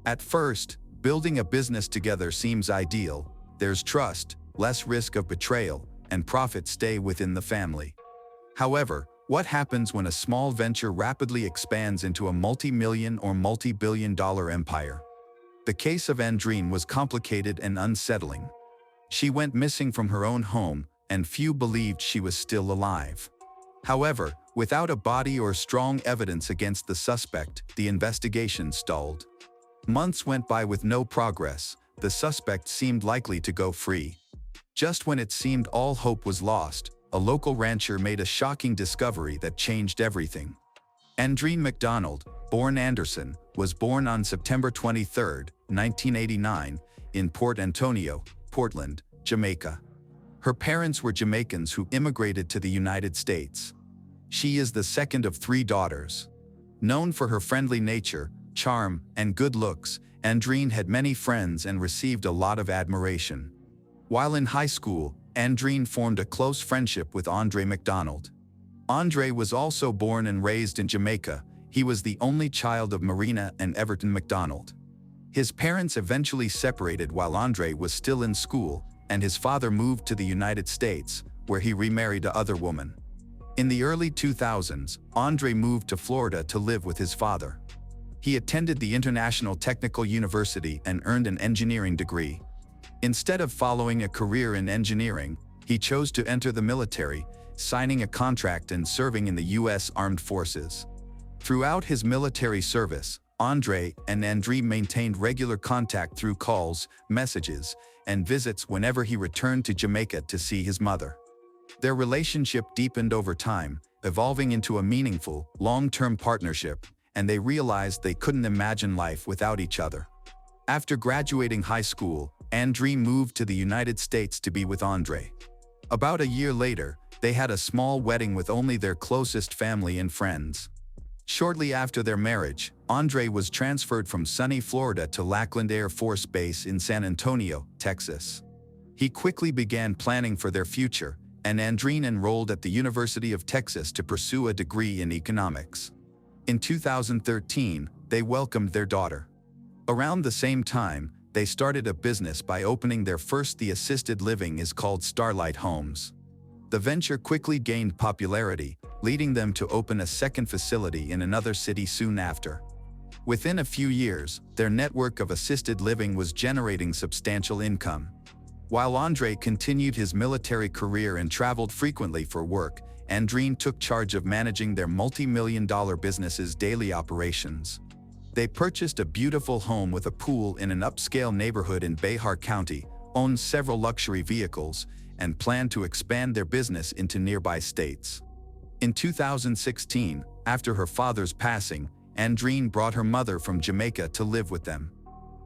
At first, building a business together seems ideal. There's trust, less risk of betrayal, and profits stay within the family. However, what happens when a small venture rapidly expands into a multi-million or multi-billion-dollar empire? The case of Andreen was complicated and unsettling. She went missing from her own home, and few believed she was still alive. However, without a body or strong evidence against the suspect, the investigation stalled. Months went by with no progress. The suspect seemed likely to go free. Just when it seemed all hope was lost, a local rancher made a shocking discovery that changed everything. Andreen McDonald, born Anderson, was born on September 23, 1989, in Port Antonio, Portland, Jamaica. Her parents were Jamaicans who immigrated to the United States. She is the second of 3 daughters. Known for her friendly nature, charm, and good looks, Andreen had many friends and received a lot of admiration. While in high school, Andreen formed a close friendship with Andre McDonald. Andre was also born and raised in Jamaica. He was the only child of Marina and Everton McDonald. His parents eventually separated while Andre was still in school, and his father moved to the United States, where he remarried another woman. In the early 2000s, Andre moved to Florida to live with his father. He attended the International Technical University and earned an engineering degree. Instead of following a career in engineering, he chose to enter the military, signing a contract and serving in the U.S. Armed Forces. Throughout his military service, Andre and Andreen maintained regular contact through calls, messages, and visits whenever he returned to Jamaica to see his mother. Their relationship deepened over time, evolving into a meaningful, long-term partnership, and they realized they couldn't imagine life without each other. After graduating high school, Andreen moved to the United States to be with Andre. About a year later, they had a small wedding with only their closest family and friends. Shortly after their marriage, Andre was transferred from sunny Florida to Lackland Air Force Base in San Antonio, Texas. He quickly began planning for their future, and Andreen enrolled at the University of Texas to pursue a degree in economics. In 2013, they welcomed their daughter. Around the same time, they started a business by opening their first. The assisted living is called Starlight Homes. The venture quickly gained popularity, leading them to open a second facility in another city soon after. Within a few years, their network of assisted living was generating substantial income. While Andre continued his military career and traveled frequently for work, Andreen took charge of managing their multi-million-dollar business's daily operations. They purchased a beautiful home with a pool in an upscale neighborhood in Behar County, owned several luxury vehicles, and planned to expand their business into nearby states. In 2016, after her father's passing, Andreen brought her mother from Jamaica to live with them.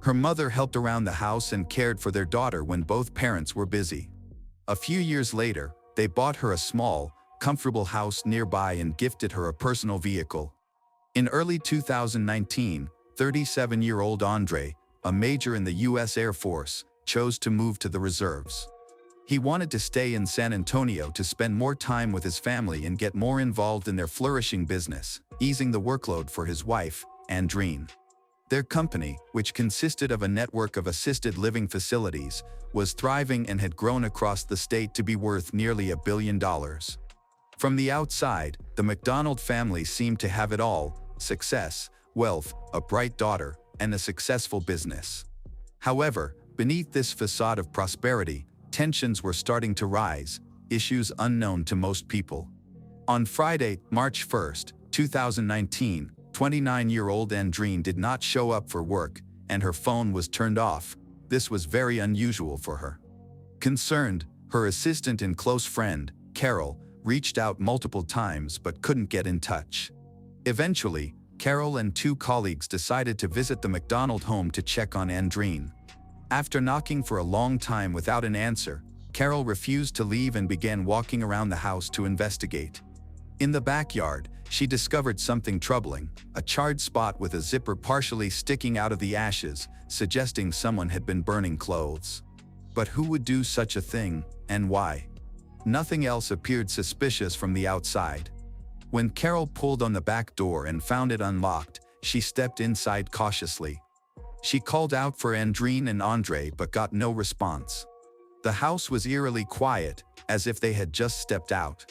Her mother helped around the house and cared for their daughter when both parents were busy. A few years later, they bought her a small, comfortable house nearby and gifted her a personal vehicle. In early 2019, 37-year-old Andre, a major in the U.S. Air Force, chose to move to the reserves. He wanted to stay in San Antonio to spend more time with his family and get more involved in their flourishing business, easing the workload for his wife, Andreen. Their company, which consisted of a network of assisted living facilities, was thriving and had grown across the state to be worth nearly $1 billion. From the outside, the McDonald family seemed to have it all: success, wealth, a bright daughter, and a successful business. However, beneath this facade of prosperity, tensions were starting to rise, issues unknown to most people. On Friday, March 1, 2019, 29-year-old Andreen did not show up for work, and her phone was turned off. This was very unusual for her. Concerned, her assistant and close friend, Carol, reached out multiple times but couldn't get in touch. Eventually, Carol and 2 colleagues decided to visit the McDonald home to check on Andreen. After knocking for a long time without an answer, Carol refused to leave and began walking around the house to investigate. In the backyard, she discovered something troubling: a charred spot with a zipper partially sticking out of the ashes, suggesting someone had been burning clothes. But who would do such a thing, and why? Nothing else appeared suspicious from the outside. When Carol pulled on the back door and found it unlocked, she stepped inside cautiously. She called out for Andrine and Andre but got no response. The house was eerily quiet, as if they had just stepped out.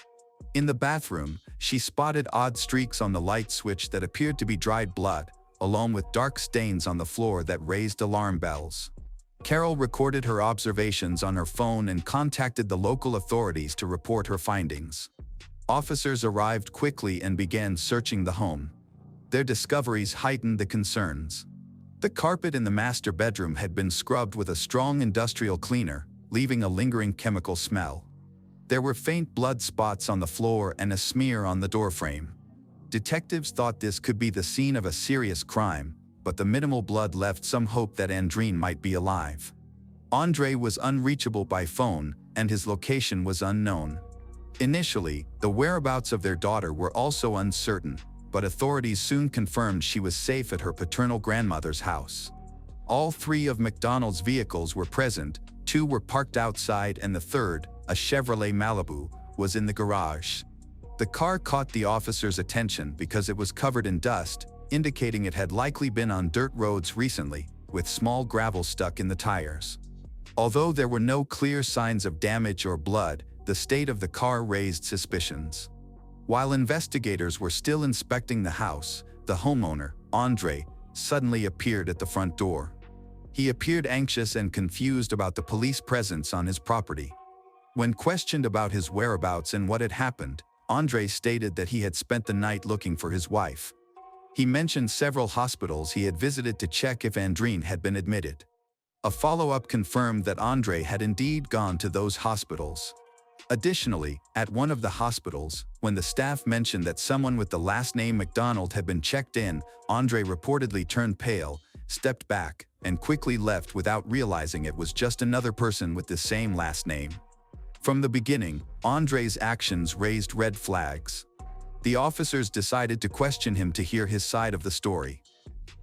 In the bathroom, she spotted odd streaks on the light switch that appeared to be dried blood, along with dark stains on the floor that raised alarm bells. Carol recorded her observations on her phone and contacted the local authorities to report her findings. Officers arrived quickly and began searching the home. Their discoveries heightened the concerns. The carpet in the master bedroom had been scrubbed with a strong industrial cleaner, leaving a lingering chemical smell. There were faint blood spots on the floor and a smear on the doorframe. Detectives thought this could be the scene of a serious crime, but the minimal blood left some hope that Andrine might be alive. Andre was unreachable by phone, and his location was unknown. Initially, the whereabouts of their daughter were also uncertain, but authorities soon confirmed she was safe at her paternal grandmother's house. All three of McDonald's vehicles were present, two were parked outside and the third, a Chevrolet Malibu, was in the garage. The car caught the officers' attention because it was covered in dust, indicating it had likely been on dirt roads recently, with small gravel stuck in the tires. Although there were no clear signs of damage or blood, the state of the car raised suspicions. While investigators were still inspecting the house, the homeowner, Andre, suddenly appeared at the front door. He appeared anxious and confused about the police presence on his property. When questioned about his whereabouts and what had happened, Andre stated that he had spent the night looking for his wife. He mentioned several hospitals he had visited to check if Andrine had been admitted. A follow-up confirmed that Andre had indeed gone to those hospitals. Additionally, at one of the hospitals, when the staff mentioned that someone with the last name McDonald had been checked in, Andre reportedly turned pale, stepped back, and quickly left without realizing it was just another person with the same last name. From the beginning, Andre's actions raised red flags. The officers decided to question him to hear his side of the story.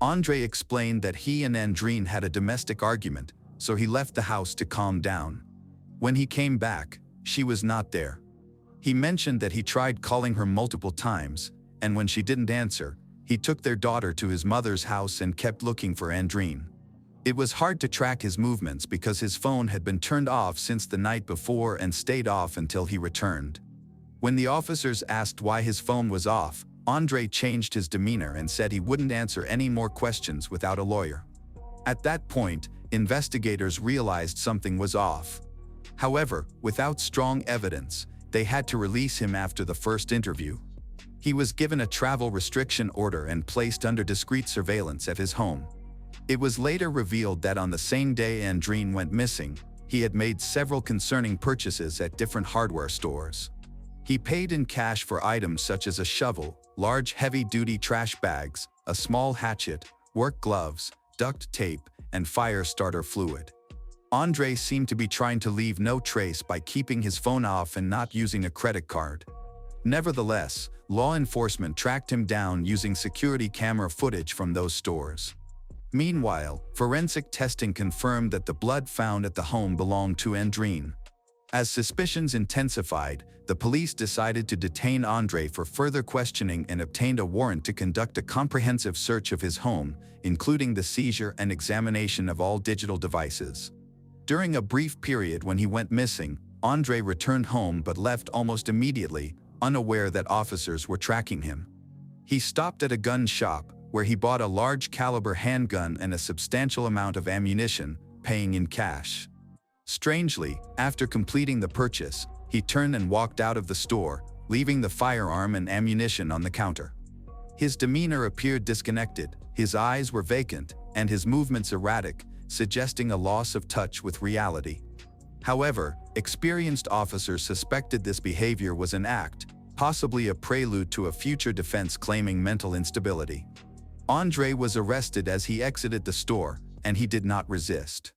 Andre explained that he and Andrine had a domestic argument, so he left the house to calm down. When he came back, she was not there. He mentioned that he tried calling her multiple times, and when she didn't answer, he took their daughter to his mother's house and kept looking for Andrine. It was hard to track his movements because his phone had been turned off since the night before and stayed off until he returned. When the officers asked why his phone was off, Andre changed his demeanor and said he wouldn't answer any more questions without a lawyer. At that point, investigators realized something was off. However, without strong evidence, they had to release him after the first interview. He was given a travel restriction order and placed under discreet surveillance at his home. It was later revealed that on the same day Andrine went missing, he had made several concerning purchases at different hardware stores. He paid in cash for items such as a shovel, large heavy-duty trash bags, a small hatchet, work gloves, duct tape, and fire starter fluid. Andre seemed to be trying to leave no trace by keeping his phone off and not using a credit card. Nevertheless, law enforcement tracked him down using security camera footage from those stores. Meanwhile, forensic testing confirmed that the blood found at the home belonged to Andrine. As suspicions intensified, the police decided to detain Andre for further questioning and obtained a warrant to conduct a comprehensive search of his home, including the seizure and examination of all digital devices. During a brief period when he went missing, Andre returned home but left almost immediately, unaware that officers were tracking him. He stopped at a gun shop, where he bought a large-caliber handgun and a substantial amount of ammunition, paying in cash. Strangely, after completing the purchase, he turned and walked out of the store, leaving the firearm and ammunition on the counter. His demeanor appeared disconnected, his eyes were vacant, and his movements erratic, suggesting a loss of touch with reality. However, experienced officers suspected this behavior was an act, possibly a prelude to a future defense claiming mental instability. Andre was arrested as he exited the store, and he did not resist.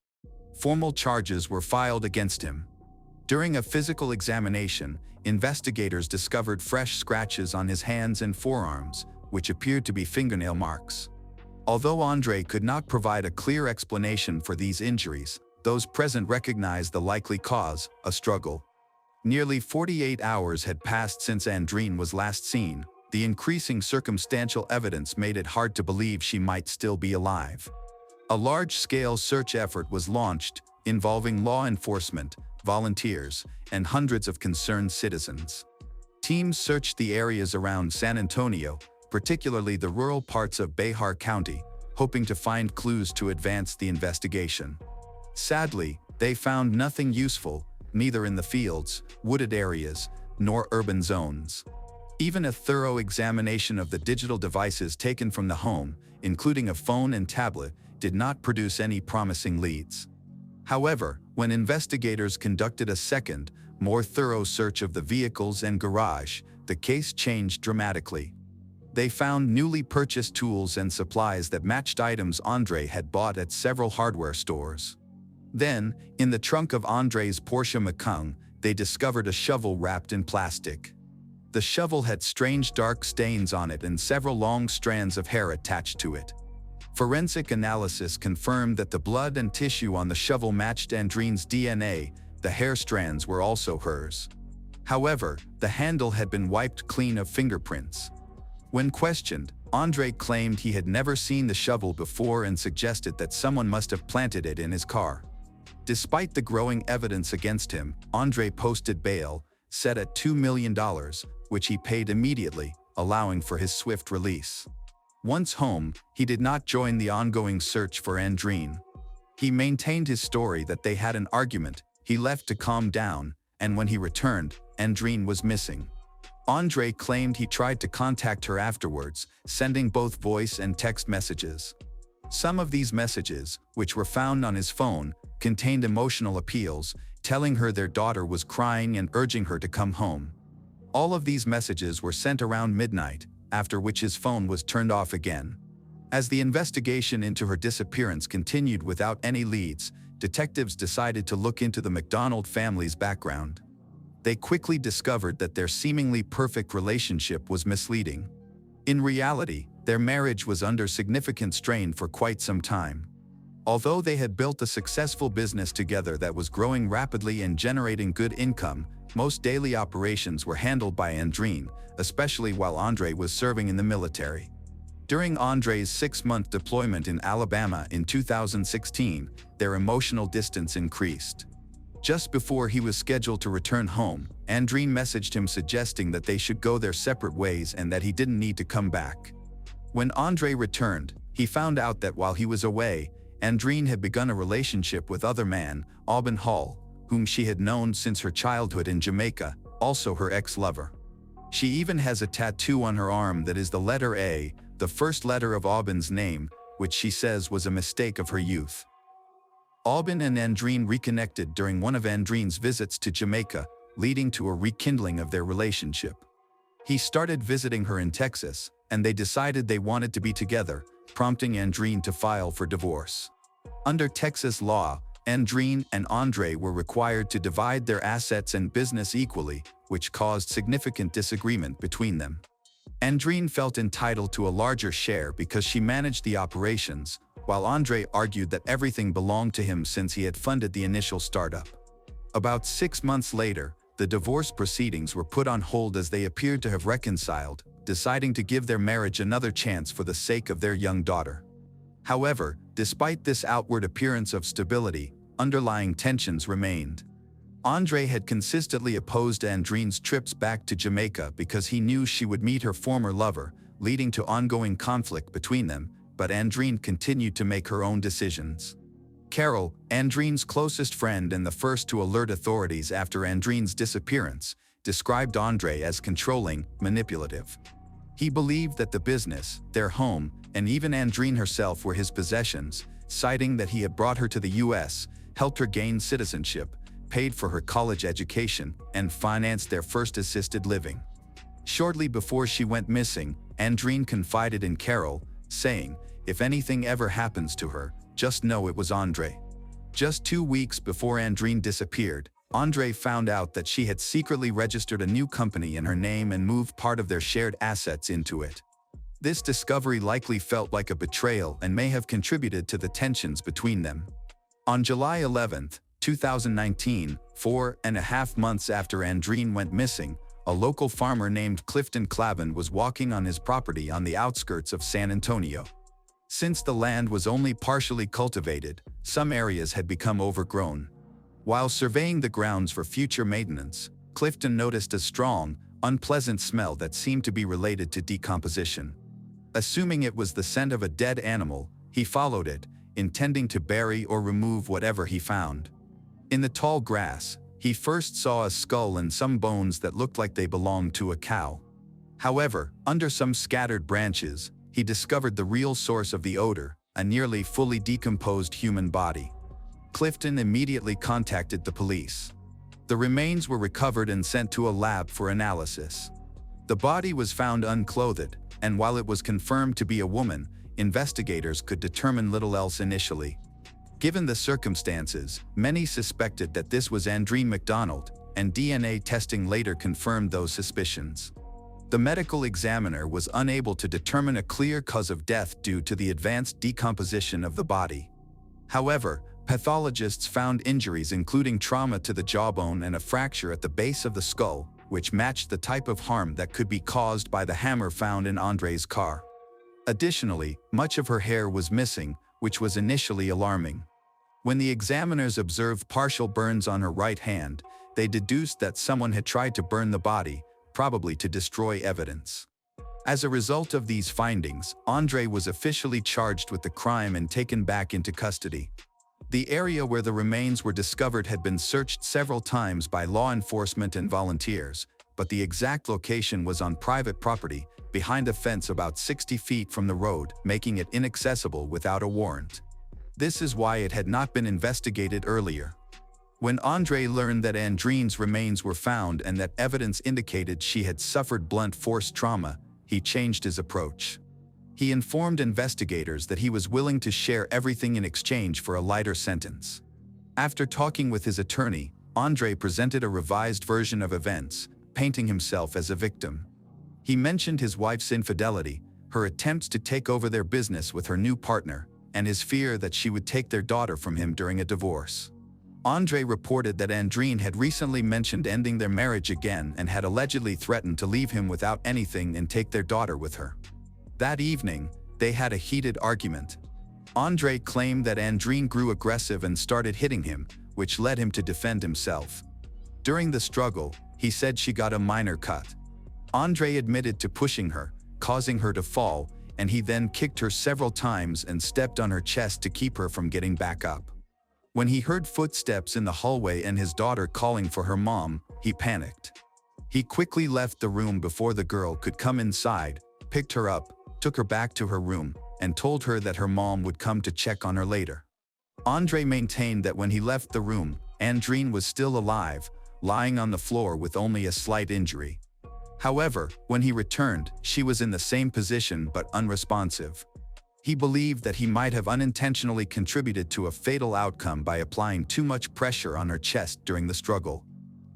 Formal charges were filed against him. During a physical examination, investigators discovered fresh scratches on his hands and forearms, which appeared to be fingernail marks. Although Andre could not provide a clear explanation for these injuries, those present recognized the likely cause, a struggle. Nearly 48 hours had passed since Andrine was last seen. The increasing circumstantial evidence made it hard to believe she might still be alive. A large-scale search effort was launched, involving law enforcement, volunteers, and hundreds of concerned citizens. Teams searched the areas around San Antonio, particularly the rural parts of Bexar County, hoping to find clues to advance the investigation. Sadly, they found nothing useful, neither in the fields, wooded areas, nor urban zones. Even a thorough examination of the digital devices taken from the home, including a phone and tablet, did not produce any promising leads. However, when investigators conducted a second, more thorough search of the vehicles and garage, the case changed dramatically. They found newly purchased tools and supplies that matched items Andre had bought at several hardware stores. Then, in the trunk of Andre's Porsche Macan, they discovered a shovel wrapped in plastic. The shovel had strange dark stains on it and several long strands of hair attached to it. Forensic analysis confirmed that the blood and tissue on the shovel matched Andrine's DNA. The hair strands were also hers. However, the handle had been wiped clean of fingerprints. When questioned, Andre claimed he had never seen the shovel before and suggested that someone must have planted it in his car. Despite the growing evidence against him, Andre posted bail, set at $2 million, which he paid immediately, allowing for his swift release. Once home, he did not join the ongoing search for Andrine. He maintained his story that they had an argument, he left to calm down, and when he returned, Andrine was missing. Andre claimed he tried to contact her afterwards, sending both voice and text messages. Some of these messages, which were found on his phone, contained emotional appeals, telling her their daughter was crying and urging her to come home. All of these messages were sent around midnight, after which his phone was turned off again. As the investigation into her disappearance continued without any leads, detectives decided to look into the McDonald family's background. They quickly discovered that their seemingly perfect relationship was misleading. In reality, their marriage was under significant strain for quite some time. Although they had built a successful business together that was growing rapidly and generating good income, most daily operations were handled by Andrine, especially while Andre was serving in the military. During Andre's 6-month deployment in Alabama in 2016, their emotional distance increased. Just before he was scheduled to return home, Andrine messaged him suggesting that they should go their separate ways and that he didn't need to come back. When Andre returned, he found out that while he was away, Andrine had begun a relationship with other man, Aubin Hall, whom she had known since her childhood in Jamaica, also her ex-lover. She even has a tattoo on her arm that is the letter A, the first letter of Aubin's name, which she says was a mistake of her youth. Aubin and Andrine reconnected during one of Andrine's visits to Jamaica, leading to a rekindling of their relationship. He started visiting her in Texas, and they decided they wanted to be together, prompting Andrine to file for divorce. Under Texas law, Andrine and Andre were required to divide their assets and business equally, which caused significant disagreement between them. Andrine felt entitled to a larger share because she managed the operations, while Andre argued that everything belonged to him since he had funded the initial startup. About 6 months later, the divorce proceedings were put on hold as they appeared to have reconciled, deciding to give their marriage another chance for the sake of their young daughter. However, despite this outward appearance of stability, underlying tensions remained. Andre had consistently opposed Andrine's trips back to Jamaica because he knew she would meet her former lover, leading to ongoing conflict between them, but Andrine continued to make her own decisions. Carol, Andrine's closest friend and the first to alert authorities after Andrine's disappearance, described Andre as controlling, manipulative. He believed that the business, their home, and even Andrine herself were his possessions, citing that he had brought her to the U.S., helped her gain citizenship, paid for her college education, and financed their first assisted living. Shortly before she went missing, Andrine confided in Carol, saying, "If anything ever happens to her, just know it was Andre." Just 2 weeks before Andrine disappeared, Andre found out that she had secretly registered a new company in her name and moved part of their shared assets into it. This discovery likely felt like a betrayal and may have contributed to the tensions between them. On July 11, 2019, 4.5 months after Andrine went missing, a local farmer named Clifton Clavin was walking on his property on the outskirts of San Antonio. Since the land was only partially cultivated, some areas had become overgrown. While surveying the grounds for future maintenance, Clifton noticed a strong, unpleasant smell that seemed to be related to decomposition. Assuming it was the scent of a dead animal, he followed it, intending to bury or remove whatever he found. In the tall grass, he first saw a skull and some bones that looked like they belonged to a cow. However, under some scattered branches, he discovered the real source of the odor, a nearly fully decomposed human body. Clifton immediately contacted the police. The remains were recovered and sent to a lab for analysis. The body was found unclothed, and while it was confirmed to be a woman, investigators could determine little else initially. Given the circumstances, many suspected that this was Andreen MacDonald, and DNA testing later confirmed those suspicions. The medical examiner was unable to determine a clear cause of death due to the advanced decomposition of the body. However, pathologists found injuries including trauma to the jawbone and a fracture at the base of the skull, which matched the type of harm that could be caused by the hammer found in Andre's car. Additionally, much of her hair was missing, which was initially alarming. When the examiners observed partial burns on her right hand, they deduced that someone had tried to burn the body, probably to destroy evidence. As a result of these findings, Andre was officially charged with the crime and taken back into custody. The area where the remains were discovered had been searched several times by law enforcement and volunteers, but the exact location was on private property, behind a fence about 60 feet from the road, making it inaccessible without a warrant. This is why it had not been investigated earlier. When Andre learned that Andreen's remains were found and that evidence indicated she had suffered blunt force trauma, he changed his approach. He informed investigators that he was willing to share everything in exchange for a lighter sentence. After talking with his attorney, Andre presented a revised version of events, painting himself as a victim. He mentioned his wife's infidelity, her attempts to take over their business with her new partner, and his fear that she would take their daughter from him during a divorce. Andre reported that Andreen had recently mentioned ending their marriage again and had allegedly threatened to leave him without anything and take their daughter with her. That evening, they had a heated argument. Andre claimed that Andreen grew aggressive and started hitting him, which led him to defend himself. During the struggle, he said she got a minor cut. Andre admitted to pushing her, causing her to fall, and he then kicked her several times and stepped on her chest to keep her from getting back up. When he heard footsteps in the hallway and his daughter calling for her mom, he panicked. He quickly left the room before the girl could come inside, picked her up, took her back to her room, and told her that her mom would come to check on her later. Andre maintained that when he left the room, Andreen was still alive, lying on the floor with only a slight injury. However, when he returned, she was in the same position but unresponsive. He believed that he might have unintentionally contributed to a fatal outcome by applying too much pressure on her chest during the struggle.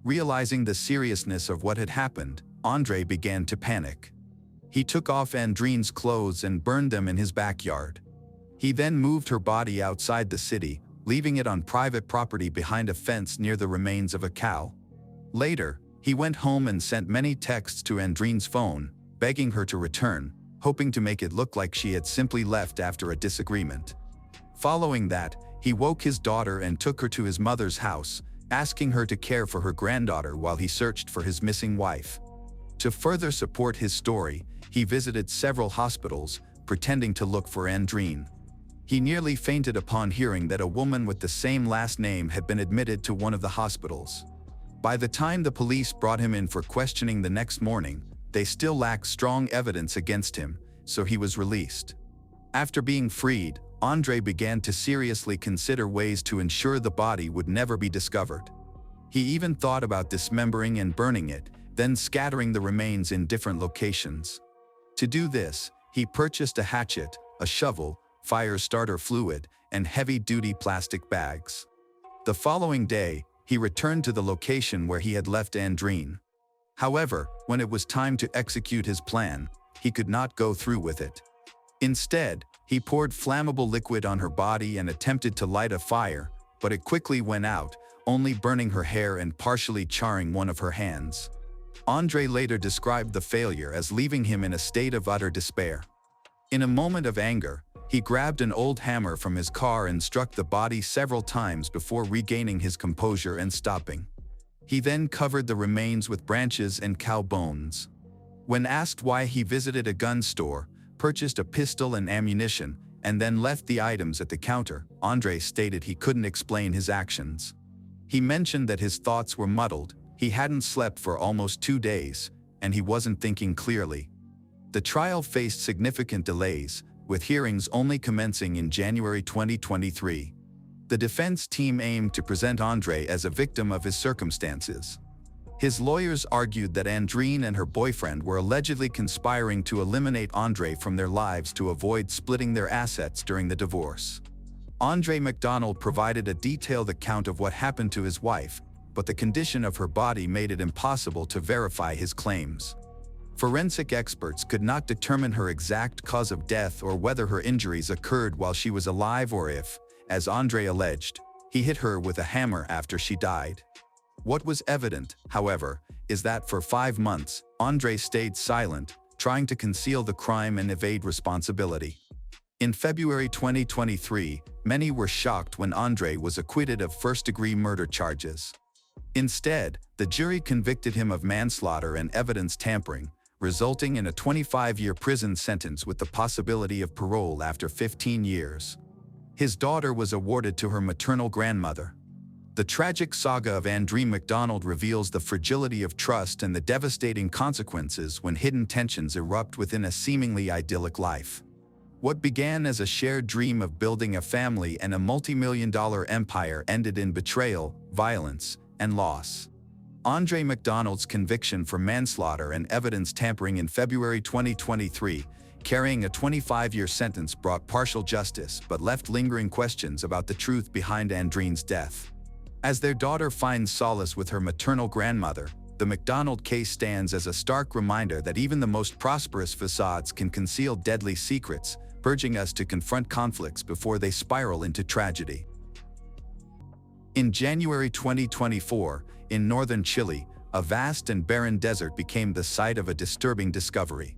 Realizing the seriousness of what had happened, Andre began to panic. He took off Andreen's clothes and burned them in his backyard. He then moved her body outside the city, leaving it on private property behind a fence near the remains of a cow. Later, he went home and sent many texts to Andreen's phone, begging her to return, hoping to make it look like she had simply left after a disagreement. Following that, he woke his daughter and took her to his mother's house, asking her to care for her granddaughter while he searched for his missing wife. To further support his story, he visited several hospitals, pretending to look for Andreen. He nearly fainted upon hearing that a woman with the same last name had been admitted to one of the hospitals. By the time the police brought him in for questioning the next morning, they still lacked strong evidence against him, so he was released. After being freed, Andre began to seriously consider ways to ensure the body would never be discovered. He even thought about dismembering and burning it, then scattering the remains in different locations. To do this, he purchased a hatchet, a shovel, fire starter fluid, and heavy-duty plastic bags. The following day, he returned to the location where he had left Andreen. However, when it was time to execute his plan, he could not go through with it. Instead, he poured flammable liquid on her body and attempted to light a fire, but it quickly went out, only burning her hair and partially charring one of her hands. Andre later described the failure as leaving him in a state of utter despair. In a moment of anger, He grabbed an old hammer from his car and struck the body several times before regaining his composure and stopping. He then covered the remains with branches and cow bones. When asked why he visited a gun store, purchased a pistol and ammunition, and then left the items at the counter, Andre stated he couldn't explain his actions. He mentioned that his thoughts were muddled, he hadn't slept for almost 2 days, and he wasn't thinking clearly. The trial faced significant delays, with hearings only commencing in January 2023. The defense team aimed to present Andre as a victim of his circumstances. His lawyers argued that Andreen and her boyfriend were allegedly conspiring to eliminate Andre from their lives to avoid splitting their assets during the divorce. Andre McDonald provided a detailed account of what happened to his wife, but the condition of her body made it impossible to verify his claims. Forensic experts could not determine her exact cause of death or whether her injuries occurred while she was alive or if, as Andre alleged, he hit her with a hammer after she died. What was evident, however, is that for 5 months, Andre stayed silent, trying to conceal the crime and evade responsibility. In February 2023, many were shocked when Andre was acquitted of first-degree murder charges. Instead, the jury convicted him of manslaughter and evidence tampering, resulting in a 25-year prison sentence with the possibility of parole after 15 years. His daughter was awarded to her maternal grandmother. The tragic saga of Andreen McDonald reveals the fragility of trust and the devastating consequences when hidden tensions erupt within a seemingly idyllic life. What began as a shared dream of building a family and a multi-million-dollar empire ended in betrayal, violence, and loss. Andre McDonald's conviction for manslaughter and evidence tampering in February 2023, carrying a 25-year sentence, brought partial justice but left lingering questions about the truth behind Andreen's death. As their daughter finds solace with her maternal grandmother, the McDonald case stands as a stark reminder that even the most prosperous facades can conceal deadly secrets, urging us to confront conflicts before they spiral into tragedy. In January 2024, in northern Chile, a vast and barren desert became the site of a disturbing discovery.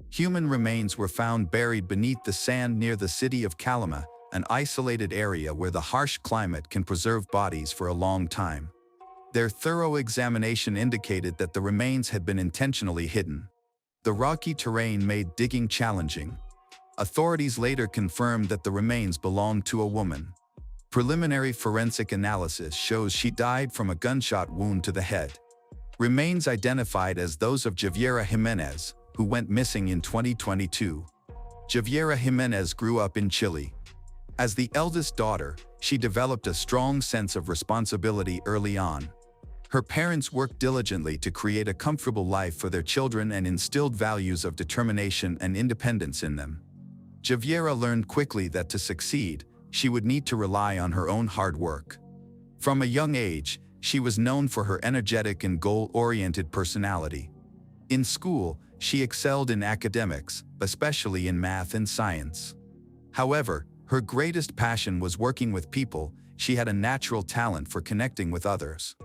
Human remains were found buried beneath the sand near the city of Calama, an isolated area where the harsh climate can preserve bodies for a long time. Their thorough examination indicated that the remains had been intentionally hidden. The rocky terrain made digging challenging. Authorities later confirmed that the remains belonged to a woman. Preliminary forensic analysis shows she died from a gunshot wound to the head. Remains identified as those of Javiera Jimenez, who went missing in 2022. Javiera Jimenez grew up in Chile. As the eldest daughter, she developed a strong sense of responsibility early on. Her parents worked diligently to create a comfortable life for their children and instilled values of determination and independence in them. Javiera learned quickly that to succeed, she would need to rely on her own hard work. From a young age, she was known for her energetic and goal-oriented personality. In school, she excelled in academics, especially in math and science. However, her greatest passion was working with people. She had a natural talent for connecting with others.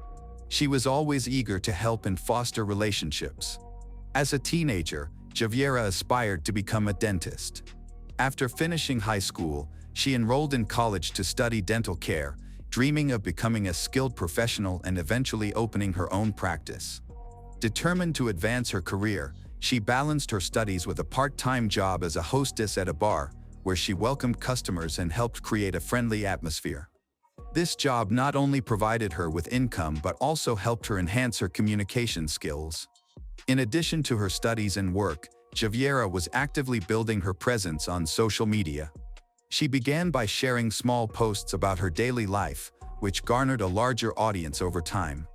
She was always eager to help and foster relationships. As a teenager, Javiera aspired to become a dentist. After finishing high school, she enrolled in college to study dental care, dreaming of becoming a skilled professional and eventually opening her own practice. Determined to advance her career, she balanced her studies with a part-time job as a hostess at a bar, where she welcomed customers and helped create a friendly atmosphere. This job not only provided her with income but also helped her enhance her communication skills. In addition to her studies and work, Javiera was actively building her presence on social media. She began by sharing small posts about her daily life, which garnered a larger audience over time.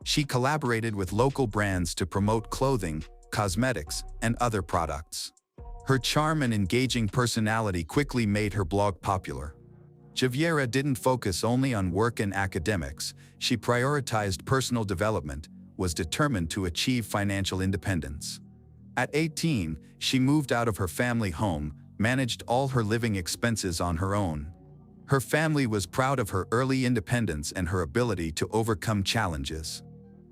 She collaborated with local brands to promote clothing, cosmetics, and other products. Her charm and engaging personality quickly made her blog popular. Javiera didn't focus only on work and academics. She prioritized personal development, was determined to achieve financial independence. At 18, she moved out of her family home, managed all her living expenses on her own. Her family was proud of her early independence and her ability to overcome challenges.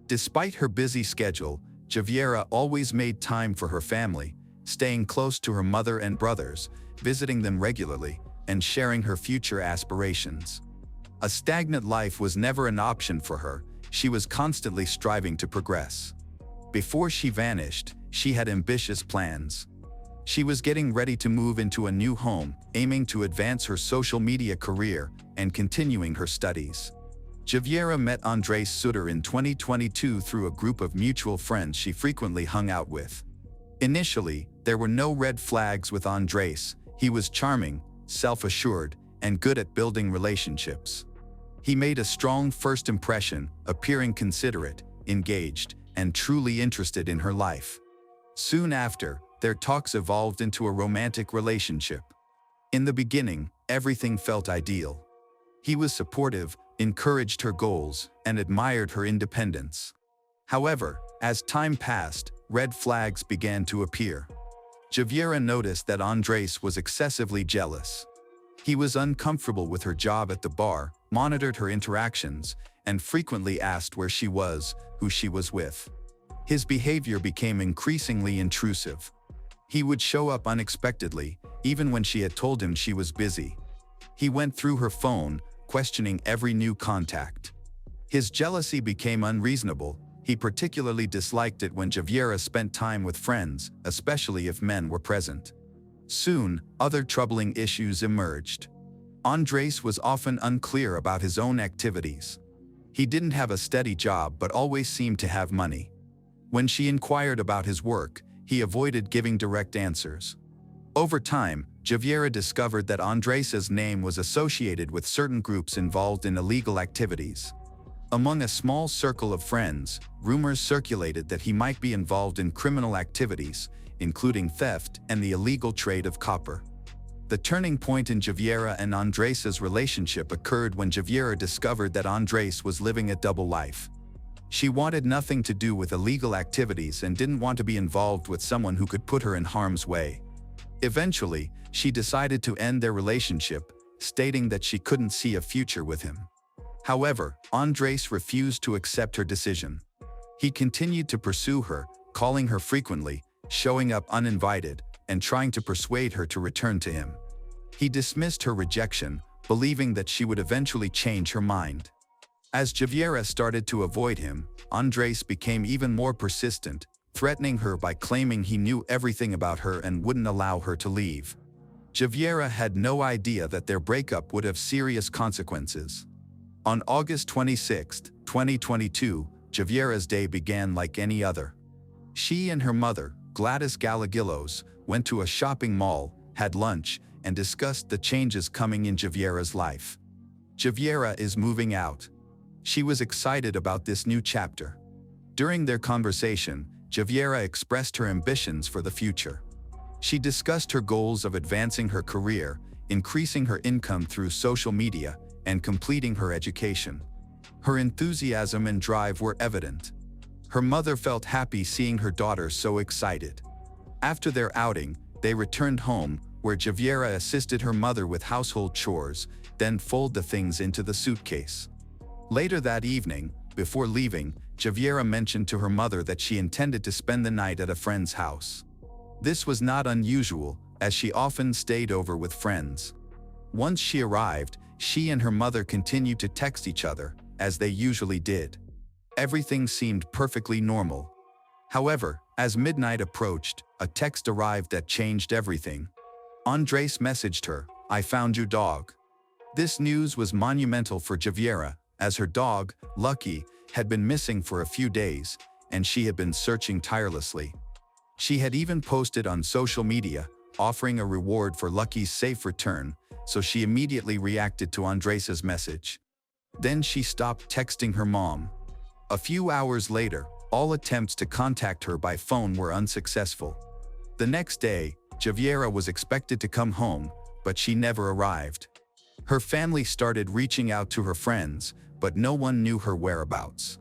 Despite her busy schedule, Javiera always made time for her family, staying close to her mother and brothers, visiting them regularly, and sharing her future aspirations. A stagnant life was never an option for her. She was constantly striving to progress. Before she vanished, she had ambitious plans. She was getting ready to move into a new home, aiming to advance her social media career and continuing her studies. Javiera met Andres Sutter in 2022 through a group of mutual friends she frequently hung out with. Initially, there were no red flags with Andres. He was charming, self-assured, and good at building relationships. He made a strong first impression, appearing considerate, engaged, and truly interested in her life. Soon after, their talks evolved into a romantic relationship. In the beginning, everything felt ideal. He was supportive, encouraged her goals, and admired her independence. However, as time passed, red flags began to appear. Javiera noticed that Andres was excessively jealous. He was uncomfortable with her job at the bar, monitored her interactions, and frequently asked where she was, who she was with. His behavior became increasingly intrusive. He would show up unexpectedly, even when she had told him she was busy. He went through her phone, questioning every new contact. His jealousy became unreasonable. He particularly disliked it when Javiera spent time with friends, especially if men were present. Soon, other troubling issues emerged. Andres was often unclear about his own activities. He didn't have a steady job but always seemed to have money. When she inquired about his work, he avoided giving direct answers. Over time, Javiera discovered that Andres's name was associated with certain groups involved in illegal activities. Among a small circle of friends, rumors circulated that he might be involved in criminal activities, including theft and the illegal trade of copper. The turning point in Javiera and Andres's relationship occurred when Javiera discovered that Andres was living a double life. She wanted nothing to do with illegal activities and didn't want to be involved with someone who could put her in harm's way. Eventually, she decided to end their relationship, stating that she couldn't see a future with him. However, Andres refused to accept her decision. He continued to pursue her, calling her frequently, showing up uninvited, and trying to persuade her to return to him. He dismissed her rejection, believing that she would eventually change her mind. As Javiera started to avoid him, Andres became even more persistent, threatening her by claiming he knew everything about her and wouldn't allow her to leave. Javiera had no idea that their breakup would have serious consequences. On August 26, 2022, Javiera's day began like any other. She and her mother, Gladys Galagillos, went to a shopping mall, had lunch, and discussed the changes coming in Javiera's life. Javiera is moving out. She was excited about this new chapter. During their conversation, Javiera expressed her ambitions for the future. She discussed her goals of advancing her career, increasing her income through social media, and completing her education. Her enthusiasm and drive were evident. Her mother felt happy seeing her daughter so excited. After their outing, they returned home, where Javiera assisted her mother with household chores, then folded the things into the suitcase. Later that evening, before leaving, Javiera mentioned to her mother that she intended to spend the night at a friend's house. This was not unusual, as she often stayed over with friends. Once she arrived, she and her mother continued to text each other, as they usually did. Everything seemed perfectly normal. However, as midnight approached, a text arrived that changed everything. Andres messaged her, "I found your dog." This news was monumental for Javiera, as her dog, Lucky, had been missing for a few days, and she had been searching tirelessly. She had even posted on social media, offering a reward for Lucky's safe return, so she immediately reacted to Andres's message. Then she stopped texting her mom. A few hours later, all attempts to contact her by phone were unsuccessful. The next day, Javiera was expected to come home, but she never arrived. Her family started reaching out to her friends, but no one knew her whereabouts.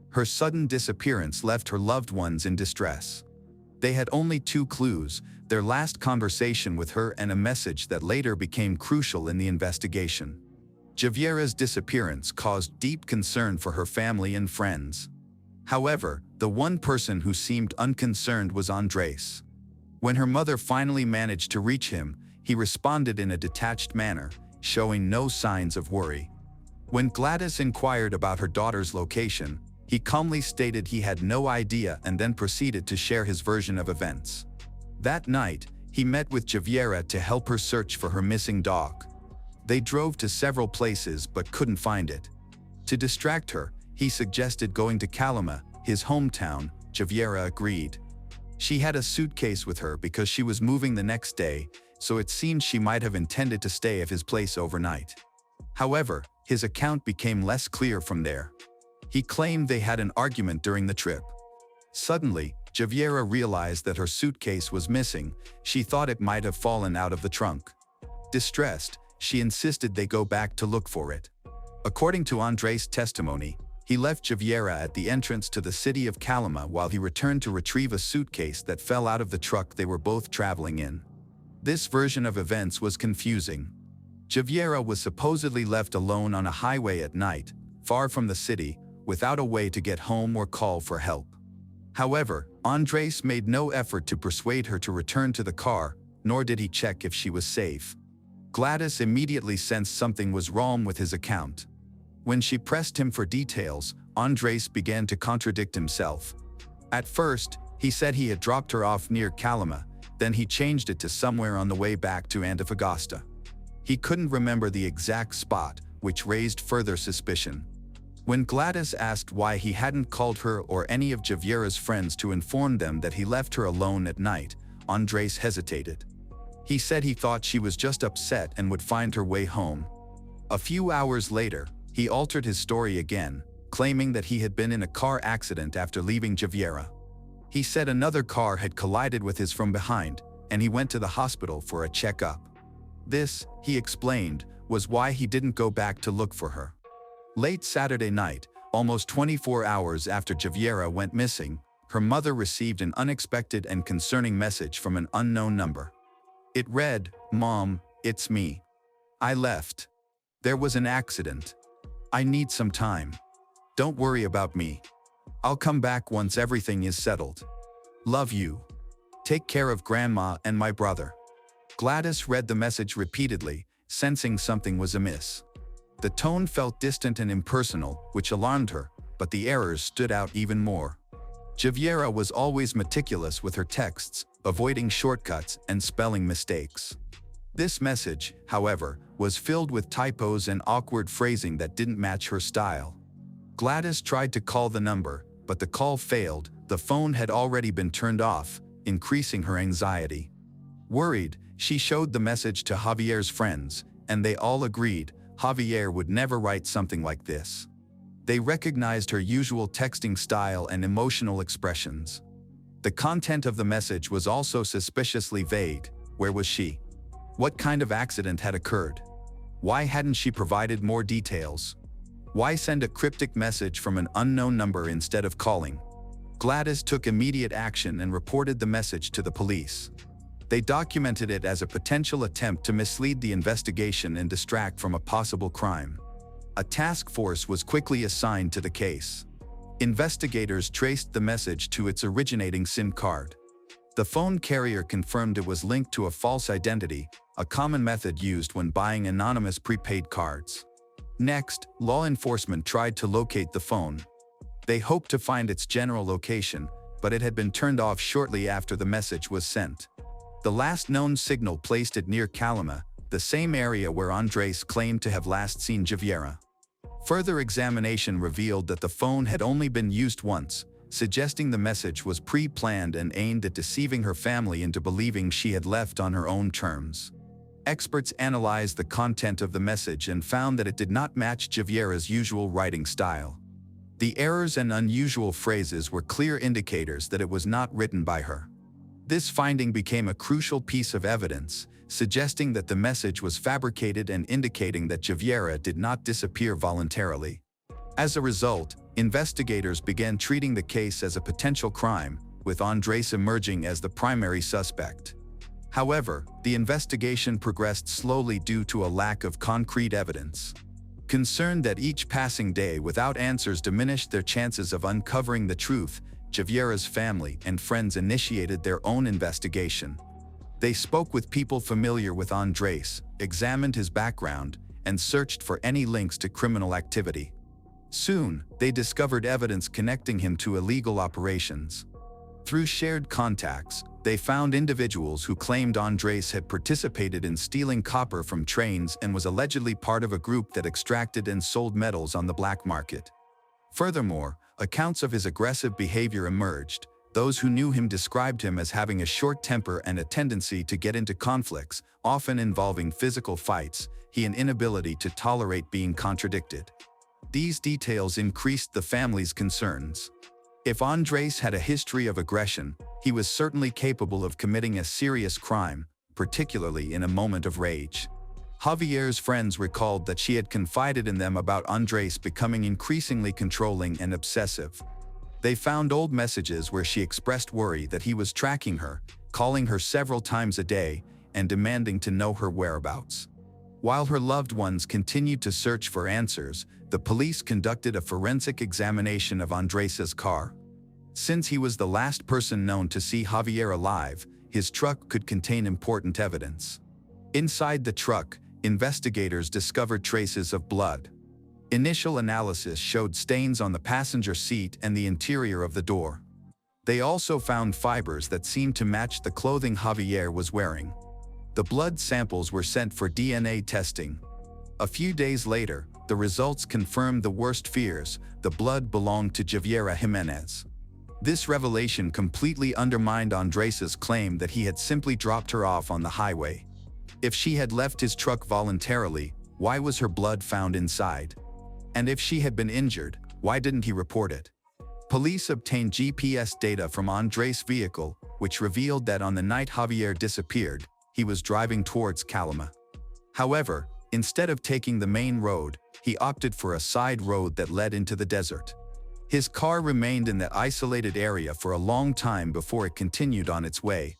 Her sudden disappearance left her loved ones in distress. They had only two clues: their last conversation with her and a message that later became crucial in the investigation. Javiera's disappearance caused deep concern for her family and friends. However, the one person who seemed unconcerned was Andres. When her mother finally managed to reach him, he responded in a detached manner, showing no signs of worry. When Gladys inquired about her daughter's location, he calmly stated he had no idea and then proceeded to share his version of events. That night, he met with Javiera to help her search for her missing dog. They drove to several places but couldn't find it. To distract her, he suggested going to Calama, his hometown. Javiera agreed. She had a suitcase with her because she was moving the next day, so it seemed she might have intended to stay at his place overnight. However, his account became less clear from there. He claimed they had an argument during the trip. Suddenly, Javiera realized that her suitcase was missing. She thought it might have fallen out of the trunk. Distressed, she insisted they go back to look for it. According to Andres' testimony, he left Javiera at the entrance to the city of Calama while he returned to retrieve a suitcase that fell out of the truck they were both traveling in. This version of events was confusing. Javiera was supposedly left alone on a highway at night, far from the city, without a way to get home or call for help. However, Andres made no effort to persuade her to return to the car, nor did he check if she was safe. Gladys immediately sensed something was wrong with his account. When she pressed him for details, Andres began to contradict himself. At first, he said he had dropped her off near Calama, then he changed it to somewhere on the way back to Antofagasta. He couldn't remember the exact spot, which raised further suspicion. When Gladys asked why he hadn't called her or any of Javiera's friends to inform them that he left her alone at night, Andres hesitated. He said he thought she was just upset and would find her way home. A few hours later, he altered his story again, claiming that he had been in a car accident after leaving Javiera. He said another car had collided with his from behind, and he went to the hospital for a checkup. This, he explained, was why he didn't go back to look for her. Late Saturday night, almost 24 hours after Javiera went missing, her mother received an unexpected and concerning message from an unknown number. It read, "Mom, it's me. I left. There was an accident. I need some time. Don't worry about me. I'll come back once everything is settled. Love you. Take care of Grandma and my brother." Gladys read the message repeatedly, sensing something was amiss. The tone felt distant and impersonal, which alarmed her, but the errors stood out even more. Javiera was always meticulous with her texts, avoiding shortcuts and spelling mistakes. This message, however, was filled with typos and awkward phrasing that didn't match her style. Gladys tried to call the number, but the call failed. The phone had already been turned off, increasing her anxiety. Worried, she showed the message to Javier's friends, and they all agreed Javier would never write something like this. They recognized her usual texting style and emotional expressions. The content of the message was also suspiciously vague. Where was she? What kind of accident had occurred? Why hadn't she provided more details? Why send a cryptic message from an unknown number instead of calling? Gladys took immediate action and reported the message to the police. They documented it as a potential attempt to mislead the investigation and distract from a possible crime. A task force was quickly assigned to the case. Investigators traced the message to its originating SIM card. The phone carrier confirmed it was linked to a false identity, a common method used when buying anonymous prepaid cards. Next, law enforcement tried to locate the phone. They hoped to find its general location, but it had been turned off shortly after the message was sent. The last known signal placed it near Calama, the same area where Andres claimed to have last seen Javiera. Further examination revealed that the phone had only been used once, suggesting the message was pre-planned and aimed at deceiving her family into believing she had left on her own terms. Experts analyzed the content of the message and found that it did not match Javiera's usual writing style. The errors and unusual phrases were clear indicators that it was not written by her. This finding became a crucial piece of evidence, suggesting that the message was fabricated and indicating that Javiera did not disappear voluntarily. As a result, investigators began treating the case as a potential crime, with Andres emerging as the primary suspect. However, the investigation progressed slowly due to a lack of concrete evidence. Concerned that each passing day without answers diminished their chances of uncovering the truth, Javiera's family and friends initiated their own investigation. They spoke with people familiar with Andres, examined his background, and searched for any links to criminal activity. Soon, they discovered evidence connecting him to illegal operations. Through shared contacts, they found individuals who claimed Andres had participated in stealing copper from trains and was allegedly part of a group that extracted and sold metals on the black market. Furthermore, accounts of his aggressive behavior emerged. Those who knew him described him as having a short temper and a tendency to get into conflicts, often involving physical fights, and an inability to tolerate being contradicted. These details increased the family's concerns. If Andres had a history of aggression, he was certainly capable of committing a serious crime, particularly in a moment of rage. Javier's friends recalled that she had confided in them about Andres becoming increasingly controlling and obsessive. They found old messages where she expressed worry that he was tracking her, calling her several times a day, and demanding to know her whereabouts. While her loved ones continued to search for answers, the police conducted a forensic examination of Andres's car. Since he was the last person known to see Javier alive, his truck could contain important evidence. Inside the truck, investigators discovered traces of blood. Initial analysis showed stains on the passenger seat and the interior of the door. They also found fibers that seemed to match the clothing Javier was wearing. The blood samples were sent for DNA testing. A few days later, the results confirmed the worst fears: the blood belonged to Javiera Jimenez. This revelation completely undermined Andres's claim that he had simply dropped her off on the highway. If she had left his truck voluntarily, why was her blood found inside? And if she had been injured, why didn't he report it? Police obtained GPS data from Andres' vehicle, which revealed that on the night Javier disappeared, he was driving towards Calama. However, instead of taking the main road, he opted for a side road that led into the desert. His car remained in that isolated area for a long time before it continued on its way.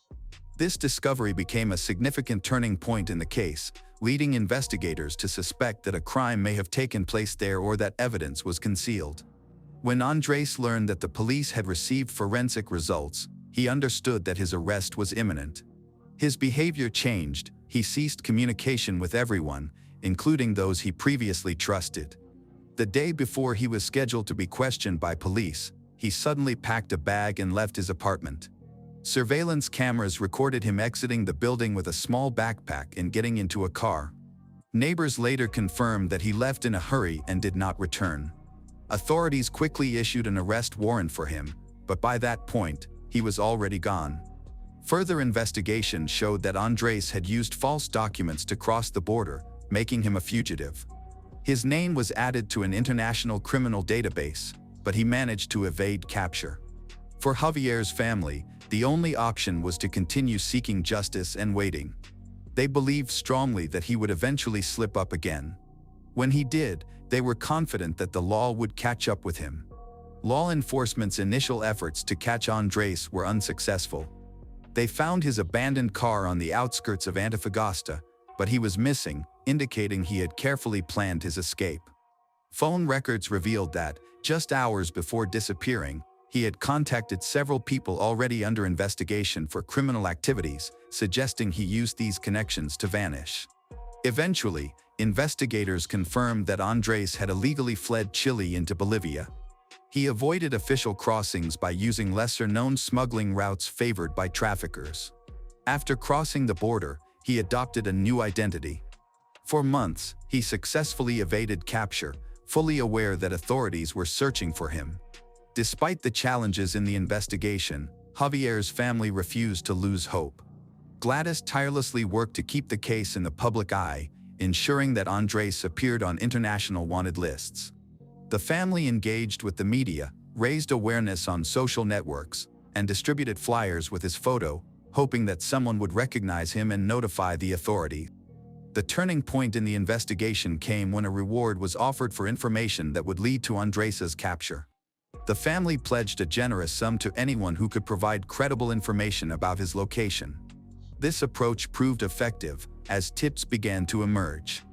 This discovery became a significant turning point in the case, leading investigators to suspect that a crime may have taken place there or that evidence was concealed. When Andres learned that the police had received forensic results, he understood that his arrest was imminent. His behavior changed. He ceased communication with everyone, including those he previously trusted. The day before he was scheduled to be questioned by police, he suddenly packed a bag and left his apartment. Surveillance cameras recorded him exiting the building with a small backpack and getting into a car. Neighbors later confirmed that he left in a hurry and did not return. Authorities quickly issued an arrest warrant for him, but by that point, he was already gone. Further investigation showed that Andres had used false documents to cross the border, making him a fugitive. His name was added to an international criminal database, but he managed to evade capture. For Javier's family, the only option was to continue seeking justice and waiting. They believed strongly that he would eventually slip up again. When he did, they were confident that the law would catch up with him. Law enforcement's initial efforts to catch Andres were unsuccessful. They found his abandoned car on the outskirts of Antofagasta, but he was missing, indicating he had carefully planned his escape. Phone records revealed that, just hours before disappearing, he had contacted several people already under investigation for criminal activities, suggesting he used these connections to vanish. Eventually, investigators confirmed that Andres had illegally fled Chile into Bolivia. He avoided official crossings by using lesser-known smuggling routes favored by traffickers. After crossing the border, he adopted a new identity. For months, he successfully evaded capture, fully aware that authorities were searching for him. Despite the challenges in the investigation, Javier's family refused to lose hope. Gladys tirelessly worked to keep the case in the public eye, ensuring that Andres appeared on international wanted lists. The family engaged with the media, raised awareness on social networks, and distributed flyers with his photo, hoping that someone would recognize him and notify the authorities. The turning point in the investigation came when a reward was offered for information that would lead to Andres's capture. The family pledged a generous sum to anyone who could provide credible information about his location. This approach proved effective, as tips began to emerge.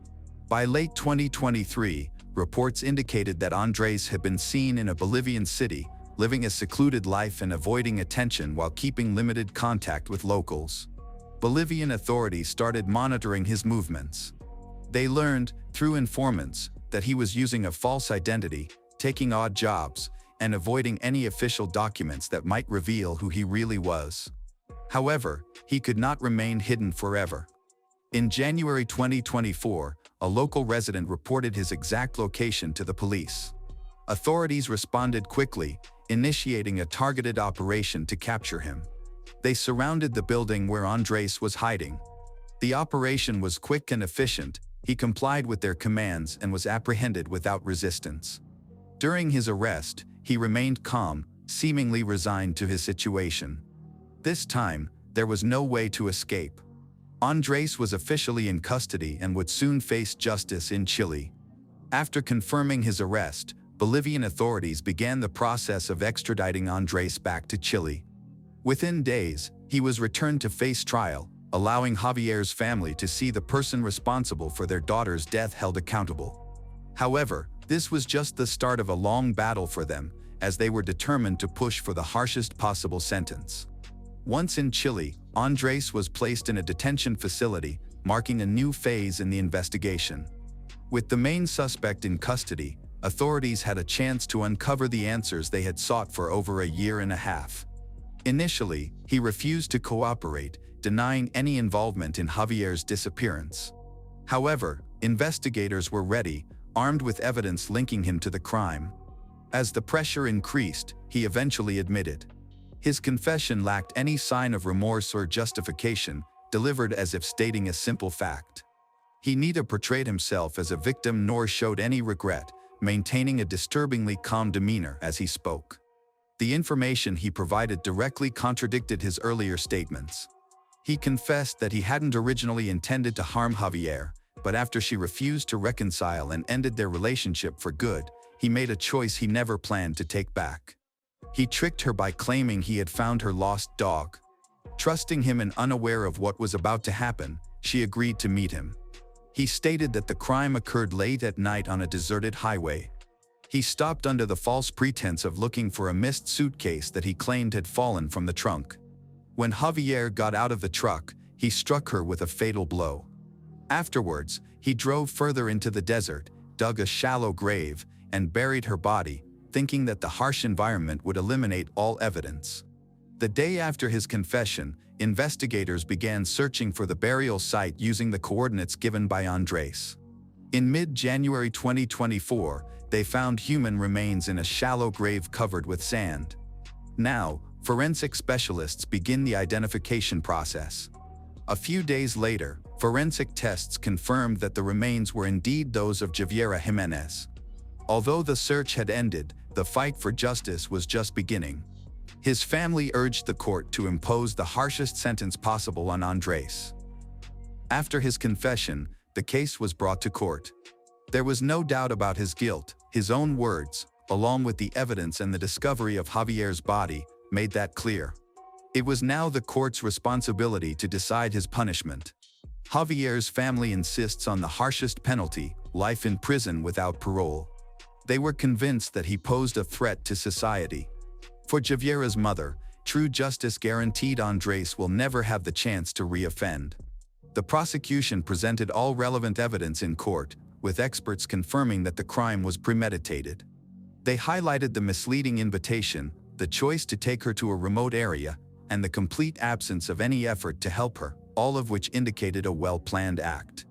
By late 2023, reports indicated that Andres had been seen in a Bolivian city, living a secluded life and avoiding attention while keeping limited contact with locals. Bolivian authorities started monitoring his movements. They learned, through informants, that he was using a false identity, taking odd jobs, and avoiding any official documents that might reveal who he really was. However, he could not remain hidden forever. In January 2024, a local resident reported his exact location to the police. Authorities responded quickly, initiating a targeted operation to capture him. They surrounded the building where Andres was hiding. The operation was quick and efficient. He complied with their commands and was apprehended without resistance. During his arrest, he remained calm, seemingly resigned to his situation. This time, there was no way to escape. Andres was officially in custody and would soon face justice in Chile. After confirming his arrest, Bolivian authorities began the process of extraditing Andres back to Chile. Within days, he was returned to face trial, allowing Javier's family to see the person responsible for their daughter's death held accountable. However, this was just the start of a long battle for them, as they were determined to push for the harshest possible sentence. Once in Chile, Andres was placed in a detention facility, marking a new phase in the investigation. With the main suspect in custody, authorities had a chance to uncover the answers they had sought for over a year and a half. Initially, he refused to cooperate, denying any involvement in Javier's disappearance. However, investigators were ready, armed with evidence linking him to the crime. As the pressure increased, he eventually admitted. His confession lacked any sign of remorse or justification, delivered as if stating a simple fact. He neither portrayed himself as a victim nor showed any regret, maintaining a disturbingly calm demeanor as he spoke. The information he provided directly contradicted his earlier statements. He confessed that he hadn't originally intended to harm Javier, but after she refused to reconcile and ended their relationship for good, he made a choice he never planned to take back. He tricked her by claiming he had found her lost dog. Trusting him and unaware of what was about to happen, she agreed to meet him. He stated that the crime occurred late at night on a deserted highway. He stopped under the false pretense of looking for a missed suitcase that he claimed had fallen from the trunk. When Javier got out of the truck, he struck her with a fatal blow. Afterwards, he drove further into the desert, dug a shallow grave, and buried her body, thinking that the harsh environment would eliminate all evidence. The day after his confession, investigators began searching for the burial site using the coordinates given by Andres. In mid-January 2024, they found human remains in a shallow grave covered with sand. Now, forensic specialists begin the identification process. A few days later, forensic tests confirmed that the remains were indeed those of Javiera Jimenez. Although the search had ended, the fight for justice was just beginning. His family urged the court to impose the harshest sentence possible on Andres. After his confession, the case was brought to court. There was no doubt about his guilt. His own words, along with the evidence and the discovery of Javier's body, made that clear. It was now the court's responsibility to decide his punishment. Javier's family insists on the harshest penalty, life in prison without parole. They were convinced that he posed a threat to society. For Javiera's mother, true justice guaranteed Andres will never have the chance to re-offend. The prosecution presented all relevant evidence in court, with experts confirming that the crime was premeditated. They highlighted the misleading invitation, the choice to take her to a remote area, and the complete absence of any effort to help her, all of which indicated a well-planned act.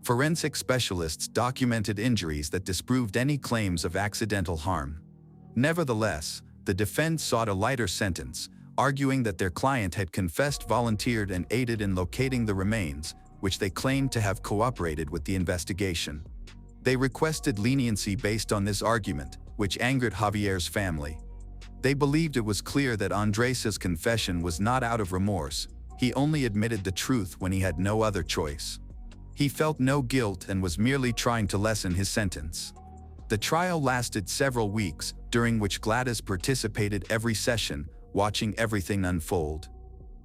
Forensic specialists documented injuries that disproved any claims of accidental harm. Nevertheless, the defense sought a lighter sentence, arguing that their client had confessed, volunteered, and aided in locating the remains, which they claimed to have cooperated with the investigation. They requested leniency based on this argument, which angered Javier's family. They believed it was clear that Andres's confession was not out of remorse. He only admitted the truth when he had no other choice. He felt no guilt and was merely trying to lessen his sentence. The trial lasted several weeks, during which Gladys participated every session, watching everything unfold.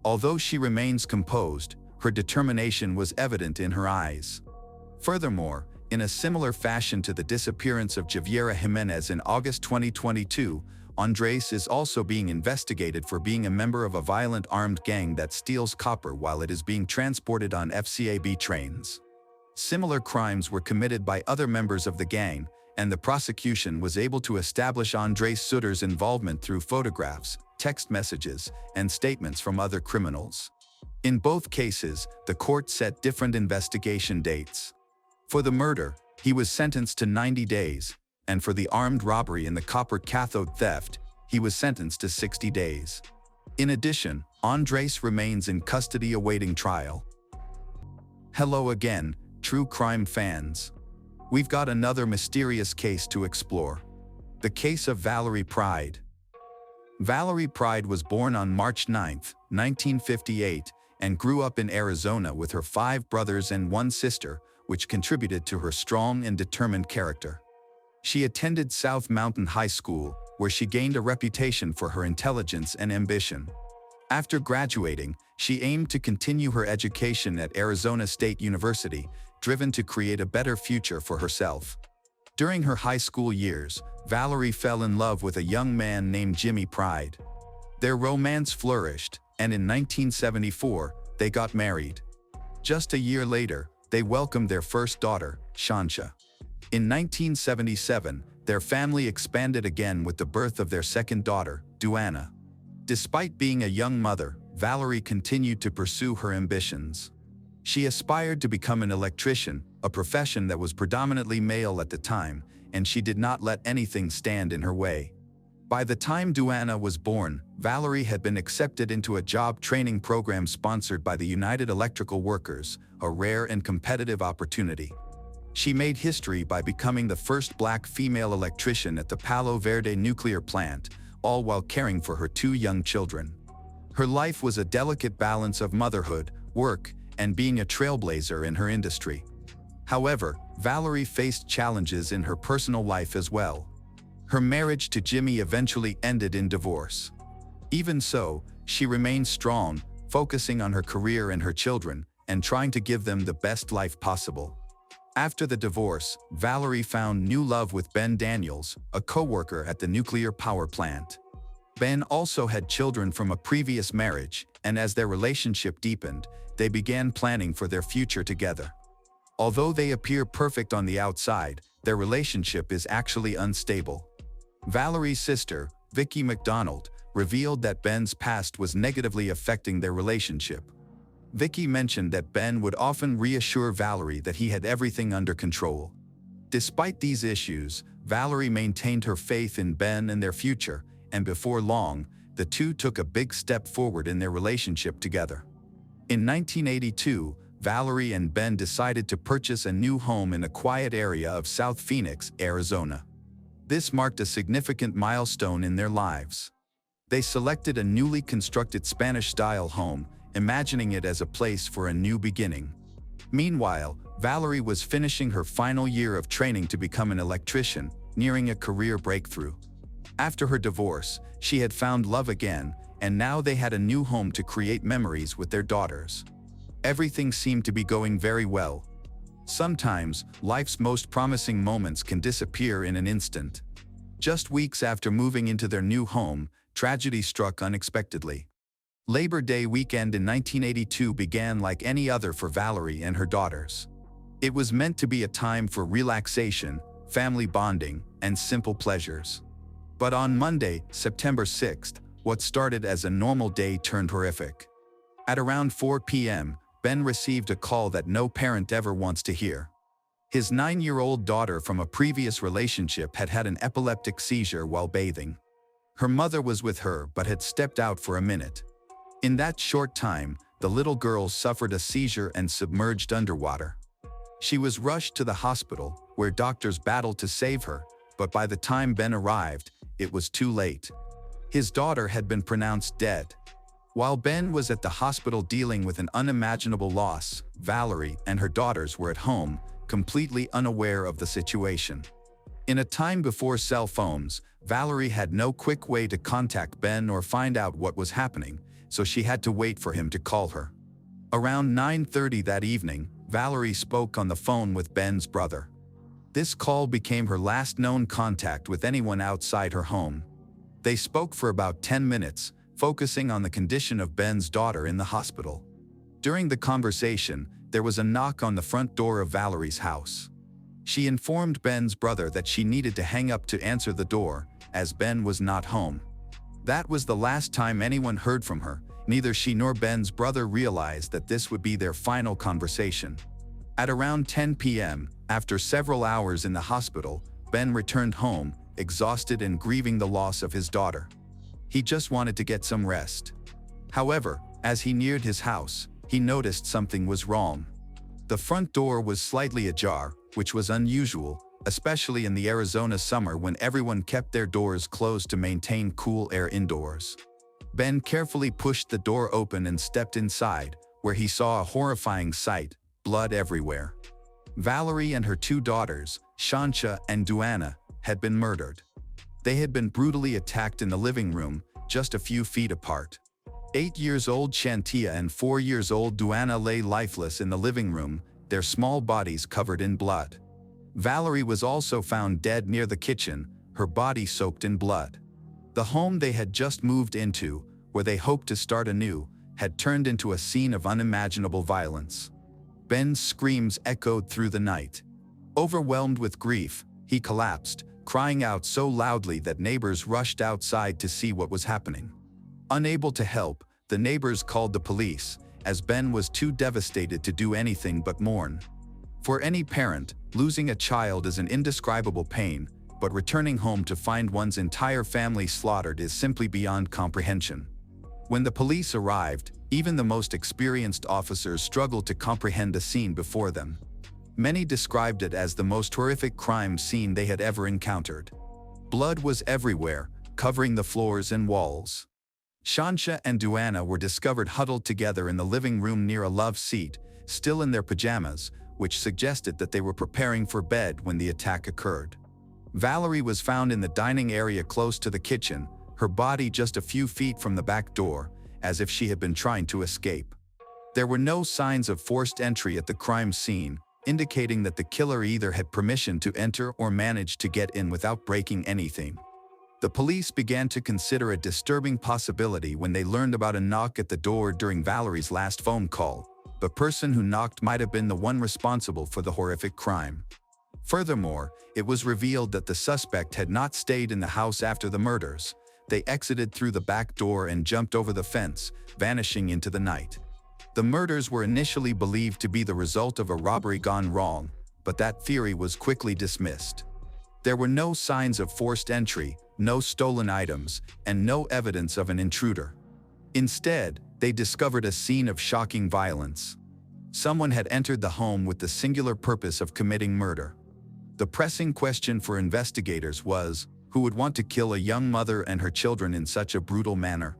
Although she remains composed, her determination was evident in her eyes. Furthermore, in a similar fashion to the disappearance of Javiera Jimenez in August 2022, Andres is also being investigated for being a member of a violent armed gang that steals copper while it is being transported on FCAB trains. Similar crimes were committed by other members of the gang, and the prosecution was able to establish Andres Sutter's involvement through photographs, text messages, and statements from other criminals. In both cases, the court set different investigation dates. For the murder, he was sentenced to 90 days, and for the armed robbery and the copper cathode theft, he was sentenced to 60 days. In addition, Andres remains in custody awaiting trial. Hello again, true crime fans. We've got another mysterious case to explore. The case of Valerie Pride. Valerie Pride was born on March 9, 1958, and grew up in Arizona with her 5 brothers and 1 sister, which contributed to her strong and determined character. She attended South Mountain High School, where she gained a reputation for her intelligence and ambition. After graduating, she aimed to continue her education at Arizona State University, driven to create a better future for herself. During her high school years, Valerie fell in love with a young man named Jimmy Pride. Their romance flourished, and in 1974, they got married. Just a year later, they welcomed their first daughter, Shansha. In 1977, their family expanded again with the birth of their second daughter, Duana. Despite being a young mother, Valerie continued to pursue her ambitions. She aspired to become an electrician, a profession that was predominantly male at the time, and she did not let anything stand in her way. By the time Duana was born, Valerie had been accepted into a job training program sponsored by the United Electrical Workers, a rare and competitive opportunity. She made history by becoming the first black female electrician at the Palo Verde nuclear plant, all while caring for her 2 young children. Her life was a delicate balance of motherhood, work, and being a trailblazer in her industry. However, Valerie faced challenges in her personal life as well. Her marriage to Jimmy eventually ended in divorce. Even so, she remained strong, focusing on her career and her children, and trying to give them the best life possible. After the divorce, Valerie found new love with Ben Daniels, a co-worker at the nuclear power plant. Ben also had children from a previous marriage, and as their relationship deepened, they began planning for their future together. Although they appear perfect on the outside, their relationship is actually unstable. Valerie's sister, Vicki McDonald, revealed that Ben's past was negatively affecting their relationship. Vicki mentioned that Ben would often reassure Valerie that he had everything under control. Despite these issues, Valerie maintained her faith in Ben and their future, and before long, the two took a big step forward in their relationship together. In 1982, Valerie and Ben decided to purchase a new home in a quiet area of South Phoenix, Arizona. This marked a significant milestone in their lives. They selected a newly constructed Spanish-style home, imagining it as a place for a new beginning. Meanwhile, Valerie was finishing her final year of training to become an electrician, nearing a career breakthrough. After her divorce, she had found love again, and now they had a new home to create memories with their daughters. Everything seemed to be going very well. Sometimes, life's most promising moments can disappear in an instant. Just weeks after moving into their new home, tragedy struck unexpectedly. Labor Day weekend in 1982 began like any other for Valerie and her daughters. It was meant to be a time for relaxation, family bonding, and simple pleasures. But on Monday, September 6th, what started as a normal day turned horrific. At around 4 p.m., Ben received a call that no parent ever wants to hear. His 9-year-old daughter from a previous relationship had had an epileptic seizure while bathing. Her mother was with her but had stepped out for a minute. In that short time, the little girl suffered a seizure and submerged underwater. She was rushed to the hospital, where doctors battled to save her, but by the time Ben arrived, it was too late. His daughter had been pronounced dead. While Ben was at the hospital dealing with an unimaginable loss, Valerie and her daughters were at home, completely unaware of the situation. In a time before cell phones, Valerie had no quick way to contact Ben or find out what was happening, so she had to wait for him to call her. Around 9:30 that evening, Valerie spoke on the phone with Ben's brother. This call became her last known contact with anyone outside her home. They spoke for about 10 minutes, focusing on the condition of Ben's daughter in the hospital. During the conversation, there was a knock on the front door of Valerie's house. She informed Ben's brother that she needed to hang up to answer the door, as Ben was not home. That was the last time anyone heard from her. Neither she nor Ben's brother realized that this would be their final conversation. At around 10 p.m., after several hours in the hospital, Ben returned home, exhausted and grieving the loss of his daughter. He just wanted to get some rest. However, as he neared his house, he noticed something was wrong. The front door was slightly ajar, which was unusual, especially in the Arizona summer when everyone kept their doors closed to maintain cool air indoors. Ben carefully pushed the door open and stepped inside, where he saw a horrifying sight: blood everywhere. Valerie and her two daughters, Shansha and Duana, had been murdered. They had been brutally attacked in the living room, just a few feet apart. 8-year-old Shantia and 4-year-old Duana lay lifeless in the living room, their small bodies covered in blood. Valerie was also found dead near the kitchen, her body soaked in blood. The home they had just moved into, where they hoped to start anew, had turned into a scene of unimaginable violence. Ben's screams echoed through the night. Overwhelmed with grief, he collapsed, crying out so loudly that neighbors rushed outside to see what was happening. Unable to help, the neighbors called the police, as Ben was too devastated to do anything but mourn. For any parent, losing a child is an indescribable pain, but returning home to find one's entire family slaughtered is simply beyond comprehension. When the police arrived, even the most experienced officers struggled to comprehend the scene before them. Many described it as the most horrific crime scene they had ever encountered. Blood was everywhere, covering the floors and walls. Shansha and Duana were discovered huddled together in the living room near a love seat, still in their pajamas, which suggested that they were preparing for bed when the attack occurred. Valerie was found in the dining area close to the kitchen, her body just a few feet from the back door, as if she had been trying to escape. There were no signs of forced entry at the crime scene, indicating that the killer either had permission to enter or managed to get in without breaking anything. The police began to consider a disturbing possibility when they learned about a knock at the door during Valerie's last phone call. The person who knocked might have been the one responsible for the horrific crime. Furthermore, it was revealed that the suspect had not stayed in the house after the murders. They exited through the back door and jumped over the fence, vanishing into the night. The murders were initially believed to be the result of a robbery gone wrong, but that theory was quickly dismissed. There were no signs of forced entry, no stolen items, and no evidence of an intruder. Instead, they discovered a scene of shocking violence. Someone had entered the home with the singular purpose of committing murder. The pressing question for investigators was, who would want to kill a young mother and her children in such a brutal manner?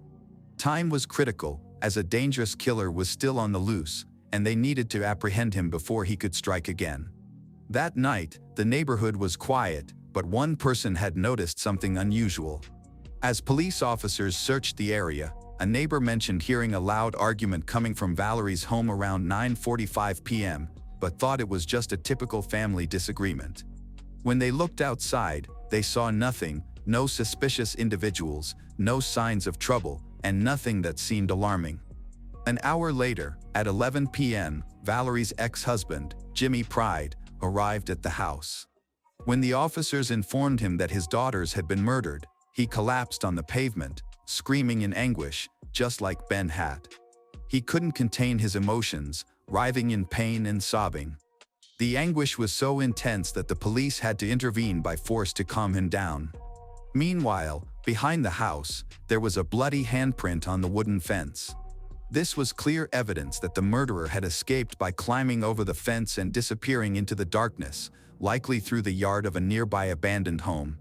Time was critical, as a dangerous killer was still on the loose, and they needed to apprehend him before he could strike again. That night, the neighborhood was quiet, but one person had noticed something unusual. As police officers searched the area, a neighbor mentioned hearing a loud argument coming from Valerie's home around 9:45 p.m., but thought it was just a typical family disagreement. When they looked outside, they saw nothing, no suspicious individuals, no signs of trouble, and nothing that seemed alarming. An hour later, at 11 p.m., Valerie's ex-husband, Jimmy Pride, arrived at the house. When the officers informed him that his daughters had been murdered, he collapsed on the pavement, screaming in anguish, just like Ben had. He couldn't contain his emotions, writhing in pain and sobbing. The anguish was so intense that the police had to intervene by force to calm him down. Meanwhile, behind the house, there was a bloody handprint on the wooden fence. This was clear evidence that the murderer had escaped by climbing over the fence and disappearing into the darkness, likely through the yard of a nearby abandoned home.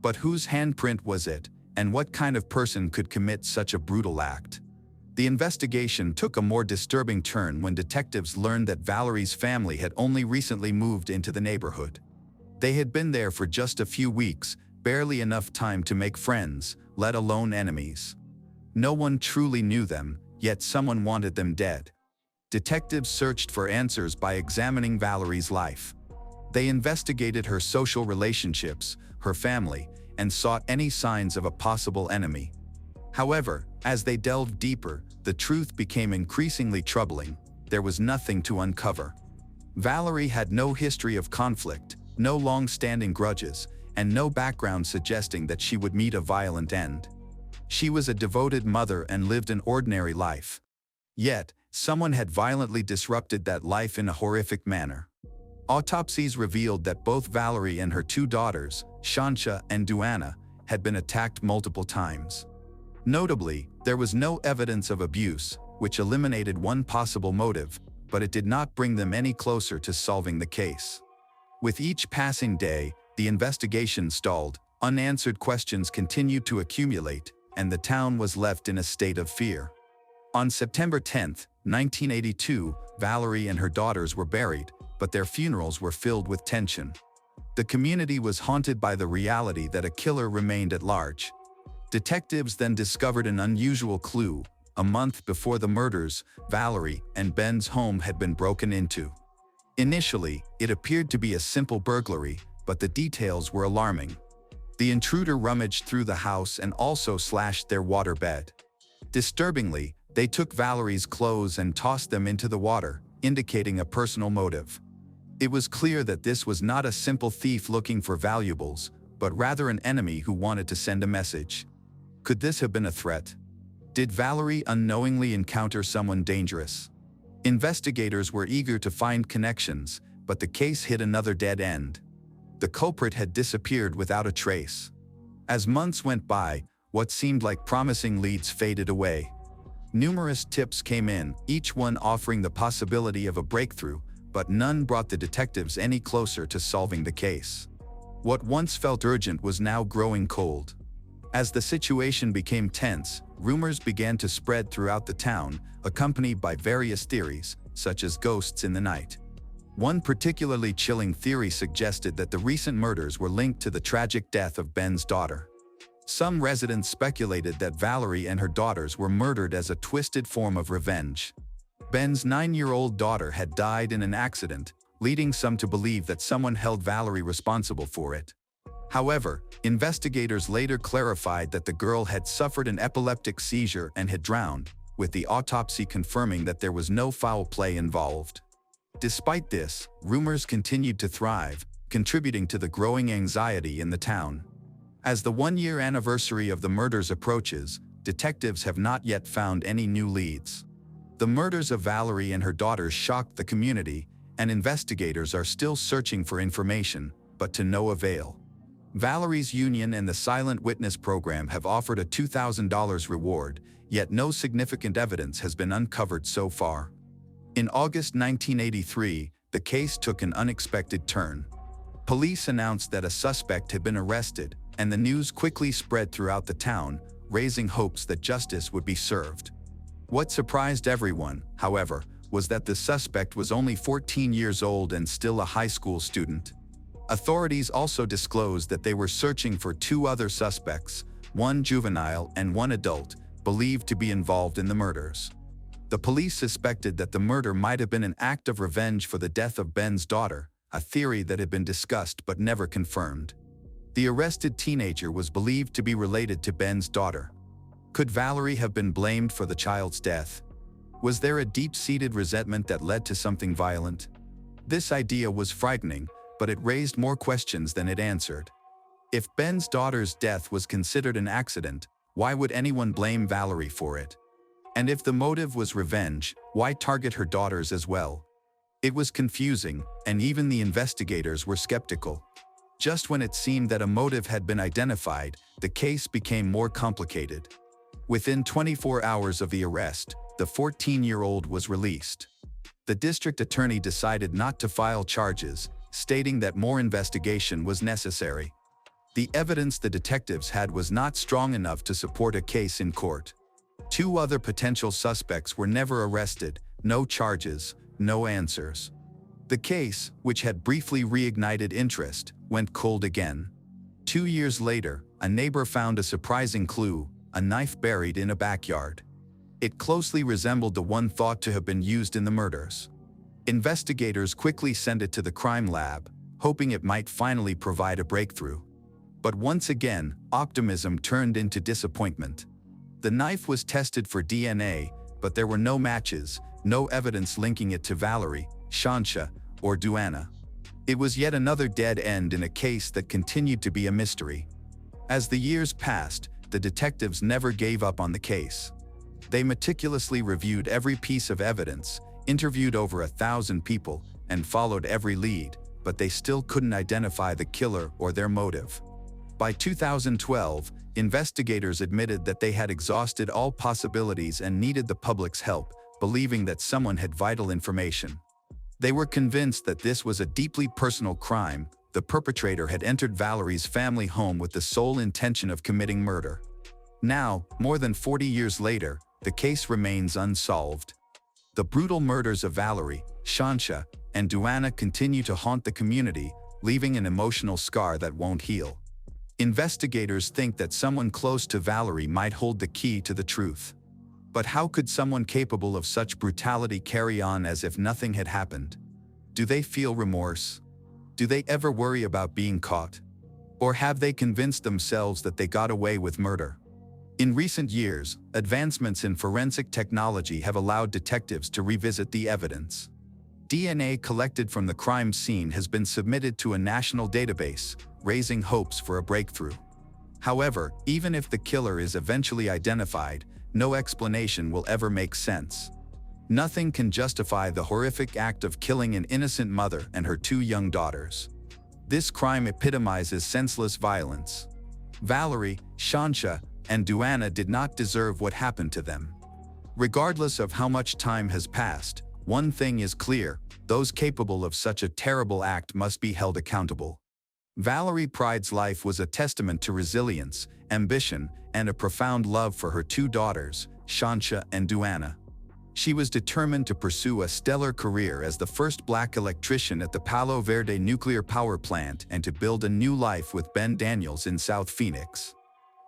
But whose handprint was it, and what kind of person could commit such a brutal act? The investigation took a more disturbing turn when detectives learned that Valerie's family had only recently moved into the neighborhood. They had been there for just a few weeks, barely enough time to make friends, let alone enemies. No one truly knew them, yet someone wanted them dead. Detectives searched for answers by examining Valerie's life. They investigated her social relationships, her family, and sought any signs of a possible enemy. However, as they delved deeper, the truth became increasingly troubling. There was nothing to uncover. Valerie had no history of conflict, no long-standing grudges, and no background suggesting that she would meet a violent end. She was a devoted mother and lived an ordinary life. Yet, someone had violently disrupted that life in a horrific manner. Autopsies revealed that both Valerie and her two daughters, Shansha and Duana, had been attacked multiple times. Notably, there was no evidence of abuse, which eliminated one possible motive, but it did not bring them any closer to solving the case. With each passing day, the investigation stalled, unanswered questions continued to accumulate, and the town was left in a state of fear. On September 10, 1982, Valerie and her daughters were buried, but their funerals were filled with tension. The community was haunted by the reality that a killer remained at large. Detectives then discovered an unusual clue. A month before the murders, Valerie and Ben's home had been broken into. Initially, it appeared to be a simple burglary, but the details were alarming. The intruder rummaged through the house and also slashed their water bed. Disturbingly, they took Valerie's clothes and tossed them into the water, indicating a personal motive. It was clear that this was not a simple thief looking for valuables, but rather an enemy who wanted to send a message. Could this have been a threat? Did Valerie unknowingly encounter someone dangerous? Investigators were eager to find connections, but the case hit another dead end. The culprit had disappeared without a trace. As months went by, what seemed like promising leads faded away. Numerous tips came in, each one offering the possibility of a breakthrough, but none brought the detectives any closer to solving the case. What once felt urgent was now growing cold. As the situation became tense, rumors began to spread throughout the town, accompanied by various theories, such as ghosts in the night. One particularly chilling theory suggested that the recent murders were linked to the tragic death of Ben's daughter. Some residents speculated that Valerie and her daughters were murdered as a twisted form of revenge. Ben's 9-year-old daughter had died in an accident, leading some to believe that someone held Valerie responsible for it. However, investigators later clarified that the girl had suffered an epileptic seizure and had drowned, with the autopsy confirming that there was no foul play involved. Despite this, rumors continued to thrive, contributing to the growing anxiety in the town. As the one-year anniversary of the murders approaches, detectives have not yet found any new leads. The murders of Valerie and her daughters shocked the community, and investigators are still searching for information, but to no avail. Valerie's union and the Silent Witness program have offered a $2,000 reward, yet no significant evidence has been uncovered so far. In August 1983, the case took an unexpected turn. Police announced that a suspect had been arrested, and the news quickly spread throughout the town, raising hopes that justice would be served. What surprised everyone, however, was that the suspect was only 14 years old and still a high school student. Authorities also disclosed that they were searching for 2 other suspects, one juvenile and one adult, believed to be involved in the murders. The police suspected that the murder might have been an act of revenge for the death of Ben's daughter, a theory that had been discussed but never confirmed. The arrested teenager was believed to be related to Ben's daughter. Could Valerie have been blamed for the child's death? Was there a deep-seated resentment that led to something violent? This idea was frightening, but it raised more questions than it answered. If Ben's daughter's death was considered an accident, why would anyone blame Valerie for it? And if the motive was revenge, why target her daughters as well? It was confusing, and even the investigators were skeptical. Just when it seemed that a motive had been identified, the case became more complicated. Within 24 hours of the arrest, the 14-year-old was released. The district attorney decided not to file charges, stating that more investigation was necessary. The evidence the detectives had was not strong enough to support a case in court. 2 other potential suspects were never arrested, no charges, no answers. The case, which had briefly reignited interest, went cold again. 2 years later, a neighbor found a surprising clue, a knife buried in a backyard. It closely resembled the one thought to have been used in the murders. Investigators quickly sent it to the crime lab, hoping it might finally provide a breakthrough. But once again, optimism turned into disappointment. The knife was tested for DNA, but there were no matches, no evidence linking it to Valerie, Shansha, or Duana. It was yet another dead end in a case that continued to be a mystery. As the years passed, the detectives never gave up on the case. They meticulously reviewed every piece of evidence, interviewed over 1,000 people, and followed every lead, but they still couldn't identify the killer or their motive. By 2012, investigators admitted that they had exhausted all possibilities and needed the public's help, believing that someone had vital information. They were convinced that this was a deeply personal crime. The perpetrator had entered Valerie's family home with the sole intention of committing murder. Now, more than 40 years later, the case remains unsolved. The brutal murders of Valerie, Shansha, and Duana continue to haunt the community, leaving an emotional scar that won't heal. Investigators think that someone close to Valerie might hold the key to the truth. But how could someone capable of such brutality carry on as if nothing had happened? Do they feel remorse? Do they ever worry about being caught? Or have they convinced themselves that they got away with murder? In recent years, advancements in forensic technology have allowed detectives to revisit the evidence. DNA collected from the crime scene has been submitted to a national database, raising hopes for a breakthrough. However, even if the killer is eventually identified, no explanation will ever make sense. Nothing can justify the horrific act of killing an innocent mother and her 2 young daughters. This crime epitomizes senseless violence. Valerie, Shansha, and Duana did not deserve what happened to them. Regardless of how much time has passed, one thing is clear: those capable of such a terrible act must be held accountable. Valerie Pride's life was a testament to resilience, ambition, and a profound love for her 2 daughters, Shansha and Duana. She was determined to pursue a stellar career as the first Black electrician at the Palo Verde nuclear power plant and to build a new life with Ben Daniels in South Phoenix.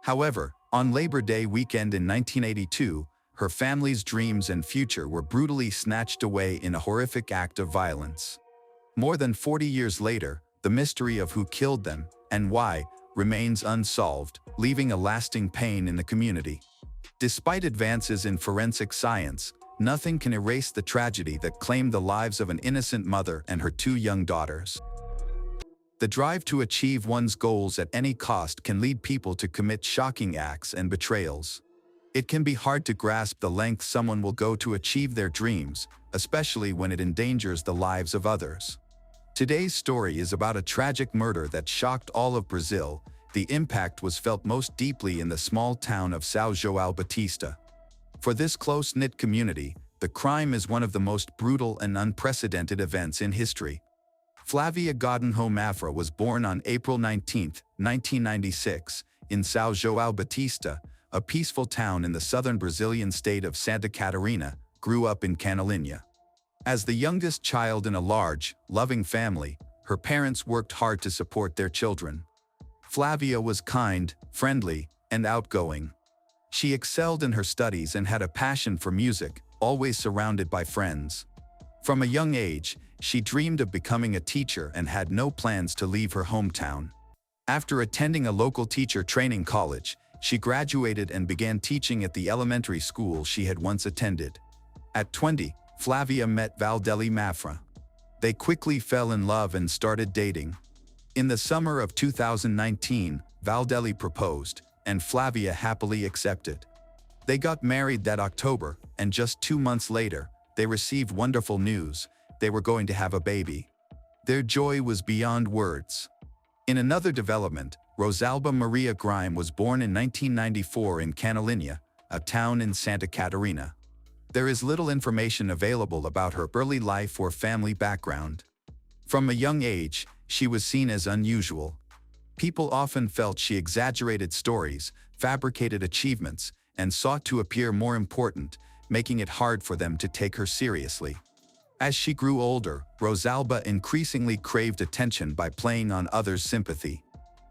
However, on Labor Day weekend in 1982, her family's dreams and future were brutally snatched away in a horrific act of violence. More than 40 years later, the mystery of who killed them and why remains unsolved, leaving a lasting pain in the community. Despite advances in forensic science, nothing can erase the tragedy that claimed the lives of an innocent mother and her 2 young daughters. The drive to achieve one's goals at any cost can lead people to commit shocking acts and betrayals. It can be hard to grasp the lengths someone will go to achieve their dreams, especially when it endangers the lives of others. Today's story is about a tragic murder that shocked all of Brazil. The impact was felt most deeply in the small town of São João Batista. For this close-knit community, the crime is one of the most brutal and unprecedented events in history. Flavia Godinho Mafra was born on April 19, 1996, in São João Batista, a peaceful town in the southern Brazilian state of Santa Catarina, grew up in Canalinha. As the youngest child in a large, loving family, her parents worked hard to support their children. Flavia was kind, friendly, and outgoing. She excelled in her studies and had a passion for music, always surrounded by friends. From a young age, she dreamed of becoming a teacher and had no plans to leave her hometown. After attending a local teacher training college, she graduated and began teaching at the elementary school she had once attended. At 20, Flavia met Valdeli Mafra. They quickly fell in love and started dating. In the summer of 2019, Valdeli proposed, and Flavia happily accepted. They got married that October, and just 2 months later, they received wonderful news: they were going to have a baby. Their joy was beyond words. In another development, Rosalba Maria Grime was born in 1994 in Canalinha, a town in Santa Catarina. There is little information available about her early life or family background. From a young age, she was seen as unusual. People often felt she exaggerated stories, fabricated achievements, and sought to appear more important, making it hard for them to take her seriously. As she grew older, Rosalba increasingly craved attention by playing on others' sympathy.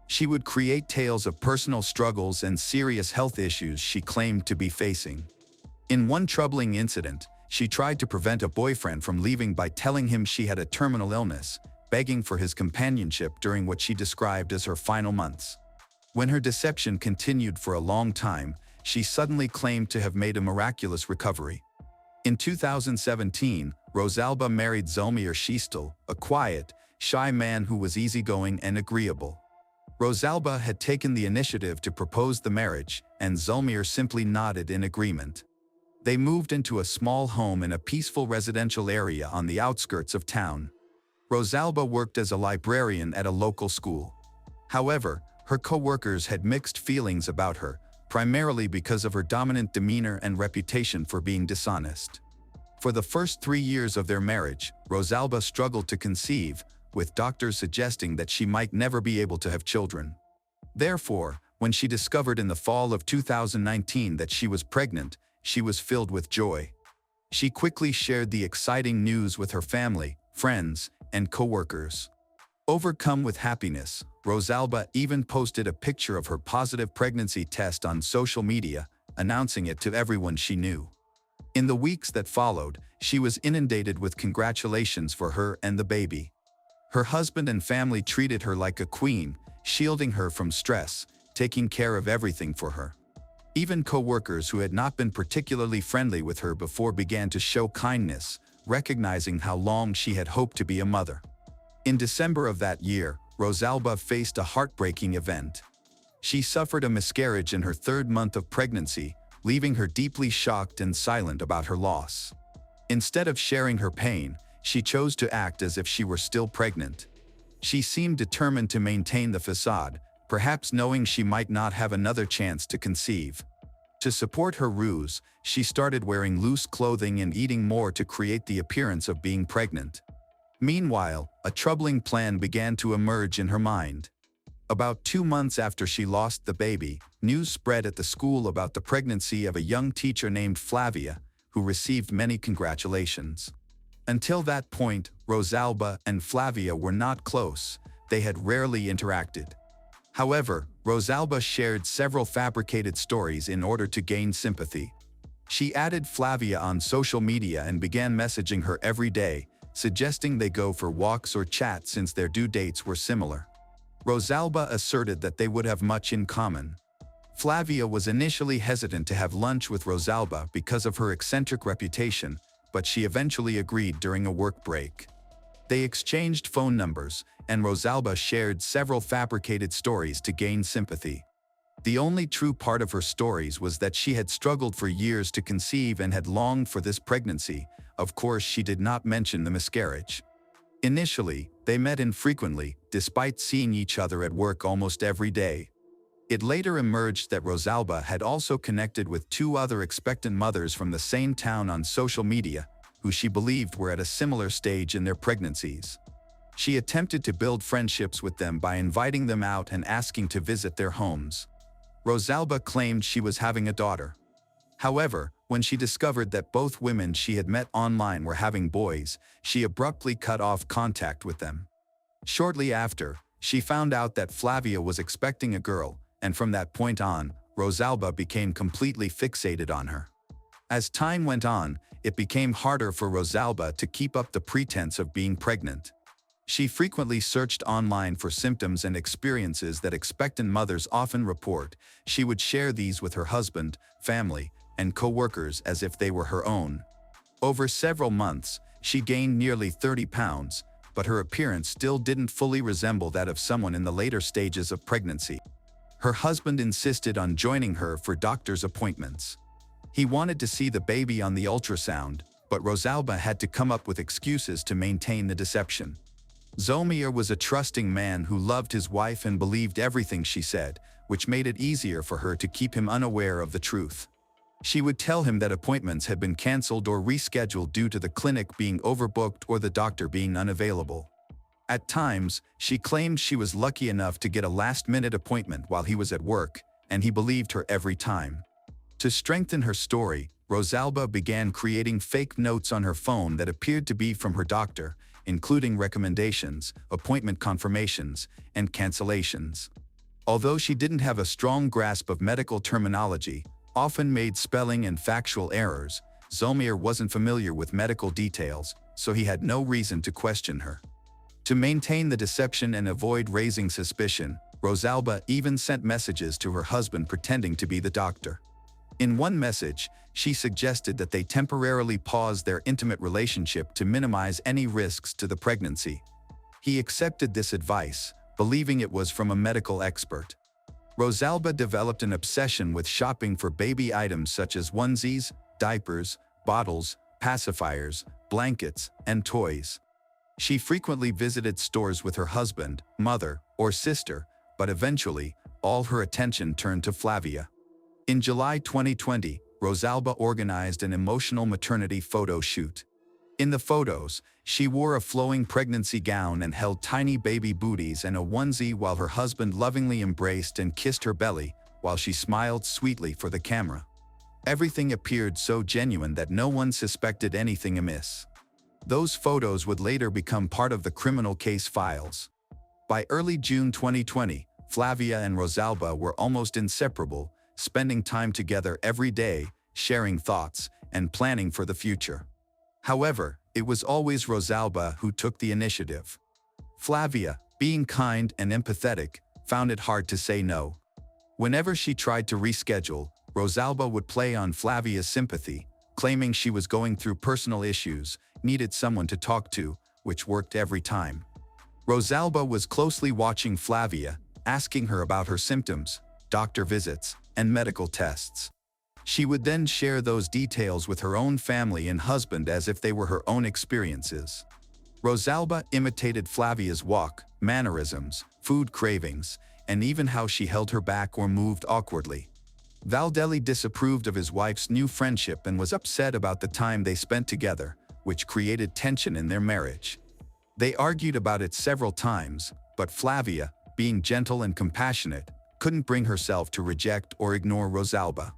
She would create tales of personal struggles and serious health issues she claimed to be facing. In one troubling incident, she tried to prevent a boyfriend from leaving by telling him she had a terminal illness, begging for his companionship during what she described as her final months. When her deception continued for a long time, she suddenly claimed to have made a miraculous recovery. In 2017, Rosalba married Zolmir Schiestel, a quiet, shy man who was easygoing and agreeable. Rosalba had taken the initiative to propose the marriage, and Zolmir simply nodded in agreement. They moved into a small home in a peaceful residential area on the outskirts of town. Rosalba worked as a librarian at a local school. However, her co-workers had mixed feelings about her, primarily because of her dominant demeanor and reputation for being dishonest. For the first 3 years of their marriage, Rosalba struggled to conceive, with doctors suggesting that she might never be able to have children. Therefore, when she discovered in the fall of 2019 that she was pregnant, she was filled with joy. She quickly shared the exciting news with her family, friends, and co-workers. Overcome with happiness, Rosalba even posted a picture of her positive pregnancy test on social media, announcing it to everyone she knew. In the weeks that followed, she was inundated with congratulations for her and the baby. Her husband and family treated her like a queen, shielding her from stress, taking care of everything for her. Even co-workers who had not been particularly friendly with her before began to show kindness, recognizing how long she had hoped to be a mother. In December of that year, Rosalba faced a heartbreaking event. She suffered a miscarriage in her 3rd month of pregnancy, leaving her deeply shocked and silent about her loss. Instead of sharing her pain, she chose to act as if she were still pregnant. She seemed determined to maintain the facade, perhaps knowing she might not have another chance to conceive. To support her ruse, she started wearing loose clothing and eating more to create the appearance of being pregnant. Meanwhile, a troubling plan began to emerge in her mind. About 2 months after she lost the baby, news spread at the school about the pregnancy of a young teacher named Flavia, who received many congratulations. Until that point, Rosalba and Flavia were not close. They had rarely interacted. However, Rosalba shared several fabricated stories in order to gain sympathy. She added Flavia on social media and began messaging her every day, suggesting they go for walks or chat since their due dates were similar. Rosalba asserted that they would have much in common. Flavia was initially hesitant to have lunch with Rosalba because of her eccentric reputation, but she eventually agreed during a work break. They exchanged phone numbers, and Rosalba shared several fabricated stories to gain sympathy. The only true part of her stories was that she had struggled for years to conceive and had longed for this pregnancy. Of course, she did not mention the miscarriage. Initially, they met infrequently, despite seeing each other at work almost every day. It later emerged that Rosalba had also connected with 2 other expectant mothers from the same town on social media, who she believed were at a similar stage in their pregnancies. She attempted to build friendships with them by inviting them out and asking to visit their homes. Rosalba claimed she was having a daughter. However, when she discovered that both women she had met online were having boys, she abruptly cut off contact with them. Shortly after, she found out that Flavia was expecting a girl, and from that point on, Rosalba became completely fixated on her. As time went on, it became harder for Rosalba to keep up the pretense of being pregnant. She frequently searched online for symptoms and experiences that expectant mothers often report. She would share these with her husband, family, and co-workers as if they were her own. Over several months, she gained nearly 30 pounds, but her appearance still didn't fully resemble that of someone in the later stages of pregnancy. Her husband insisted on joining her for doctor's appointments. He wanted to see the baby on the ultrasound, but Rosalba had to come up with excuses to maintain the deception. Zolmir was a trusting man who loved his wife and believed everything she said, which made it easier for her to keep him unaware of the truth. She would tell him that appointments had been canceled or rescheduled due to the clinic being overbooked or the doctor being unavailable. At times, she claimed she was lucky enough to get a last-minute appointment while he was at work, and he believed her every time. To strengthen her story, Rosalba began creating fake notes on her phone that appeared to be from her doctor, including recommendations, appointment confirmations, and cancellations. Although she didn't have a strong grasp of medical terminology, often made spelling and factual errors, Zolmir wasn't familiar with medical details, so he had no reason to question her. To maintain the deception and avoid raising suspicion, Rosalba even sent messages to her husband pretending to be the doctor. In one message, she suggested that they temporarily pause their intimate relationship to minimize any risks to the pregnancy. He accepted this advice, believing it was from a medical expert. Rosalba developed an obsession with shopping for baby items such as onesies, diapers, bottles, pacifiers, blankets, and toys. She frequently visited stores with her husband, mother, or sister, but eventually, all her attention turned to Flavia. In July 2020, Rosalba organized an emotional maternity photo shoot. In the photos, she wore a flowing pregnancy gown and held tiny baby booties and a onesie while her husband lovingly embraced and kissed her belly, while she smiled sweetly for the camera. Everything appeared so genuine that no one suspected anything amiss. Those photos would later become part of the criminal case files. By early June 2020, Flavia and Rosalba were almost inseparable, spending time together every day, sharing thoughts, and planning for the future. However, it was always Rosalba who took the initiative. Flavia, being kind and empathetic, found it hard to say no. Whenever she tried to reschedule, Rosalba would play on Flavia's sympathy, claiming she was going through personal issues, needed someone to talk to, which worked every time. Rosalba was closely watching Flavia, asking her about her symptoms, doctor visits, and medical tests. She would then share those details with her own family and husband as if they were her own experiences. Rosalba imitated Flavia's walk, mannerisms, food cravings, and even how she held her back or moved awkwardly. Valdelli disapproved of his wife's new friendship and was upset about the time they spent together, which created tension in their marriage. They argued about it several times, but Flavia, being gentle and compassionate, couldn't bring herself to reject or ignore Rosalba.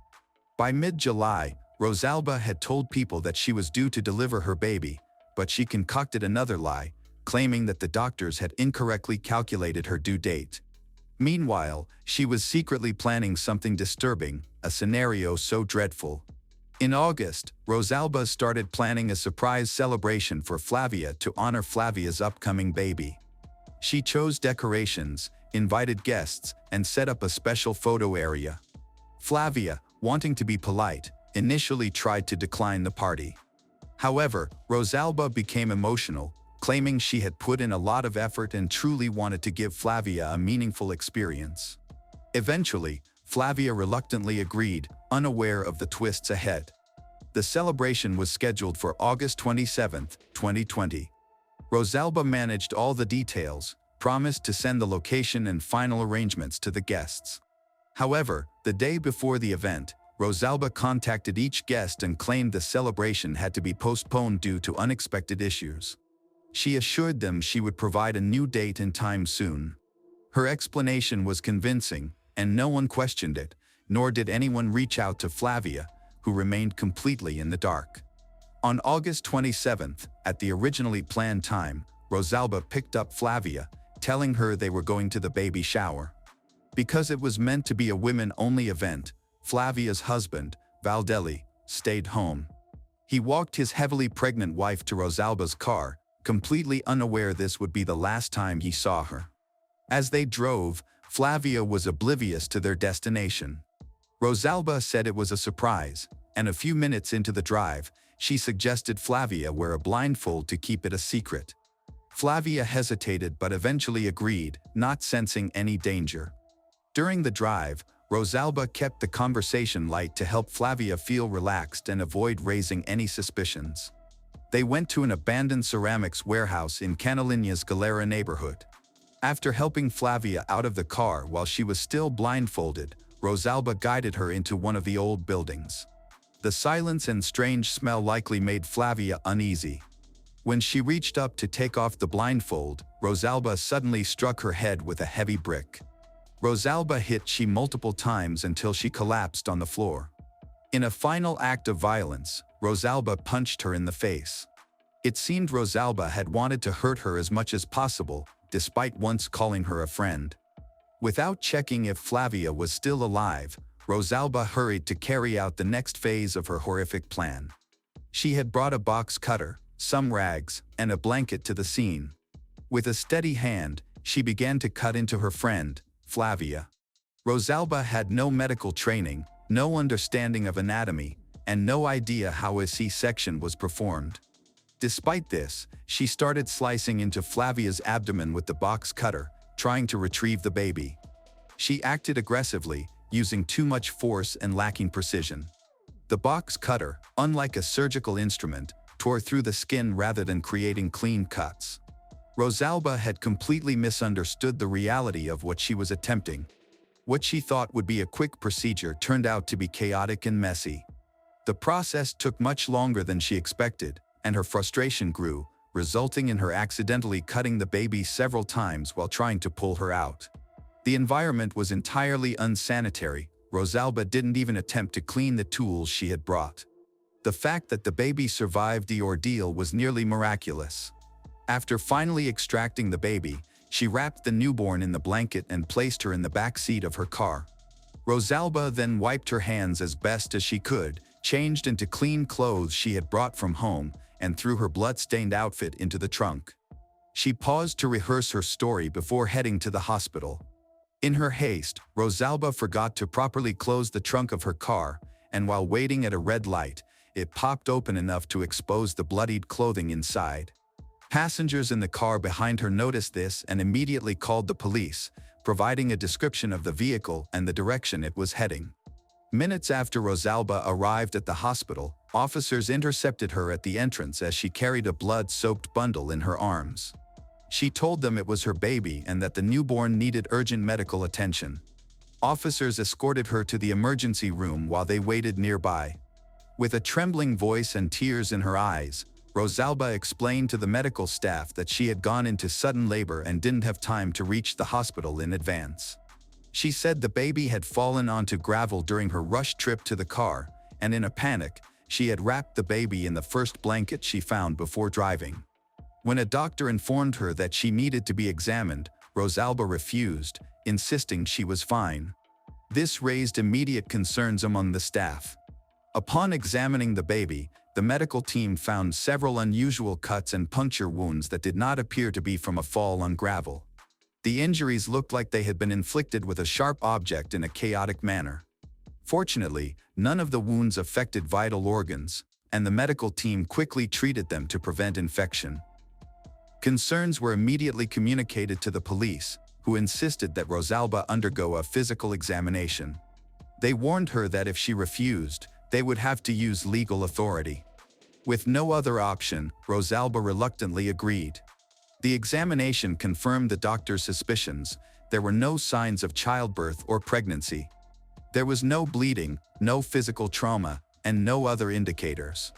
By mid-July, Rosalba had told people that she was due to deliver her baby, but she concocted another lie, claiming that the doctors had incorrectly calculated her due date. Meanwhile, she was secretly planning something disturbing, a scenario so dreadful. In August, Rosalba started planning a surprise celebration for Flavia to honor Flavia's upcoming baby. She chose decorations, invited guests, and set up a special photo area. Flavia, wanting to be polite, initially tried to decline the party. However, Rosalba became emotional, claiming she had put in a lot of effort and truly wanted to give Flavia a meaningful experience. Eventually, Flavia reluctantly agreed, unaware of the twists ahead. The celebration was scheduled for August 27, 2020. Rosalba managed all the details, promised to send the location and final arrangements to the guests. However, the day before the event, Rosalba contacted each guest and claimed the celebration had to be postponed due to unexpected issues. She assured them she would provide a new date and time soon. Her explanation was convincing, and no one questioned it, nor did anyone reach out to Flavia, who remained completely in the dark. On August 27th, at the originally planned time, Rosalba picked up Flavia, telling her they were going to the baby shower. Because it was meant to be a women-only event, Flavia's husband, Valdelli, stayed home. He walked his heavily pregnant wife to Rosalba's car, completely unaware this would be the last time he saw her. As they drove, Flavia was oblivious to their destination. Rosalba said it was a surprise, and a few minutes into the drive, she suggested Flavia wear a blindfold to keep it a secret. Flavia hesitated but eventually agreed, not sensing any danger. During the drive, Rosalba kept the conversation light to help Flavia feel relaxed and avoid raising any suspicions. They went to an abandoned ceramics warehouse in Canalinha's Galera neighborhood. After helping Flavia out of the car while she was still blindfolded, Rosalba guided her into one of the old buildings. The silence and strange smell likely made Flavia uneasy. When she reached up to take off the blindfold, Rosalba suddenly struck her head with a heavy brick. Rosalba hit she multiple times until she collapsed on the floor. In a final act of violence, Rosalba punched her in the face. It seemed Rosalba had wanted to hurt her as much as possible, despite once calling her a friend. Without checking if Flavia was still alive, Rosalba hurried to carry out the next phase of her horrific plan. She had brought a box cutter, some rags, and a blanket to the scene. With a steady hand, she began to cut into her friend, Flavia. Rosalba had no medical training, no understanding of anatomy, and no idea how a C-section was performed. Despite this, she started slicing into Flavia's abdomen with the box cutter, trying to retrieve the baby. She acted aggressively, using too much force and lacking precision. The box cutter, unlike a surgical instrument, tore through the skin rather than creating clean cuts. Rosalba had completely misunderstood the reality of what she was attempting. What she thought would be a quick procedure turned out to be chaotic and messy. The process took much longer than she expected, and her frustration grew, resulting in her accidentally cutting the baby several times while trying to pull her out. The environment was entirely unsanitary. Rosalba didn't even attempt to clean the tools she had brought. The fact that the baby survived the ordeal was nearly miraculous. After finally extracting the baby, she wrapped the newborn in the blanket and placed her in the back seat of her car. Rosalba then wiped her hands as best as she could, changed into clean clothes she had brought from home, and threw her blood-stained outfit into the trunk. She paused to rehearse her story before heading to the hospital. In her haste, Rosalba forgot to properly close the trunk of her car, and while waiting at a red light, it popped open enough to expose the bloodied clothing inside. Passengers in the car behind her noticed this and immediately called the police, providing a description of the vehicle and the direction it was heading. Minutes after Rosalba arrived at the hospital, officers intercepted her at the entrance as she carried a blood-soaked bundle in her arms. She told them it was her baby and that the newborn needed urgent medical attention. Officers escorted her to the emergency room while they waited nearby. With a trembling voice and tears in her eyes, Rosalba explained to the medical staff that she had gone into sudden labor and didn't have time to reach the hospital in advance. She said the baby had fallen onto gravel during her rush trip to the car, and in a panic, she had wrapped the baby in the first blanket she found before driving. When a doctor informed her that she needed to be examined, Rosalba refused, insisting she was fine. This raised immediate concerns among the staff. Upon examining the baby, the medical team found several unusual cuts and puncture wounds that did not appear to be from a fall on gravel. The injuries looked like they had been inflicted with a sharp object in a chaotic manner. Fortunately, none of the wounds affected vital organs, and the medical team quickly treated them to prevent infection. Concerns were immediately communicated to the police, who insisted that Rosalba undergo a physical examination. They warned her that if she refused, they would have to use legal authority. With no other option, Rosalba reluctantly agreed. The examination confirmed the doctor's suspicions. There were no signs of childbirth or pregnancy. There was no bleeding, no physical trauma, and no other indicators.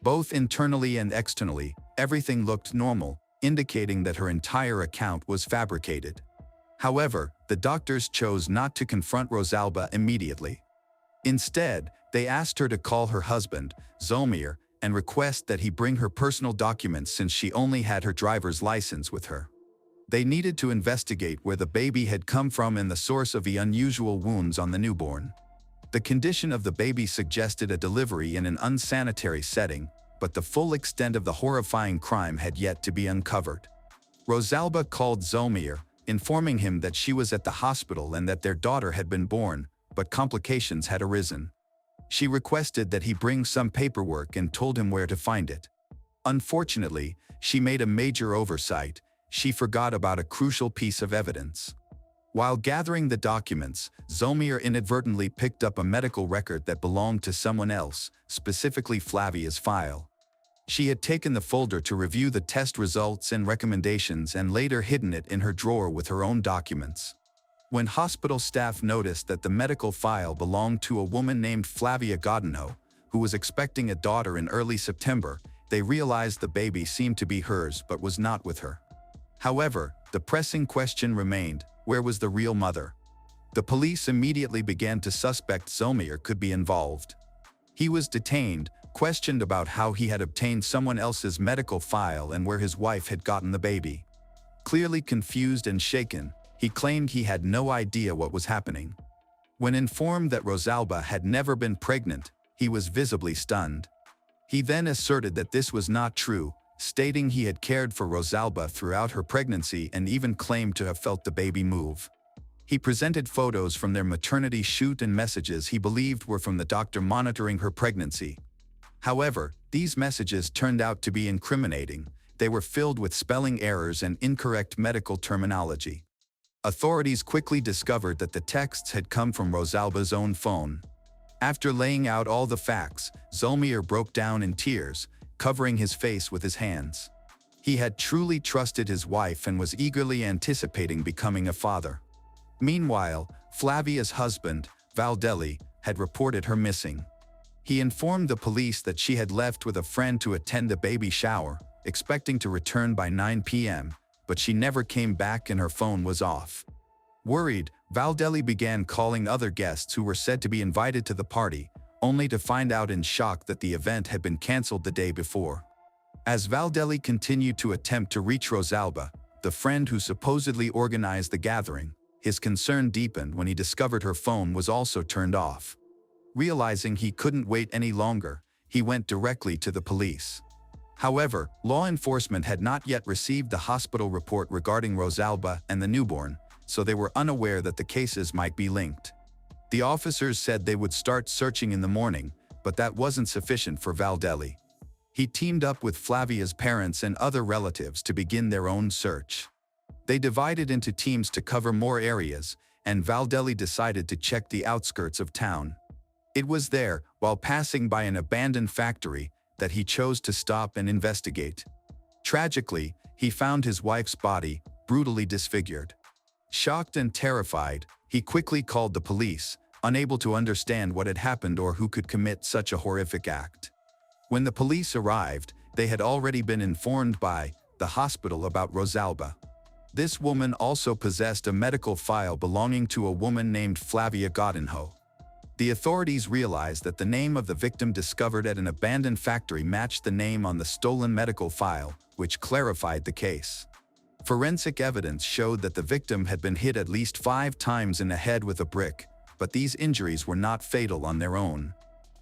Both internally and externally, everything looked normal, indicating that her entire account was fabricated. However, the doctors chose not to confront Rosalba immediately. Instead, they asked her to call her husband, Zomir, and request that he bring her personal documents since she only had her driver's license with her. They needed to investigate where the baby had come from and the source of the unusual wounds on the newborn. The condition of the baby suggested a delivery in an unsanitary setting, but the full extent of the horrifying crime had yet to be uncovered. Rosalba called Zomir, informing him that she was at the hospital and that their daughter had been born, but complications had arisen. She requested that he bring some paperwork and told him where to find it. Unfortunately, she made a major oversight. She forgot about a crucial piece of evidence. While gathering the documents, Zomir inadvertently picked up a medical record that belonged to someone else, specifically Flavia's file. She had taken the folder to review the test results and recommendations and later hidden it in her drawer with her own documents. When hospital staff noticed that the medical file belonged to a woman named Flavia Godinho, who was expecting a daughter in early September, they realized the baby seemed to be hers but was not with her. However, the pressing question remained, where was the real mother? The police immediately began to suspect Zomir could be involved. He was detained, questioned about how he had obtained someone else's medical file and where his wife had gotten the baby. Clearly confused and shaken, he claimed he had no idea what was happening. When informed that Rosalba had never been pregnant, he was visibly stunned. He then asserted that this was not true, stating he had cared for Rosalba throughout her pregnancy and even claimed to have felt the baby move. He presented photos from their maternity shoot and messages he believed were from the doctor monitoring her pregnancy. However, these messages turned out to be incriminating. They were filled with spelling errors and incorrect medical terminology. Authorities quickly discovered that the texts had come from Rosalba's own phone. After laying out all the facts, Zulmir broke down in tears, covering his face with his hands. He had truly trusted his wife and was eagerly anticipating becoming a father. Meanwhile, Flavia's husband, Valdelli, had reported her missing. He informed the police that she had left with a friend to attend a baby shower, expecting to return by 9 p.m., but she never came back and her phone was off. Worried, Valdelli began calling other guests who were said to be invited to the party, only to find out in shock that the event had been cancelled the day before. As Valdelli continued to attempt to reach Rosalba, the friend who supposedly organized the gathering, his concern deepened when he discovered her phone was also turned off. Realizing he couldn't wait any longer, he went directly to the police. However, law enforcement had not yet received the hospital report regarding Rosalba and the newborn, so they were unaware that the cases might be linked. The officers said they would start searching in the morning, but that wasn't sufficient for Valdelli. He teamed up with Flavia's parents and other relatives to begin their own search. They divided into teams to cover more areas, and Valdelli decided to check the outskirts of town. It was there, while passing by an abandoned factory, that he chose to stop and investigate. Tragically, he found his wife's body, brutally disfigured. Shocked and terrified, he quickly called the police, unable to understand what had happened or who could commit such a horrific act. When the police arrived, they had already been informed by the hospital about Rosalba. This woman also possessed a medical file belonging to a woman named Flavia Godinho. The authorities realized that the name of the victim discovered at an abandoned factory matched the name on the stolen medical file, which clarified the case. Forensic evidence showed that the victim had been hit at least 5 times in the head with a brick, but these injuries were not fatal on their own.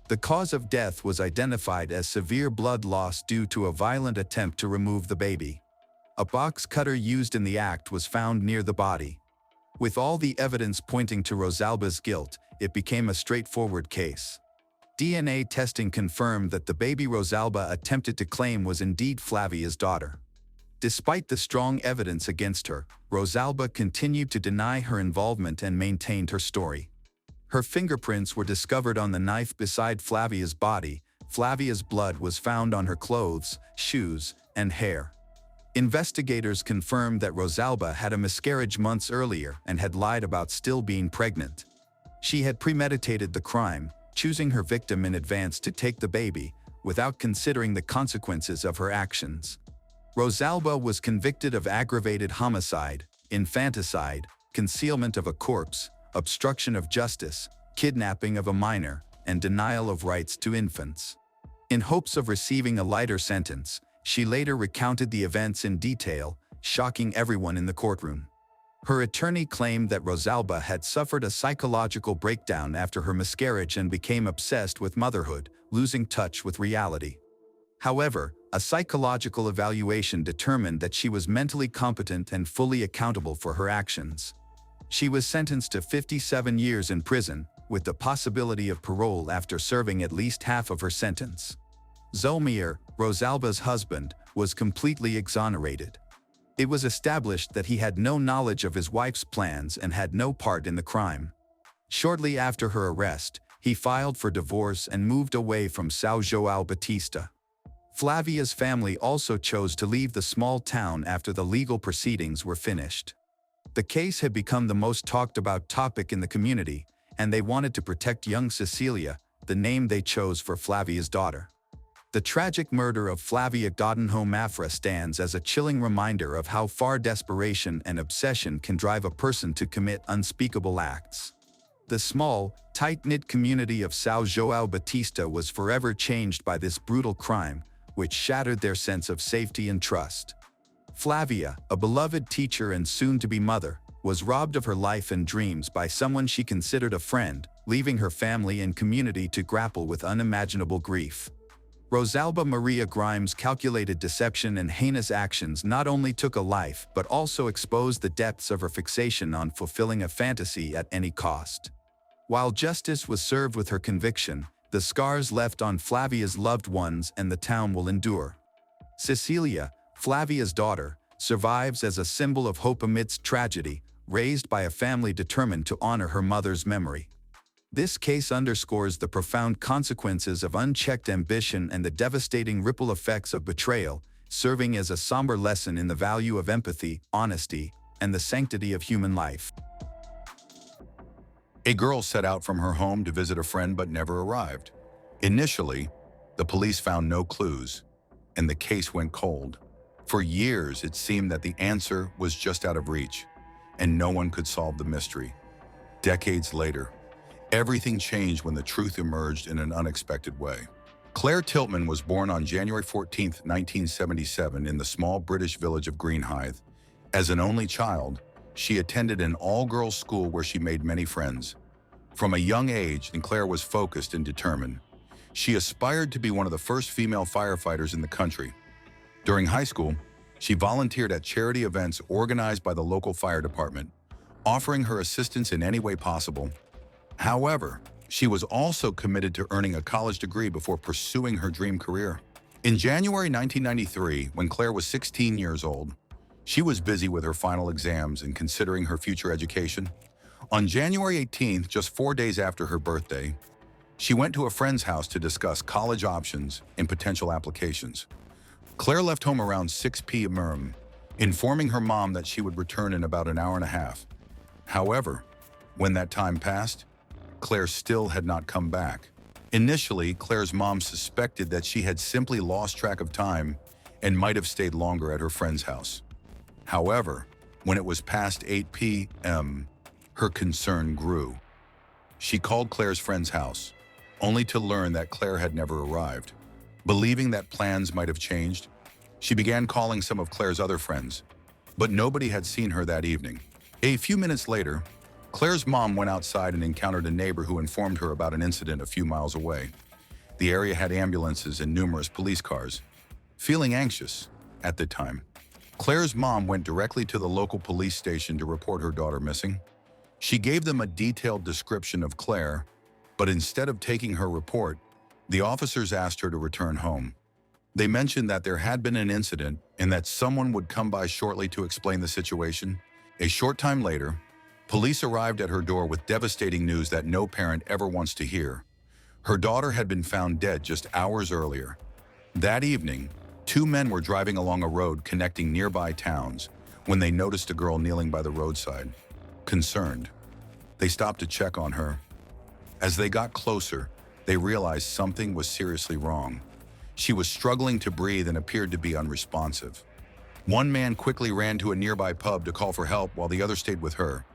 The cause of death was identified as severe blood loss due to a violent attempt to remove the baby. A box cutter used in the act was found near the body. With all the evidence pointing to Rosalba's guilt, it became a straightforward case. DNA testing confirmed that the baby Rosalba attempted to claim was indeed Flavia's daughter. Despite the strong evidence against her, Rosalba continued to deny her involvement and maintained her story. Her fingerprints were discovered on the knife beside Flavia's body. Flavia's blood was found on her clothes, shoes, and hair. Investigators confirmed that Rosalba had a miscarriage months earlier and had lied about still being pregnant. She had premeditated the crime, choosing her victim in advance to take the baby, without considering the consequences of her actions. Rosalba was convicted of aggravated homicide, infanticide, concealment of a corpse, obstruction of justice, kidnapping of a minor, and denial of rights to infants. In hopes of receiving a lighter sentence, she later recounted the events in detail, shocking everyone in the courtroom. Her attorney claimed that Rosalba had suffered a psychological breakdown after her miscarriage and became obsessed with motherhood, losing touch with reality. However, a psychological evaluation determined that she was mentally competent and fully accountable for her actions. She was sentenced to 57 years in prison, with the possibility of parole after serving at least half of her sentence. Zulmir, Rosalba's husband, was completely exonerated. It was established that he had no knowledge of his wife's plans and had no part in the crime. Shortly after her arrest, he filed for divorce and moved away from São João Batista. Flavia's family also chose to leave the small town after the legal proceedings were finished. The case had become the most talked about topic in the community, and they wanted to protect young Cecilia, the name they chose for Flavia's daughter. The tragic murder of Flavia Godinho Mafra stands as a chilling reminder of how far desperation and obsession can drive a person to commit unspeakable acts. The small, tight-knit community of São João Batista was forever changed by this brutal crime, which shattered their sense of safety and trust. Flavia, a beloved teacher and soon-to-be mother, was robbed of her life and dreams by someone she considered a friend, leaving her family and community to grapple with unimaginable grief. Rosalba Maria Grimes' calculated deception and heinous actions not only took a life but also exposed the depths of her fixation on fulfilling a fantasy at any cost. While justice was served with her conviction, the scars left on Flavia's loved ones and the town will endure. Cecilia, Flavia's daughter, survives as a symbol of hope amidst tragedy, raised by a family determined to honor her mother's memory. This case underscores the profound consequences of unchecked ambition and the devastating ripple effects of betrayal, serving as a somber lesson in the value of empathy, honesty, and the sanctity of human life. A girl set out from her home to visit a friend but never arrived. Initially, the police found no clues, and the case went cold. For years, it seemed that the answer was just out of reach, and no one could solve the mystery. Decades later, everything changed when the truth emerged in an unexpected way. Claire Tiltman was born on January 14, 1977 in the small British village of Greenhithe. As an only child, she attended an all-girls school where she made many friends. From a young age, Claire was focused and determined. She aspired to be one of the first female firefighters in the country. During high school, she volunteered at charity events organized by the local fire department, offering her assistance in any way possible. However, she was also committed to earning a college degree before pursuing her dream career. In January 1993, when Claire was 16 years old, she was busy with her final exams and considering her future education. On January 18th, just 4 days after her birthday, she went to a friend's house to discuss college options and potential applications. Claire left home around 6 p.m., informing her mom that she would return in about an hour and a half. However, when that time passed, Claire still had not come back. Initially, Claire's mom suspected that she had simply lost track of time and might have stayed longer at her friend's house. However, when it was past 8 p.m., her concern grew. She called Claire's friend's house, only to learn that Claire had never arrived. Believing that plans might have changed, she began calling some of Claire's other friends, but nobody had seen her that evening. A few minutes later, Claire's mom went outside and encountered a neighbor who informed her about an incident a few miles away. The area had ambulances and numerous police cars. Feeling anxious at the time, Claire's mom went directly to the local police station to report her daughter missing. She gave them a detailed description of Claire, but instead of taking her report, the officers asked her to return home. They mentioned that there had been an incident and that someone would come by shortly to explain the situation. A short time later, police arrived at her door with devastating news that no parent ever wants to hear. Her daughter had been found dead just hours earlier. That evening, 2 men were driving along a road connecting nearby towns when they noticed a girl kneeling by the roadside. Concerned, they stopped to check on her. As they got closer, they realized something was seriously wrong. She was struggling to breathe and appeared to be unresponsive. One man quickly ran to a nearby pub to call for help while the other stayed with her.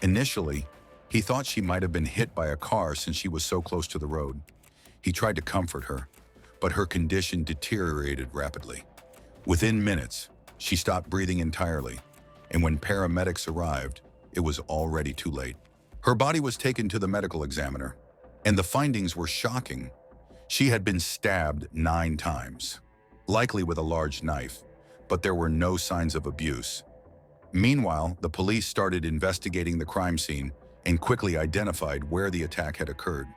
Initially, he thought she might have been hit by a car since she was so close to the road. He tried to comfort her, but her condition deteriorated rapidly. Within minutes, she stopped breathing entirely, and when paramedics arrived, it was already too late. Her body was taken to the medical examiner, and the findings were shocking. She had been stabbed 9 times, likely with a large knife, but there were no signs of abuse. Meanwhile, the police started investigating the crime scene and quickly identified where the attack had occurred.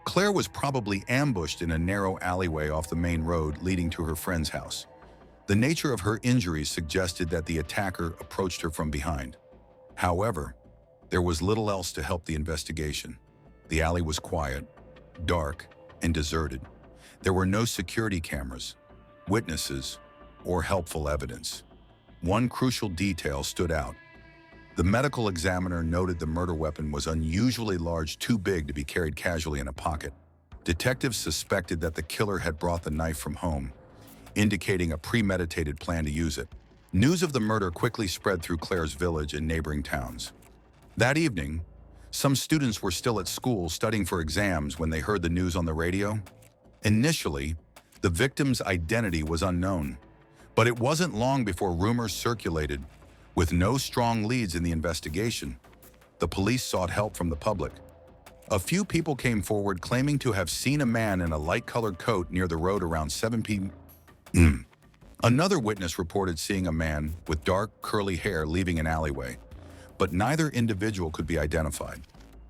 Claire was probably ambushed in a narrow alleyway off the main road leading to her friend's house. The nature of her injuries suggested that the attacker approached her from behind. However, there was little else to help the investigation. The alley was quiet, dark, and deserted. There were no security cameras, witnesses, or helpful evidence. One crucial detail stood out. The medical examiner noted the murder weapon was unusually large, too big to be carried casually in a pocket. Detectives suspected that the killer had brought the knife from home, indicating a premeditated plan to use it. News of the murder quickly spread through Claire's village and neighboring towns. That evening, some students were still at school studying for exams when they heard the news on the radio. Initially, the victim's identity was unknown, but it wasn't long before rumors circulated. With no strong leads in the investigation, the police sought help from the public. A few people came forward claiming to have seen a man in a light-colored coat near the road around 7 p.m. Another witness reported seeing a man with dark, curly hair leaving an alleyway, but neither individual could be identified,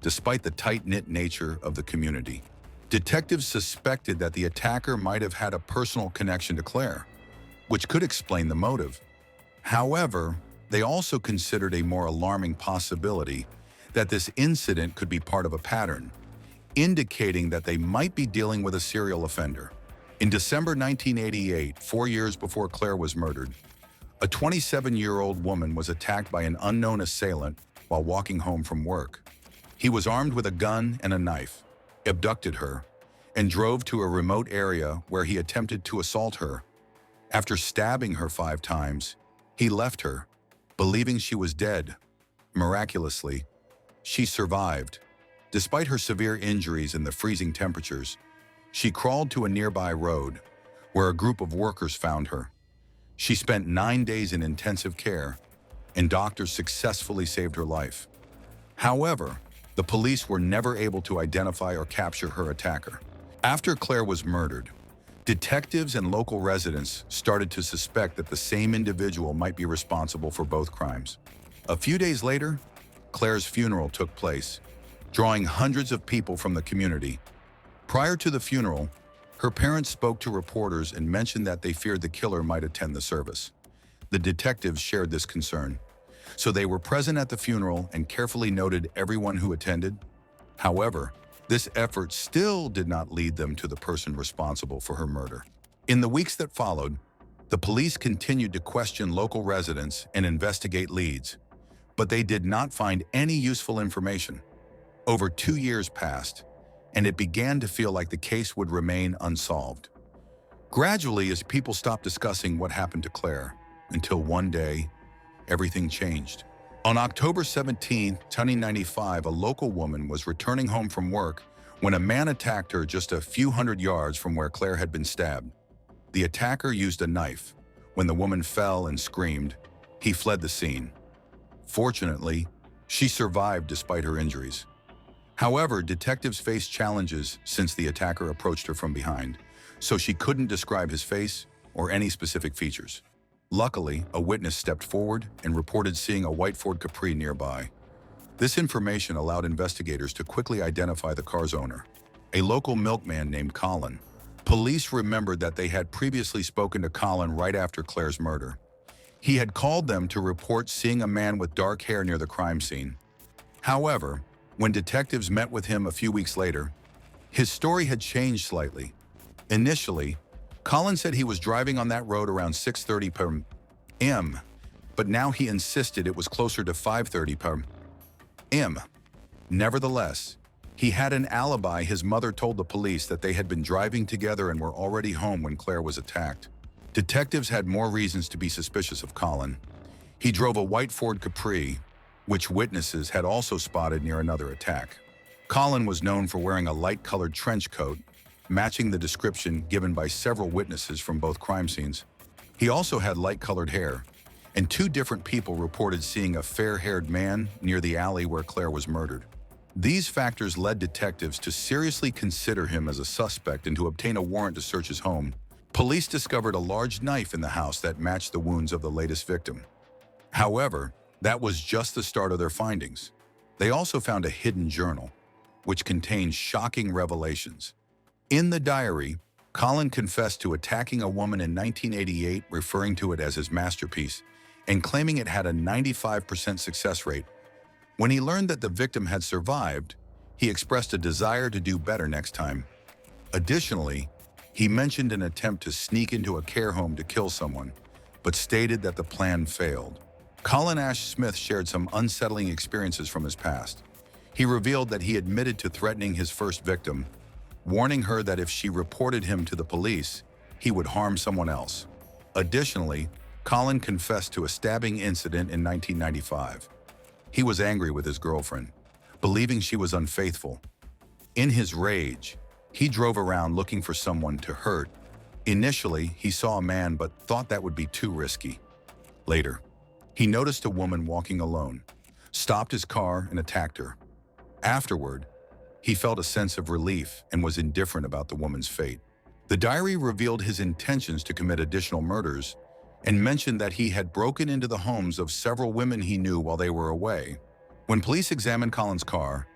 despite the tight-knit nature of the community. Detectives suspected that the attacker might have had a personal connection to Claire, which could explain the motive. However, they also considered a more alarming possibility that this incident could be part of a pattern, indicating that they might be dealing with a serial offender. In December 1988, 4 years before Claire was murdered, a 27-year-old woman was attacked by an unknown assailant while walking home from work. He was armed with a gun and a knife, abducted her, and drove to a remote area where he attempted to assault her. After stabbing her 5 times, he left her, believing she was dead. Miraculously, she survived. Despite her severe injuries and the freezing temperatures, she crawled to a nearby road, where a group of workers found her. She spent 9 days in intensive care, and doctors successfully saved her life. However, the police were never able to identify or capture her attacker. After Claire was murdered, detectives and local residents started to suspect that the same individual might be responsible for both crimes. A few days later, Claire's funeral took place, drawing hundreds of people from the community. Prior to the funeral, her parents spoke to reporters and mentioned that they feared the killer might attend the service. The detectives shared this concern, so they were present at the funeral and carefully noted everyone who attended. However, this effort still did not lead them to the person responsible for her murder. In the weeks that followed, the police continued to question local residents and investigate leads, but they did not find any useful information. Over 2 years passed, and it began to feel like the case would remain unsolved. Gradually, as people stopped discussing what happened to Claire, until one day, everything changed. On October 17, 1995, a local woman was returning home from work when a man attacked her just a few hundred yards from where Claire had been stabbed. The attacker used a knife. When the woman fell and screamed, he fled the scene. Fortunately, she survived despite her injuries. However, detectives faced challenges since the attacker approached her from behind, so she couldn't describe his face or any specific features. Luckily, a witness stepped forward and reported seeing a white Ford Capri nearby. This information allowed investigators to quickly identify the car's owner, a local milkman named Colin. Police remembered that they had previously spoken to Colin right after Claire's murder. He had called them to report seeing a man with dark hair near the crime scene. However, when detectives met with him a few weeks later, his story had changed slightly. Initially, Colin said he was driving on that road around 6:30 p.m., but now he insisted it was closer to 5:30 p.m. Nevertheless, he had an alibi. His mother told the police that they had been driving together and were already home when Claire was attacked. Detectives had more reasons to be suspicious of Colin. He drove a white Ford Capri, which witnesses had also spotted near another attack. Colin was known for wearing a light-colored trench coat, matching the description given by several witnesses from both crime scenes. He also had light-colored hair, and 2 different people reported seeing a fair-haired man near the alley where Claire was murdered. These factors led detectives to seriously consider him as a suspect and to obtain a warrant to search his home. Police discovered a large knife in the house that matched the wounds of the latest victim. However, that was just the start of their findings. They also found a hidden journal, which contained shocking revelations. In the diary, Colin confessed to attacking a woman in 1988, referring to it as his masterpiece, and claiming it had a 95% success rate. When he learned that the victim had survived, he expressed a desire to do better next time. Additionally, he mentioned an attempt to sneak into a care home to kill someone, but stated that the plan failed. Colin Ash Smith shared some unsettling experiences from his past. He revealed that he admitted to threatening his first victim, warning her that if she reported him to the police, he would harm someone else. Additionally, Colin confessed to a stabbing incident in 1995. He was angry with his girlfriend, believing she was unfaithful. In his rage, he drove around looking for someone to hurt. Initially, he saw a man but thought that would be too risky. Later, he noticed a woman walking alone, stopped his car and attacked her. Afterward, He felt a sense of relief and was indifferent about the woman's fate. The diary revealed his intentions to commit additional murders and mentioned that he had broken into the homes of several women he knew while they were away. When police examined Colin's car,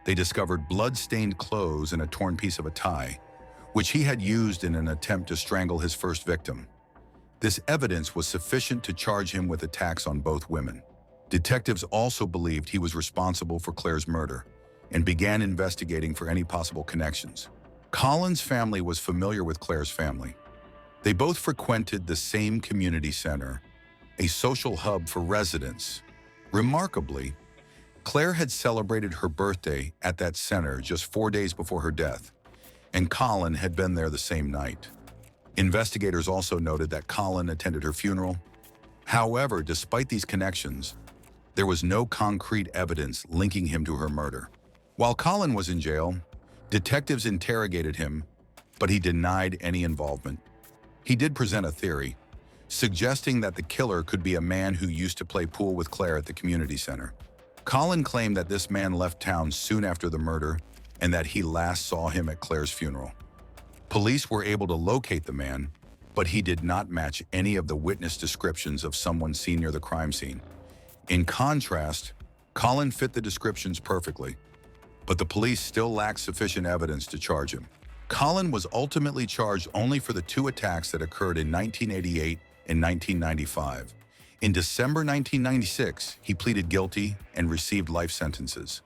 they discovered blood-stained clothes and a torn piece of a tie, which he had used in an attempt to strangle his first victim. This evidence was sufficient to charge him with attacks on both women. Detectives also believed he was responsible for Claire's murder and began investigating for any possible connections. Colin's family was familiar with Claire's family. They both frequented the same community center, a social hub for residents. Remarkably, Claire had celebrated her birthday at that center just 4 days before her death, and Colin had been there the same night. Investigators also noted that Colin attended her funeral. However, despite these connections, there was no concrete evidence linking him to her murder. While Colin was in jail, detectives interrogated him, but he denied any involvement. He did present a theory, suggesting that the killer could be a man who used to play pool with Claire at the community center. Colin claimed that this man left town soon after the murder and that he last saw him at Claire's funeral. Police were able to locate the man, but he did not match any of the witness descriptions of someone seen near the crime scene. In contrast, Colin fit the descriptions perfectly, but the police still lacked sufficient evidence to charge him. Colin was ultimately charged only for the 2 attacks that occurred in 1988 and 1995. In December 1996, he pleaded guilty and received life sentences,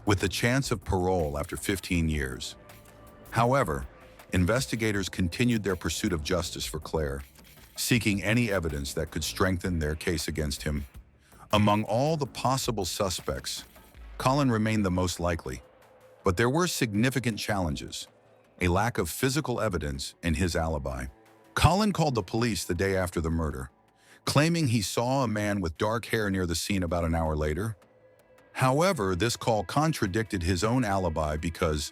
with the chance of parole after 15 years. However, investigators continued their pursuit of justice for Claire, seeking any evidence that could strengthen their case against him. Among all the possible suspects, Colin remained the most likely, but there were significant challenges: a lack of physical evidence and his alibi. Colin called the police the day after the murder, claiming he saw a man with dark hair near the scene about an hour later. However, this call contradicted his own alibi because,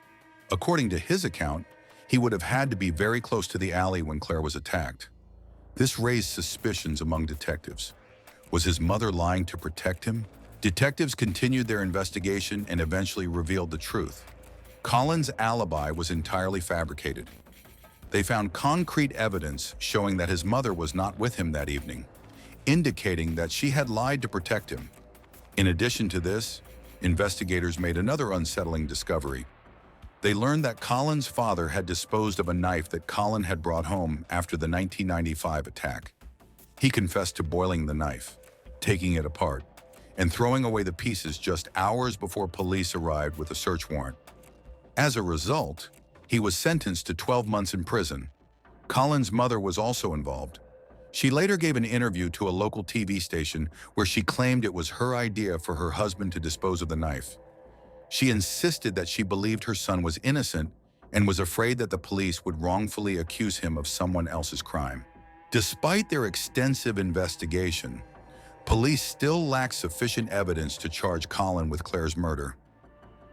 according to his account, he would have had to be very close to the alley when Claire was attacked. This raised suspicions among detectives. Was his mother lying to protect him? Detectives continued their investigation and eventually revealed the truth. Colin's alibi was entirely fabricated. They found concrete evidence showing that his mother was not with him that evening, indicating that she had lied to protect him. In addition to this, investigators made another unsettling discovery. They learned that Colin's father had disposed of a knife that Colin had brought home after the 1995 attack. He confessed to boiling the knife, taking it apart, and throwing away the pieces just hours before police arrived with a search warrant. As a result, he was sentenced to 12 months in prison. Colin's mother was also involved. She later gave an interview to a local TV station where she claimed it was her idea for her husband to dispose of the knife. She insisted that she believed her son was innocent and was afraid that the police would wrongfully accuse him of someone else's crime. Despite their extensive investigation, police still lacked sufficient evidence to charge Colin with Claire's murder.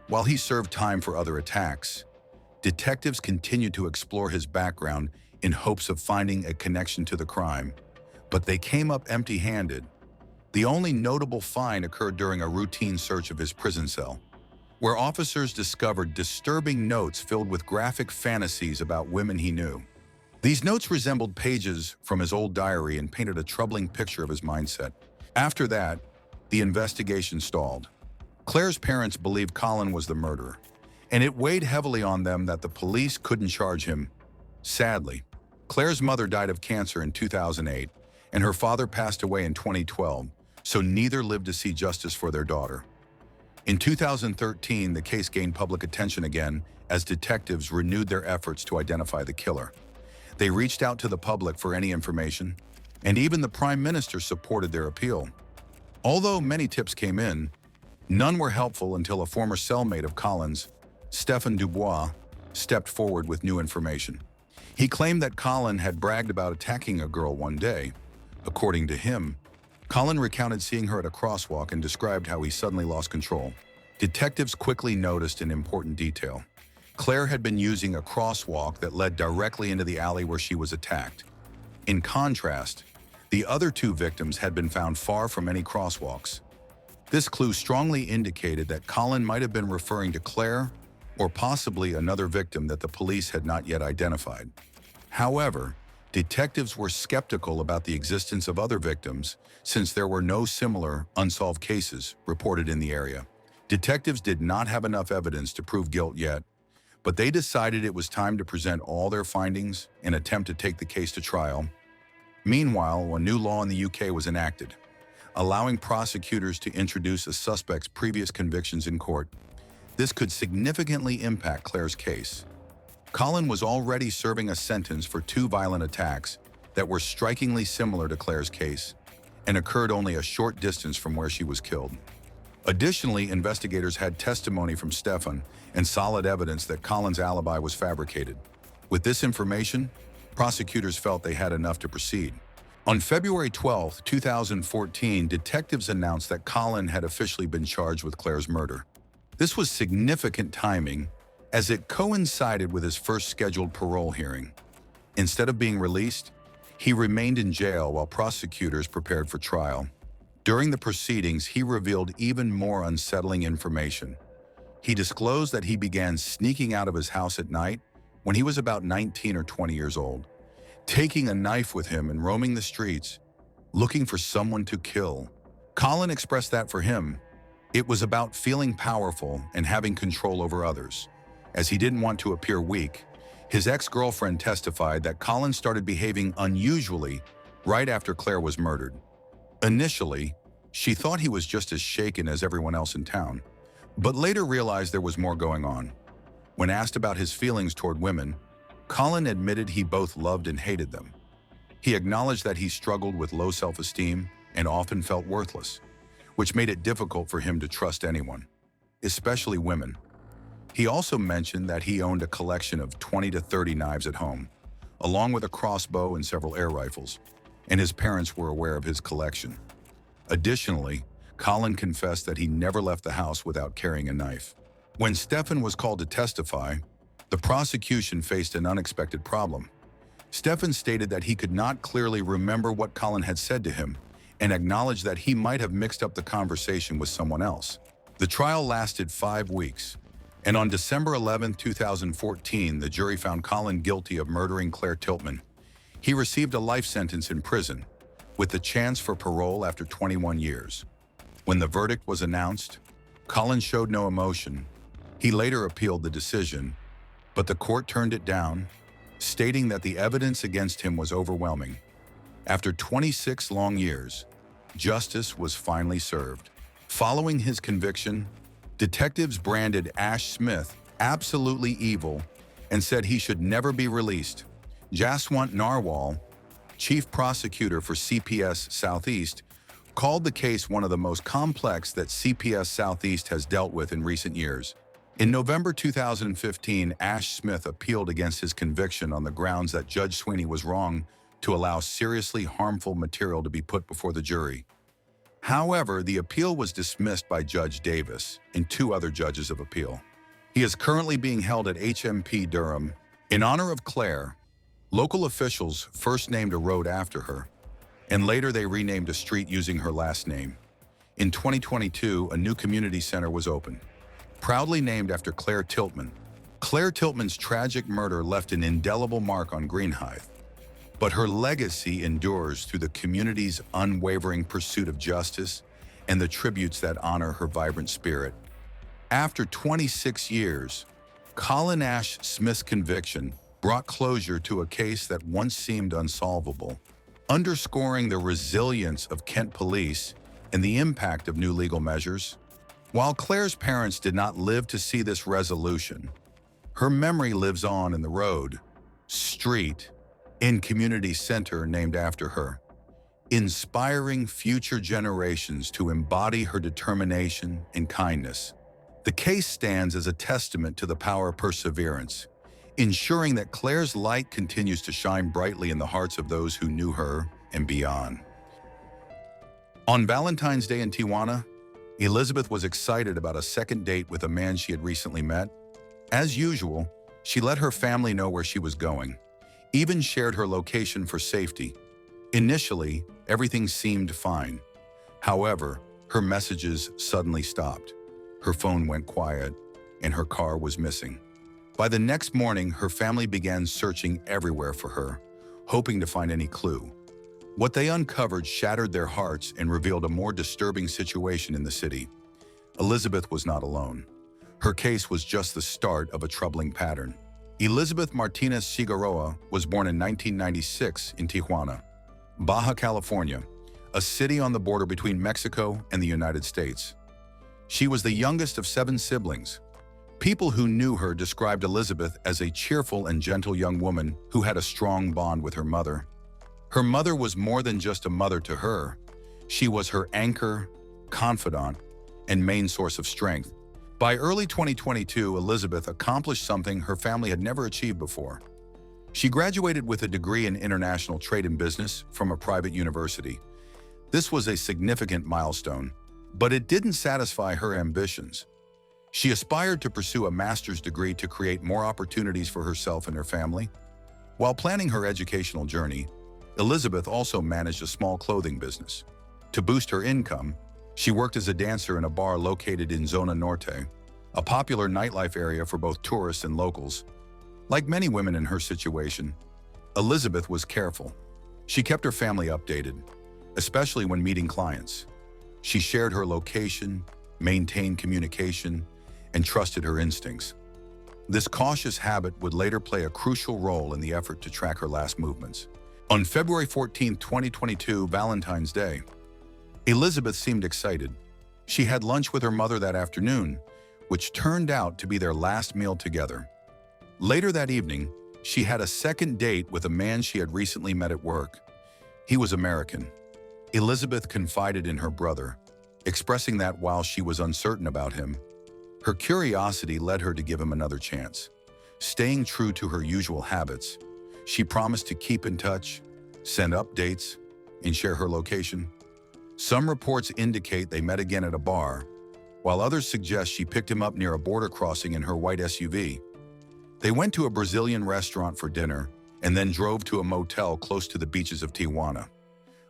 While he served time for other attacks, detectives continued to explore his background in hopes of finding a connection to the crime, but they came up empty-handed. The only notable find occurred during a routine search of his prison cell, where officers discovered disturbing notes filled with graphic fantasies about women he knew. These notes resembled pages from his old diary and painted a troubling picture of his mindset. After that, the investigation stalled. Claire's parents believed Colin was the murderer, and it weighed heavily on them that the police couldn't charge him. Sadly, Claire's mother died of cancer in 2008, and her father passed away in 2012, so neither lived to see justice for their daughter. In 2013, the case gained public attention again as detectives renewed their efforts to identify the killer. They reached out to the public for any information, and even the Prime Minister supported their appeal. Although many tips came in, none were helpful until a former cellmate of Colin's, Stephen Dubois, stepped forward with new information. He claimed that Colin had bragged about attacking a girl one day. According to him, Colin recounted seeing her at a crosswalk and described how he suddenly lost control. Detectives quickly noticed an important detail. Claire had been using a crosswalk that led directly into the alley where she was attacked. In contrast, the other 2 victims had been found far from any crosswalks. This clue strongly indicated that Colin might have been referring to Claire or possibly another victim that the police had not yet identified. However, detectives were skeptical about the existence of other victims since there were no similar unsolved cases reported in the area. Detectives did not have enough evidence to prove guilt yet, but they decided it was time to present all their findings and attempt to take the case to trial. Meanwhile, a new law in the UK was enacted, allowing prosecutors to introduce a suspect's previous convictions in court. This could significantly impact Claire's case. Colin was already serving a sentence for 2 violent attacks that were strikingly similar to Claire's case and occurred only a short distance from where she was killed. Additionally, investigators had testimony from Stefan and solid evidence that Colin's alibi was fabricated. With this information, prosecutors felt they had enough to proceed. On February 12, 2014, detectives announced that Colin had officially been charged with Claire's murder. This was significant timing, as it coincided with his first scheduled parole hearing. Instead of being released, he remained in jail while prosecutors prepared for trial. During the proceedings, he revealed even more unsettling information. He disclosed that he began sneaking out of his house at night when he was about 19 or 20 years old, taking a knife with him and roaming the streets, looking for someone to kill. Colin expressed that for him, it was about feeling powerful and having control over others. As he didn't want to appear weak, his ex-girlfriend testified that Colin started behaving unusually right after Claire was murdered. Initially, she thought he was just as shaken as everyone else in town, but later realized there was more going on. When asked about his feelings toward women, Colin admitted he both loved and hated them. He acknowledged that he struggled with low self-esteem and often felt worthless, which made it difficult for him to trust anyone, especially women. He also mentioned that he owned a collection of 20 to 30 knives at home, along with a crossbow and several air rifles, and his parents were aware of his collection. Additionally, Colin confessed that he never left the house without carrying a knife. When Stefan was called to testify, the prosecution faced an unexpected problem. Stefan stated that he could not clearly remember what Colin had said to him and acknowledged that he might have mixed up the conversation with someone else. The trial lasted 5 weeks, and on December 11, 2014, the jury found Colin guilty of murdering Claire Tiltman. He received a life sentence in prison, with the chance for parole after 21 years. When the verdict was announced, Colin showed no emotion. He later appealed the decision, but the court turned it down, stating that the evidence against him was overwhelming. After 26 long years, justice was finally served. Following his conviction, detectives branded Ash Smith absolutely evil and said he should never be released. Jaswant Narwal, chief prosecutor for CPS Southeast, called the case one of the most complex that CPS Southeast has dealt with in recent years. In November 2015, Ash Smith appealed against his conviction on the grounds that Judge Sweeney was wrong to allow seriously harmful material to be put before the jury. However, the appeal was dismissed by Judge Davis and 2 other judges of appeal. He is currently being held at HMP Durham. In honor of Claire, local officials first named a road after her, and later they renamed a street using her last name. In 2022, a new community center was opened, proudly named after Claire Tiltman. Claire Tiltman's tragic murder left an indelible mark on Greenhithe, but her legacy endures through the community's unwavering pursuit of justice and the tributes that honor her vibrant spirit. After 26 years, Colin Ash Smith's conviction brought closure to a case that once seemed unsolvable, underscoring the resilience of Kent police and the impact of new legal measures. While Claire's parents did not live to see this resolution, her memory lives on in the road, street, and community center named after her, inspiring future generations to embody her determination and kindness. The case stands as a testament to the power of perseverance, ensuring that Claire's light continues to shine brightly in the hearts of those who knew her and beyond. On Valentine's Day in Tijuana, Elizabeth was excited about a second date with a man she had recently met. As usual, she let her family know where she was going, even shared her location for safety. Initially, everything seemed fine. However, her messages suddenly stopped. Her phone went quiet, and her car was missing. By the next morning, her family began searching everywhere for her, hoping to find any clue. What they uncovered shattered their hearts and revealed a more disturbing situation in the city. Elizabeth was not alone. Her case was just the start of a troubling pattern. Elizabeth Martinez Figueroa was born in 1996 in Tijuana, Baja California, a city on the border between Mexico and the United States. She was the youngest of 7 siblings. People who knew her described Elizabeth as a cheerful and gentle young woman who had a strong bond with her mother. Her mother was more than just a mother to her. She was her anchor, confidant, and main source of strength. By early 2022, Elizabeth accomplished something her family had never achieved before. She graduated with a degree in international trade and business from a private university. This was a significant milestone, but it didn't satisfy her ambitions. She aspired to pursue a master's degree to create more opportunities for herself and her family. While planning her educational journey, Elizabeth also managed a small clothing business. To boost her income, she worked as a dancer in a bar located in Zona Norte, a popular nightlife area for both tourists and locals. Like many women in her situation, Elizabeth was careful. She kept her family updated, especially when meeting clients. She shared her location, maintained communication, and trusted her instincts. This cautious habit would later play a crucial role in the effort to track her last movements. On February 14, 2022, Valentine's Day, Elizabeth seemed excited. She had lunch with her mother that afternoon, which turned out to be their last meal together. Later that evening, she had a second date with a man she had recently met at work. He was American. Elizabeth confided in her brother, expressing that while she was uncertain about him, her curiosity led her to give him another chance. Staying true to her usual habits, she promised to keep in touch, send updates, and share her location. Some reports indicate they met again at a bar, while others suggest she picked him up near a border crossing in her white SUV. They went to a Brazilian restaurant for dinner and then drove to a motel close to the beaches of Tijuana.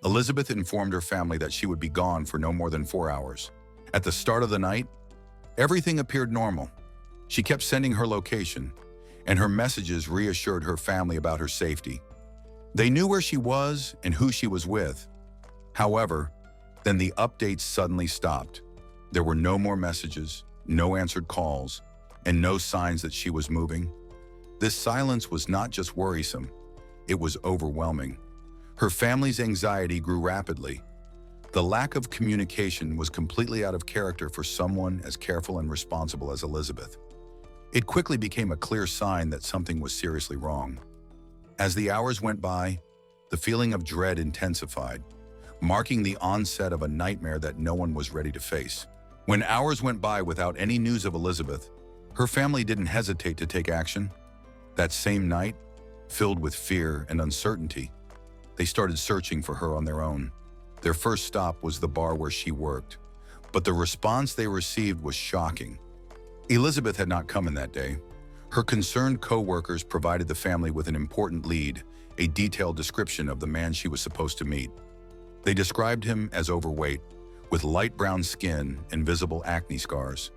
Elizabeth informed her family that she would be gone for no more than 4 hours. At the start of the night, everything appeared normal. She kept sending her location, and her messages reassured her family about her safety. They knew where she was and who she was with. However, then the updates suddenly stopped. There were no more messages, no answered calls, and no signs that she was moving. This silence was not just worrisome, it was overwhelming. Her family's anxiety grew rapidly. The lack of communication was completely out of character for someone as careful and responsible as Elizabeth. It quickly became a clear sign that something was seriously wrong. As the hours went by, the feeling of dread intensified, marking the onset of a nightmare that no one was ready to face. When hours went by without any news of Elizabeth, her family didn't hesitate to take action. That same night, filled with fear and uncertainty, they started searching for her on their own. Their first stop was the bar where she worked, but the response they received was shocking. Elizabeth had not come in that day. Her concerned co-workers provided the family with an important lead, a detailed description of the man she was supposed to meet. They described him as overweight, with light brown skin and visible acne scars.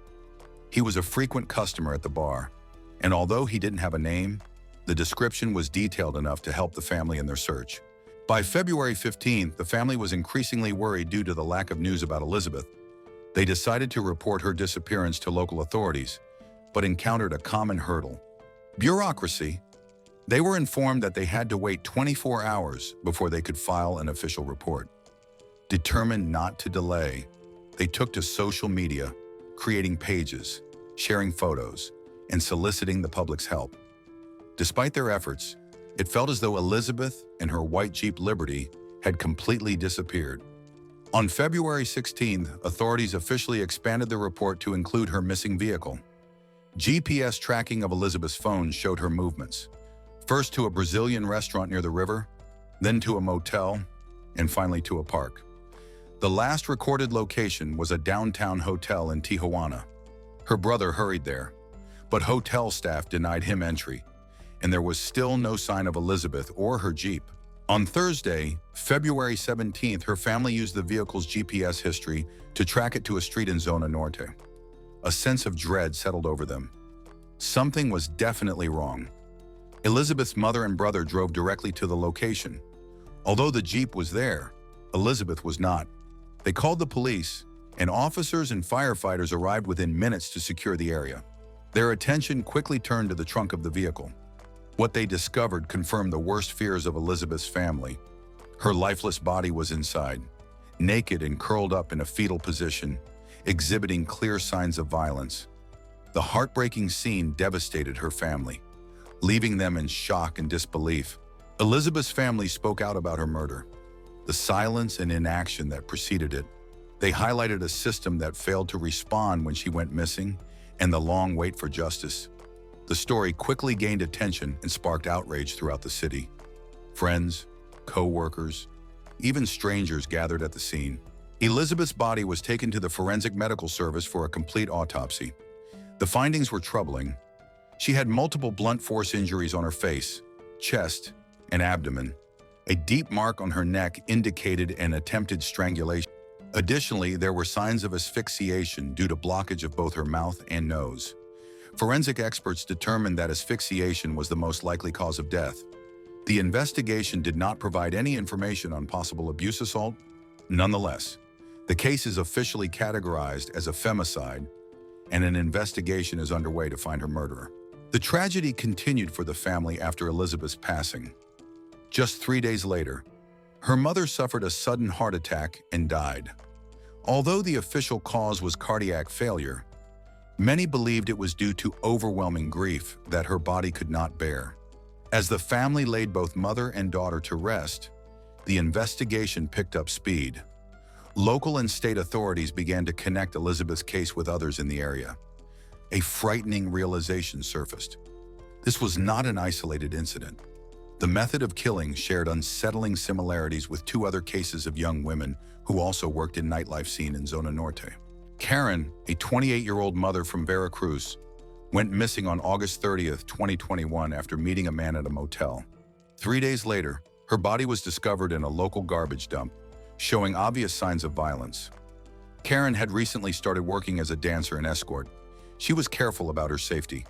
He was a frequent customer at the bar, and although he didn't have a name, the description was detailed enough to help the family in their search. By February 15th, the family was increasingly worried due to the lack of news about Elizabeth. They decided to report her disappearance to local authorities, but encountered a common hurdle: bureaucracy. They were informed that they had to wait 24 hours before they could file an official report. Determined not to delay, they took to social media, creating pages, sharing photos, and soliciting the public's help. Despite their efforts, it felt as though Elizabeth and her white Jeep Liberty had completely disappeared. On February 16th, authorities officially expanded the report to include her missing vehicle. GPS tracking of Elizabeth's phone showed her movements, first to a Brazilian restaurant near the river, then to a motel, and finally to a park. The last recorded location was a downtown hotel in Tijuana. Her brother hurried there, but hotel staff denied him entry, and there was still no sign of Elizabeth or her Jeep. On Thursday, February 17th, her family used the vehicle's GPS history to track it to a street in Zona Norte, A sense of dread settled over them. Something was definitely wrong. Elizabeth's mother and brother drove directly to the location. Although the Jeep was there, Elizabeth was not. They called the police, and officers and firefighters arrived within minutes to secure the area. Their attention quickly turned to the trunk of the vehicle. What they discovered confirmed the worst fears of Elizabeth's family. Her lifeless body was inside, naked and curled up in a fetal position, exhibiting clear signs of violence. The heartbreaking scene devastated her family, leaving them in shock and disbelief. Elizabeth's family spoke out about her murder, the silence and inaction that preceded it. They highlighted a system that failed to respond when she went missing and the long wait for justice. The story quickly gained attention and sparked outrage throughout the city. Friends, co-workers, even strangers gathered at the scene. Elizabeth's body was taken to the forensic medical service for a complete autopsy. The findings were troubling. She had multiple blunt force injuries on her face, chest, and abdomen. A deep mark on her neck indicated an attempted strangulation. Additionally, there were signs of asphyxiation due to blockage of both her mouth and nose. Forensic experts determined that asphyxiation was the most likely cause of death. The investigation did not provide any information on possible abuse assault. Nonetheless, the case is officially categorized as a femicide, and an investigation is underway to find her murderer. The tragedy continued for the family after Elizabeth's passing. Just 3 days later, her mother suffered a sudden heart attack and died. Although the official cause was cardiac failure, many believed it was due to overwhelming grief that her body could not bear. As the family laid both mother and daughter to rest, the investigation picked up speed. Local and state authorities began to connect Elizabeth's case with others in the area. A frightening realization surfaced. This was not an isolated incident. The method of killing shared unsettling similarities with 2 other cases of young women who also worked in nightlife scene in Zona Norte. Karen, a 28-year-old mother from Veracruz, went missing on August 30th, 2021 after meeting a man at a motel. 3 days later, her body was discovered in a local garbage dump, showing obvious signs of violence. Karen had recently started working as a dancer and escort. She was careful about her safety,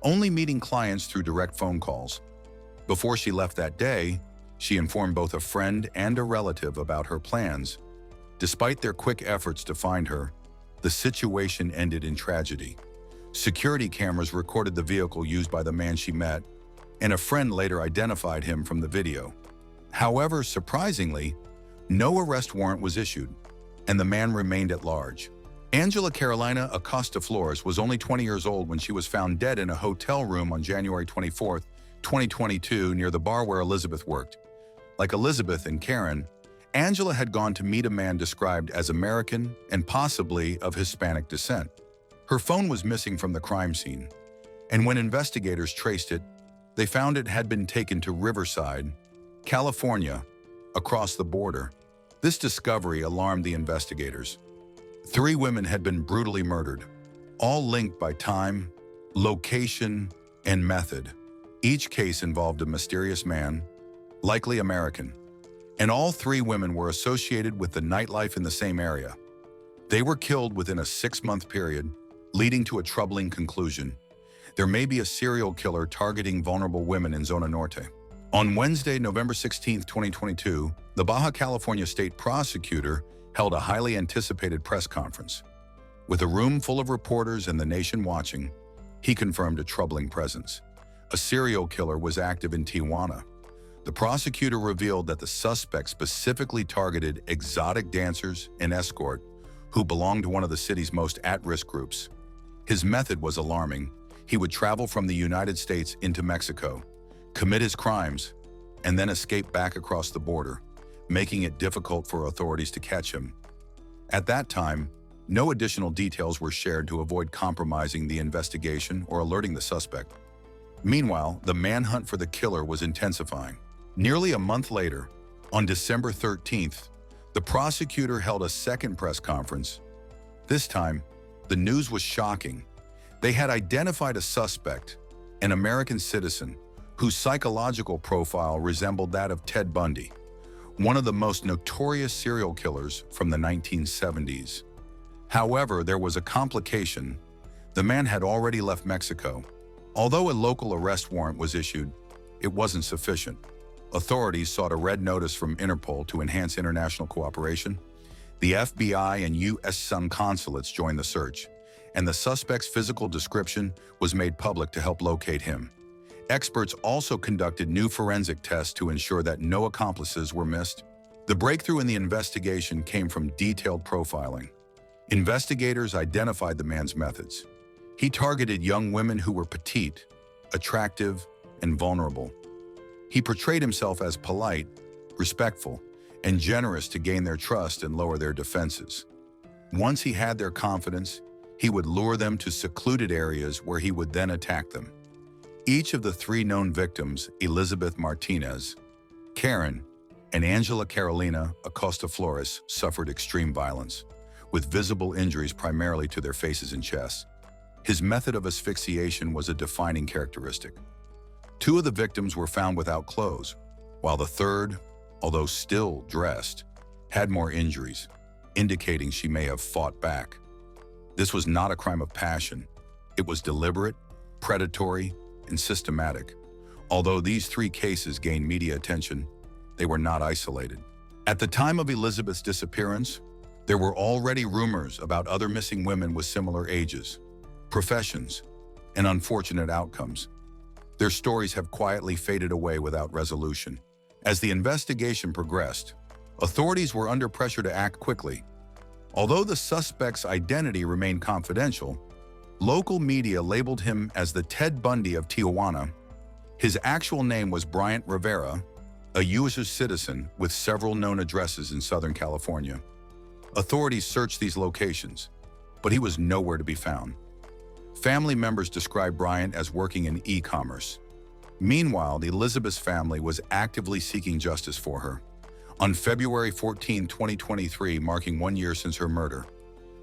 only meeting clients through direct phone calls. Before she left that day, she informed both a friend and a relative about her plans. Despite their quick efforts to find her, the situation ended in tragedy. Security cameras recorded the vehicle used by the man she met, and a friend later identified him from the video. However, surprisingly, no arrest warrant was issued, and the man remained at large. Angela Carolina Acosta Flores was only 20 years old when she was found dead in a hotel room on January 24, 2022, near the bar where Elizabeth worked. Like Elizabeth and Karen, Angela had gone to meet a man described as American and possibly of Hispanic descent. Her phone was missing from the crime scene, and when investigators traced it, they found it had been taken to Riverside, California, across the border. This discovery alarmed the investigators. 3 women had been brutally murdered, all linked by time, location, and method. Each case involved a mysterious man, likely American, and all 3 women were associated with the nightlife in the same area. They were killed within a 6-month period, leading to a troubling conclusion. There may be a serial killer targeting vulnerable women in Zona Norte. On Wednesday, November 16, 2022, the Baja California State Prosecutor held a highly anticipated press conference. With a room full of reporters and the nation watching, he confirmed a troubling presence. A serial killer was active in Tijuana. The prosecutor revealed that the suspect specifically targeted exotic dancers and escort who belonged to one of the city's most at-risk groups. His method was alarming. He would travel from the United States into Mexico, commit his crimes, and then escape back across the border, making it difficult for authorities to catch him. At that time, no additional details were shared to avoid compromising the investigation or alerting the suspect. Meanwhile, the manhunt for the killer was intensifying. Nearly a month later, on December 13th, the prosecutor held a second press conference. This time, the news was shocking. They had identified a suspect, an American citizen, whose psychological profile resembled that of Ted Bundy, one of the most notorious serial killers from the 1970s. However, there was a complication. The man had already left Mexico. Although a local arrest warrant was issued, it wasn't sufficient. Authorities sought a red notice from Interpol to enhance international cooperation. The FBI and U.S. consulates joined the search, and the suspect's physical description was made public to help locate him. Experts also conducted new forensic tests to ensure that no accomplices were missed. The breakthrough in the investigation came from detailed profiling. Investigators identified the man's methods. He targeted young women who were petite, attractive, and vulnerable. He portrayed himself as polite, respectful, and generous to gain their trust and lower their defenses. Once he had their confidence, he would lure them to secluded areas where he would then attack them. Each of the three known victims, Elizabeth Martinez, Karen, and Angela Carolina Acosta Flores, suffered extreme violence, with visible injuries primarily to their faces and chests. His method of asphyxiation was a defining characteristic. Two of the victims were found without clothes, while the third, although still dressed, had more injuries, indicating she may have fought back. This was not a crime of passion. It was deliberate, predatory, and systematic. Although these three cases gained media attention, they were not isolated. At the time of Elizabeth's disappearance, there were already rumors about other missing women with similar ages, professions, and unfortunate outcomes. Their stories have quietly faded away without resolution. As the investigation progressed, authorities were under pressure to act quickly. Although the suspect's identity remained confidential, local media labeled him as the Ted Bundy of Tijuana. His actual name was Bryant Rivera, a U.S. citizen with several known addresses in Southern California. Authorities searched these locations, but he was nowhere to be found. Family members described Bryant as working in e-commerce. Meanwhile, Elizabeth's family was actively seeking justice for her. On February 14, 2023, marking 1 year since her murder,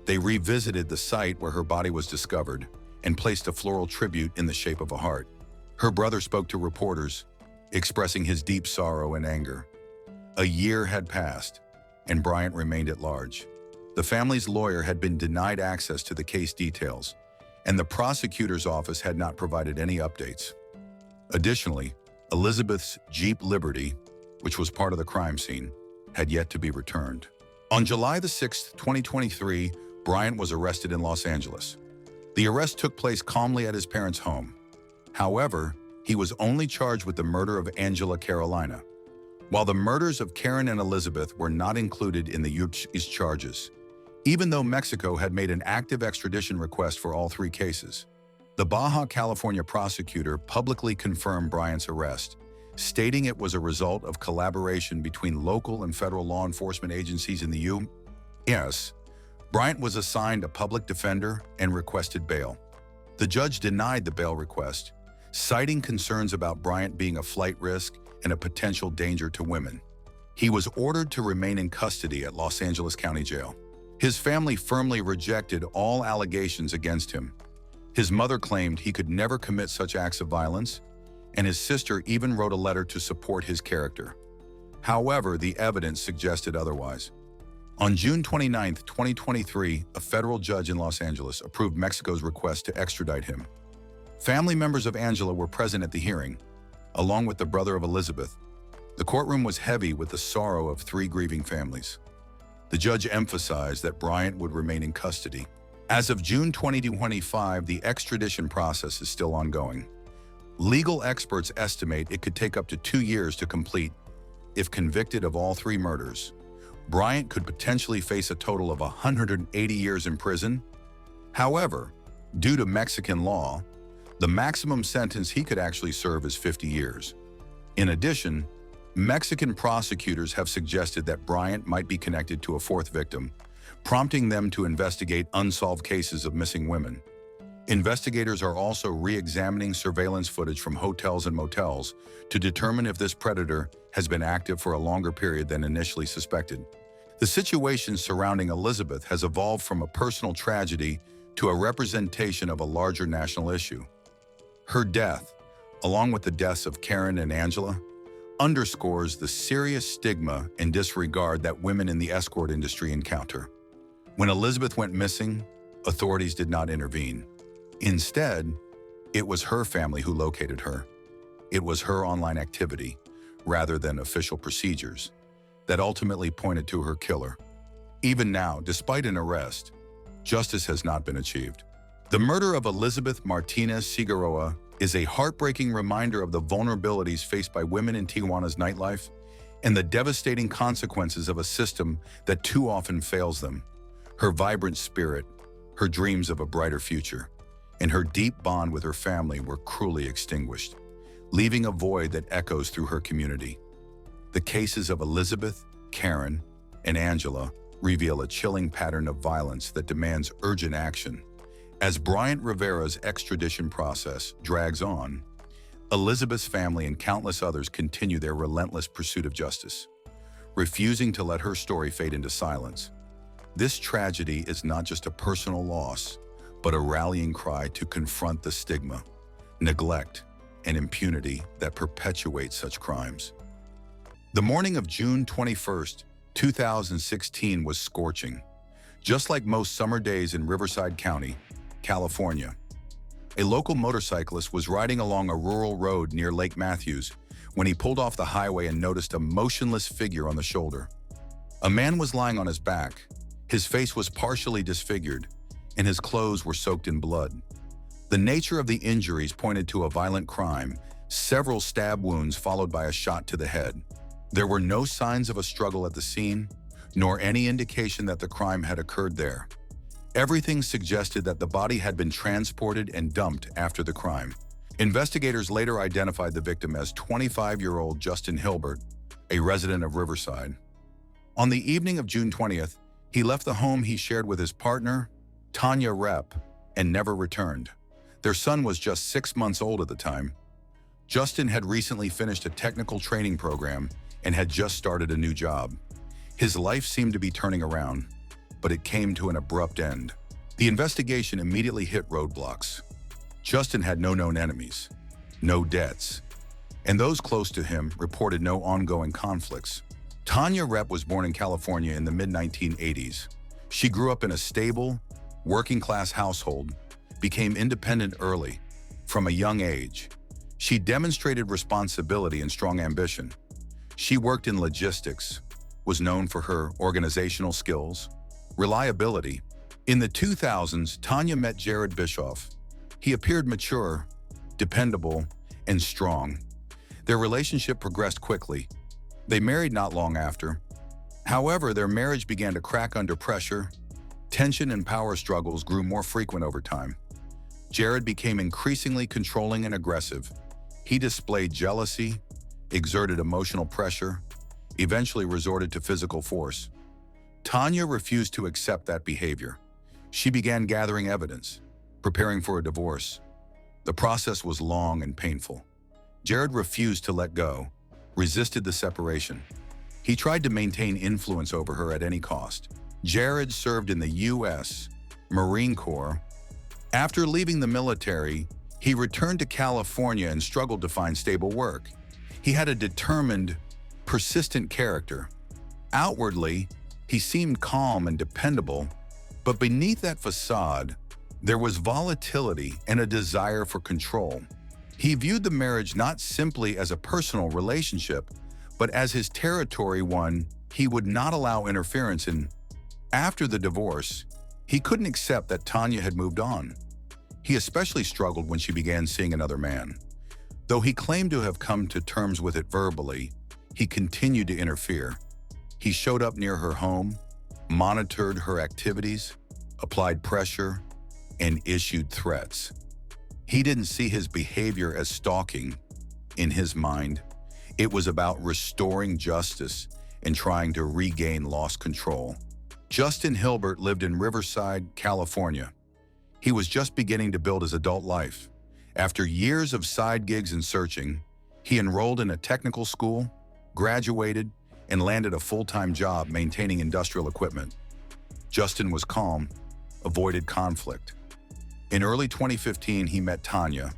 they revisited the site where her body was discovered and placed a floral tribute in the shape of a heart. Her brother spoke to reporters, expressing his deep sorrow and anger. A year had passed, and Bryant remained at large. The family's lawyer had been denied access to the case details, and the prosecutor's office had not provided any updates. Additionally, Elizabeth's Jeep Liberty, which was part of the crime scene, had yet to be returned. On July 6, 2023, Bryant was arrested in Los Angeles. The arrest took place calmly at his parents' home. However, he was only charged with the murder of Angela Carolina, while the murders of Karen and Elizabeth were not included in the U.S. charges, even though Mexico had made an active extradition request for all three cases. The Baja California prosecutor publicly confirmed Bryant's arrest, stating it was a result of collaboration between local and federal law enforcement agencies in the U.S. Bryant was assigned a public defender and requested bail. The judge denied the bail request, citing concerns about Bryant being a flight risk and a potential danger to women. He was ordered to remain in custody at Los Angeles County Jail. His family firmly rejected all allegations against him. His mother claimed he could never commit such acts of violence, and his sister even wrote a letter to support his character. However, the evidence suggested otherwise. On June 29, 2023, a federal judge in Los Angeles approved Mexico's request to extradite him. Family members of Angela were present at the hearing, along with the brother of Elizabeth. The courtroom was heavy with the sorrow of three grieving families. The judge emphasized that Bryant would remain in custody. As of June 2025, the extradition process is still ongoing. Legal experts estimate it could take up to 2 years to complete. If convicted of all three murders, Bryant could potentially face a total of 180 years in prison. However, due to Mexican law, the maximum sentence he could actually serve is 50 years. In addition, Mexican prosecutors have suggested that Bryant might be connected to a fourth victim, prompting them to investigate unsolved cases of missing women. Investigators are also re-examining surveillance footage from hotels and motels to determine if this predator has been active for a longer period than initially suspected. The situation surrounding Elizabeth has evolved from a personal tragedy to a representation of a larger national issue. Her death, along with the deaths of Karen and Angela, underscores the serious stigma and disregard that women in the escort industry encounter. When Elizabeth went missing, authorities did not intervene. Instead, it was her family who located her. It was her online activity, rather than official procedures, that ultimately pointed to her killer. Even now, despite an arrest, justice has not been achieved. The murder of Elizabeth Martinez Figueroa is a heartbreaking reminder of the vulnerabilities faced by women in Tijuana's nightlife and the devastating consequences of a system that too often fails them. Her vibrant spirit, her dreams of a brighter future, and her deep bond with her family were cruelly extinguished, leaving a void that echoes through her community. The cases of Elizabeth, Karen, and Angela reveal a chilling pattern of violence that demands urgent action. As Bryant Rivera's extradition process drags on, Elizabeth's family and countless others continue their relentless pursuit of justice, refusing to let her story fade into silence. This tragedy is not just a personal loss, but a rallying cry to confront the stigma, neglect, and impunity that perpetuate such crimes. The morning of June 21st, 2016 was scorching. Just like most summer days in Riverside County, California, a local motorcyclist was riding along a rural road near Lake Matthews when he pulled off the highway and noticed a motionless figure on the shoulder. A man was lying on his back. His face was partially disfigured, and his clothes were soaked in blood. The nature of the injuries pointed to a violent crime, several stab wounds followed by a shot to the head. There were no signs of a struggle at the scene, nor any indication that the crime had occurred there. Everything suggested that the body had been transported and dumped after the crime. Investigators later identified the victim as 25-year-old Justin Hilbert, a resident of Riverside. On the evening of June 20th, he left the home he shared with his partner, Tanya Rep, and never returned. Their son was just 6 months old at the time. Justin had recently finished a technical training program and had just started a new job. His life seemed to be turning around, but it came to an abrupt end. The investigation immediately hit roadblocks. Justin had no known enemies, no debts, and those close to him reported no ongoing conflicts. Tanya Rep was born in California in the mid-1980s. She grew up in a stable, working-class household, became independent early. From a young age, she demonstrated responsibility and strong ambition. She worked in logistics, was known for her organizational skills, reliability. In the 2000s, Tanya met Jared Bischoff. He appeared mature, dependable, and strong. Their relationship progressed quickly. They married not long after. However, their marriage began to crack under pressure. Tension and power struggles grew more frequent over time. Jared became increasingly controlling and aggressive. He displayed jealousy, exerted emotional pressure, eventually resorted to physical force. Tanya refused to accept that behavior. She began gathering evidence, preparing for a divorce. The process was long and painful. Jared refused to let go, resisted the separation. He tried to maintain influence over her at any cost. Jared served in the U.S. Marine Corps. After leaving the military, he returned to California and struggled to find stable work. He had a determined, persistent character. Outwardly, he seemed calm and dependable, but beneath that facade, there was volatility and a desire for control. He viewed the marriage not simply as a personal relationship, but as his territory, one he would not allow interference in. After the divorce, he couldn't accept that Tanya had moved on. He especially struggled when she began seeing another man. Though he claimed to have come to terms with it verbally, he continued to interfere. He showed up near her home, monitored her activities, applied pressure, and issued threats. He didn't see his behavior as stalking. In his mind, it was about restoring justice and trying to regain lost control. Justin Hilbert lived in Riverside, California. He was just beginning to build his adult life. After years of side gigs and searching, he enrolled in a technical school, graduated, and landed a full-time job maintaining industrial equipment. Justin was calm, avoided conflict. In early 2015, he met Tanya.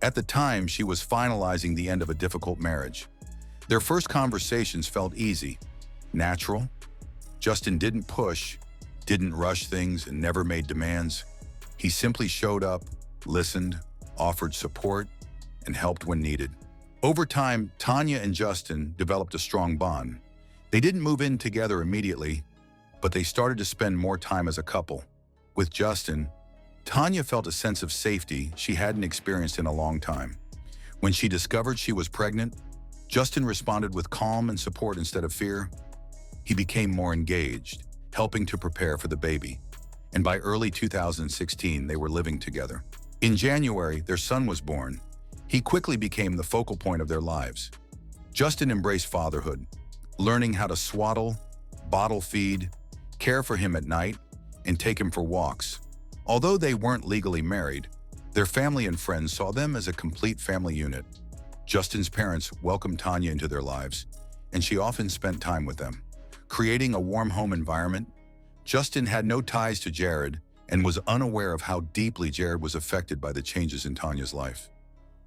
At the time, she was finalizing the end of a difficult marriage. Their first conversations felt easy, natural. Justin didn't push, didn't rush things, and never made demands. He simply showed up, listened, offered support, and helped when needed. Over time, Tanya and Justin developed a strong bond. They didn't move in together immediately, but they started to spend more time as a couple. With Justin, Tanya felt a sense of safety she hadn't experienced in a long time. When she discovered she was pregnant, Justin responded with calm and support instead of fear. He became more engaged, helping to prepare for the baby. And by early 2016, they were living together. In January, their son was born. He quickly became the focal point of their lives. Justin embraced fatherhood, learning how to swaddle, bottle feed, care for him at night, and take him for walks. Although they weren't legally married, their family and friends saw them as a complete family unit. Justin's parents welcomed Tanya into their lives, and she often spent time with them, creating a warm home environment. Justin had no ties to Jared and was unaware of how deeply Jared was affected by the changes in Tanya's life.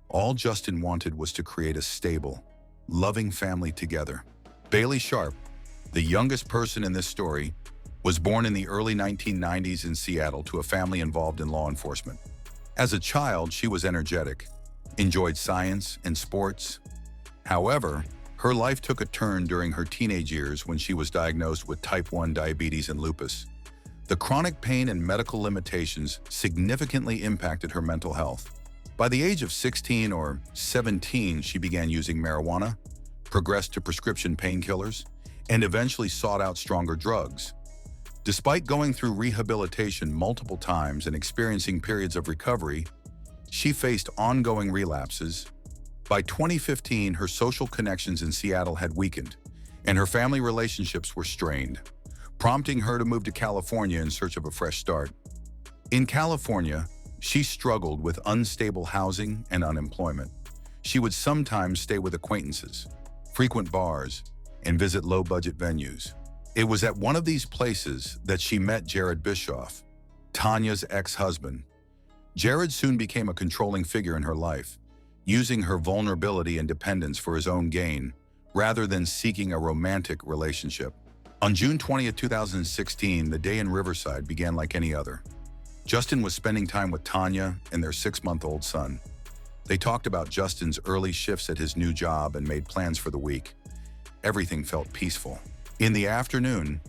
All Justin wanted was to create a stable, loving family together. Bailey Sharp, the youngest person in this story, was born in the early 1990s in Seattle to a family involved in law enforcement. As a child, she was energetic, enjoyed science and sports. However, her life took a turn during her teenage years when she was diagnosed with type 1 diabetes and lupus. The chronic pain and medical limitations significantly impacted her mental health. By the age of 16 or 17, she began using marijuana, progressed to prescription painkillers, and eventually sought out stronger drugs. Despite going through rehabilitation multiple times and experiencing periods of recovery, she faced ongoing relapses. By 2015, her social connections in Seattle had weakened, and her family relationships were strained, prompting her to move to California in search of a fresh start. In California, she struggled with unstable housing and unemployment. She would sometimes stay with acquaintances, frequent bars, and visit low-budget venues. It was at one of these places that she met Jared Bischoff, Tanya's ex-husband. Jared soon became a controlling figure in her life, using her vulnerability and dependence for his own gain, rather than seeking a romantic relationship. On June 20, 2016, the day in Riverside began like any other. Justin was spending time with Tanya and their 6-month-old son. They talked about Justin's early shifts at his new job and made plans for the week. Everything felt peaceful. In the afternoon,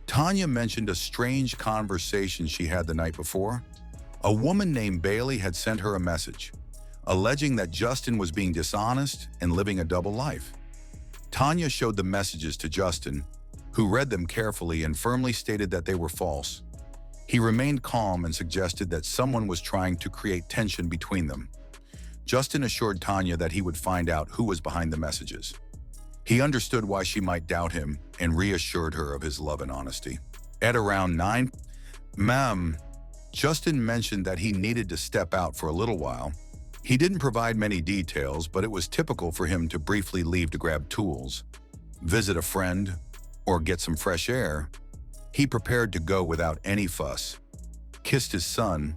Tanya mentioned a strange conversation she had the night before. A woman named Bailey had sent her a message, alleging that Justin was being dishonest and living a double life. Tanya showed the messages to Justin, who read them carefully and firmly stated that they were false. He remained calm and suggested that someone was trying to create tension between them. Justin assured Tanya that he would find out who was behind the messages. He understood why she might doubt him and reassured her of his love and honesty. At around 9 p.m., Justin mentioned that he needed to step out for a little while. He didn't provide many details, but it was typical for him to briefly leave to grab tools, visit a friend, or get some fresh air. He prepared to go without any fuss, kissed his son,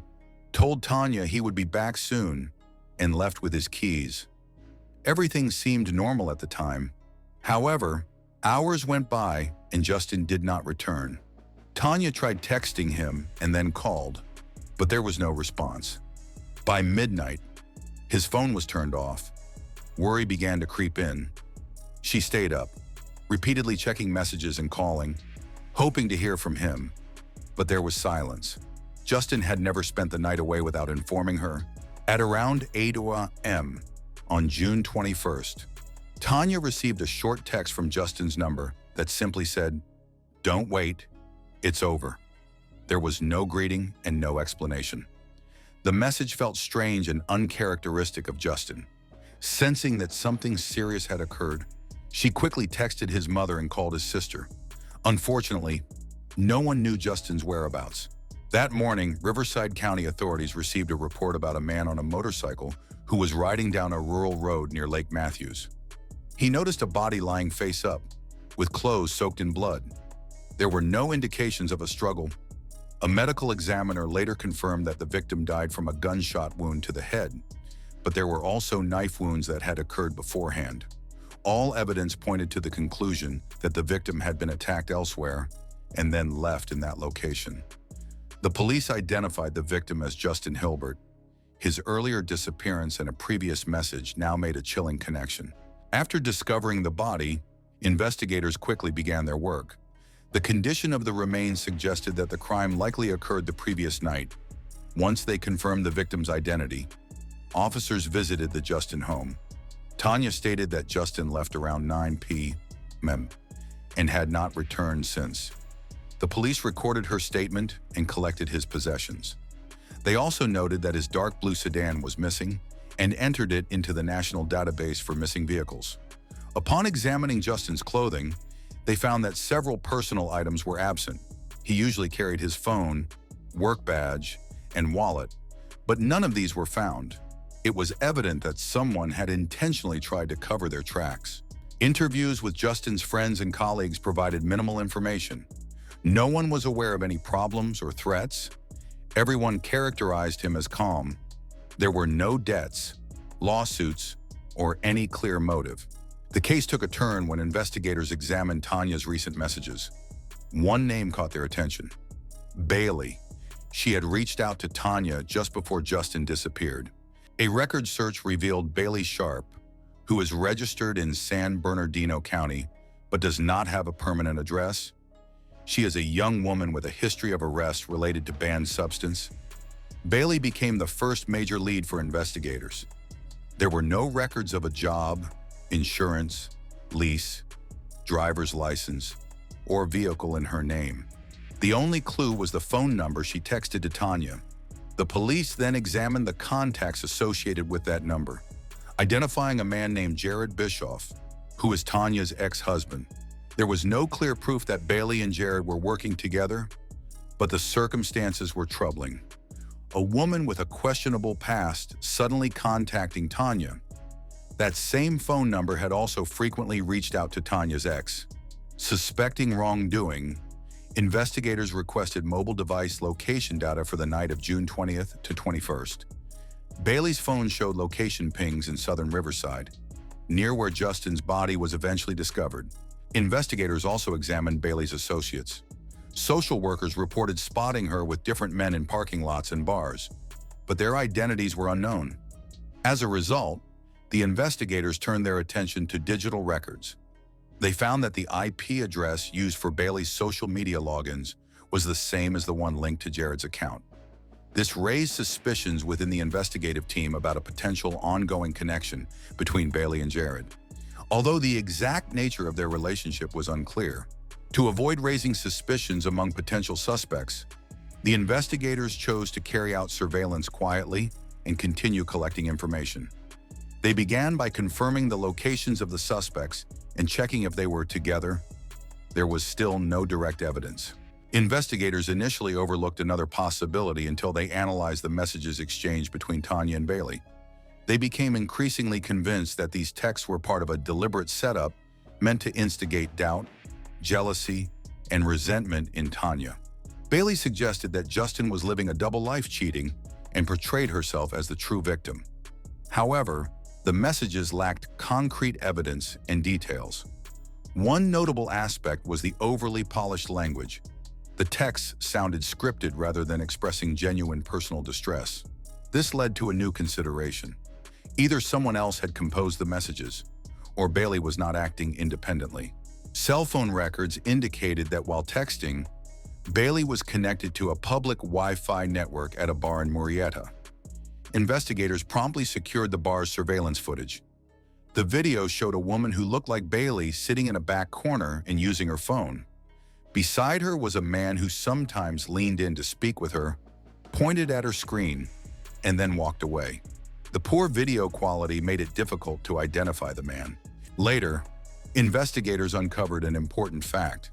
told Tanya he would be back soon, and left with his keys. Everything seemed normal at the time. However, hours went by and Justin did not return. Tanya tried texting him and then called, but there was no response. By midnight, his phone was turned off. Worry began to creep in. She stayed up, repeatedly checking messages and calling, hoping to hear from him, but there was silence. Justin had never spent the night away without informing her. At around 8 a.m. on June 21st, Tanya received a short text from Justin's number that simply said, "Don't wait, it's over." There was no greeting and no explanation. The message felt strange and uncharacteristic of Justin. Sensing that something serious had occurred, she quickly texted his mother and called his sister. Unfortunately, no one knew Justin's whereabouts. That morning, Riverside County authorities received a report about a man on a motorcycle who was riding down a rural road near Lake Matthews. He noticed a body lying face up, with clothes soaked in blood. There were no indications of a struggle. A medical examiner later confirmed that the victim died from a gunshot wound to the head, but there were also knife wounds that had occurred beforehand. All evidence pointed to the conclusion that the victim had been attacked elsewhere and then left in that location. The police identified the victim as Justin Hilbert. His earlier disappearance and a previous message now made a chilling connection. After discovering the body, investigators quickly began their work. The condition of the remains suggested that the crime likely occurred the previous night. Once they confirmed the victim's identity, officers visited the Justin home. Tanya stated that Justin left around 9 p.m. and had not returned since. The police recorded her statement and collected his possessions. They also noted that his dark blue sedan was missing and entered it into the National Database for Missing Vehicles. Upon examining Justin's clothing, they found that several personal items were absent. He usually carried his phone, work badge, and wallet, but none of these were found. It was evident that someone had intentionally tried to cover their tracks. Interviews with Justin's friends and colleagues provided minimal information. No one was aware of any problems or threats. Everyone characterized him as calm. There were no debts, lawsuits, or any clear motive. The case took a turn when investigators examined Tanya's recent messages. One name caught their attention: Bailey. She had reached out to Tanya just before Justin disappeared. A record search revealed Bailey Sharp, who is registered in San Bernardino County but does not have a permanent address. She is a young woman with a history of arrests related to banned substance. Bailey became the first major lead for investigators. There were no records of a job, insurance, lease, driver's license, or vehicle in her name. The only clue was the phone number she texted to Tanya. The police then examined the contacts associated with that number, identifying a man named Jared Bischoff, who is Tanya's ex-husband. There was no clear proof that Bailey and Jared were working together, but the circumstances were troubling. A woman with a questionable past suddenly contacting Tanya. That same phone number had also frequently reached out to Tanya's ex. Suspecting wrongdoing, investigators requested mobile device location data for the night of June 20th to 21st. Bailey's phone showed location pings in southern Riverside, near where Justin's body was eventually discovered. Investigators also examined Bailey's associates. Social workers reported spotting her with different men in parking lots and bars, but their identities were unknown. As a result, the investigators turned their attention to digital records. They found that the IP address used for Bailey's social media logins was the same as the one linked to Jared's account. This raised suspicions within the investigative team about a potential ongoing connection between Bailey and Jared. Although the exact nature of their relationship was unclear, to avoid raising suspicions among potential suspects, the investigators chose to carry out surveillance quietly and continue collecting information. They began by confirming the locations of the suspects and checking if they were together. There was still no direct evidence. Investigators initially overlooked another possibility until they analyzed the messages exchanged between Tanya and Bailey. They became increasingly convinced that these texts were part of a deliberate setup meant to instigate doubt, jealousy, and resentment in Tanya. Bailey suggested that Justin was living a double life, cheating, and portrayed herself as the true victim. However, the messages lacked concrete evidence and details. One notable aspect was the overly polished language. The texts sounded scripted rather than expressing genuine personal distress. This led to a new consideration. Either someone else had composed the messages, or Bailey was not acting independently. Cell phone records indicated that while texting, Bailey was connected to a public Wi-Fi network at a bar in Murrieta. Investigators promptly secured the bar's surveillance footage. The video showed a woman who looked like Bailey sitting in a back corner and using her phone. Beside her was a man who sometimes leaned in to speak with her, pointed at her screen, and then walked away. The poor video quality made it difficult to identify the man. Later, investigators uncovered an important fact.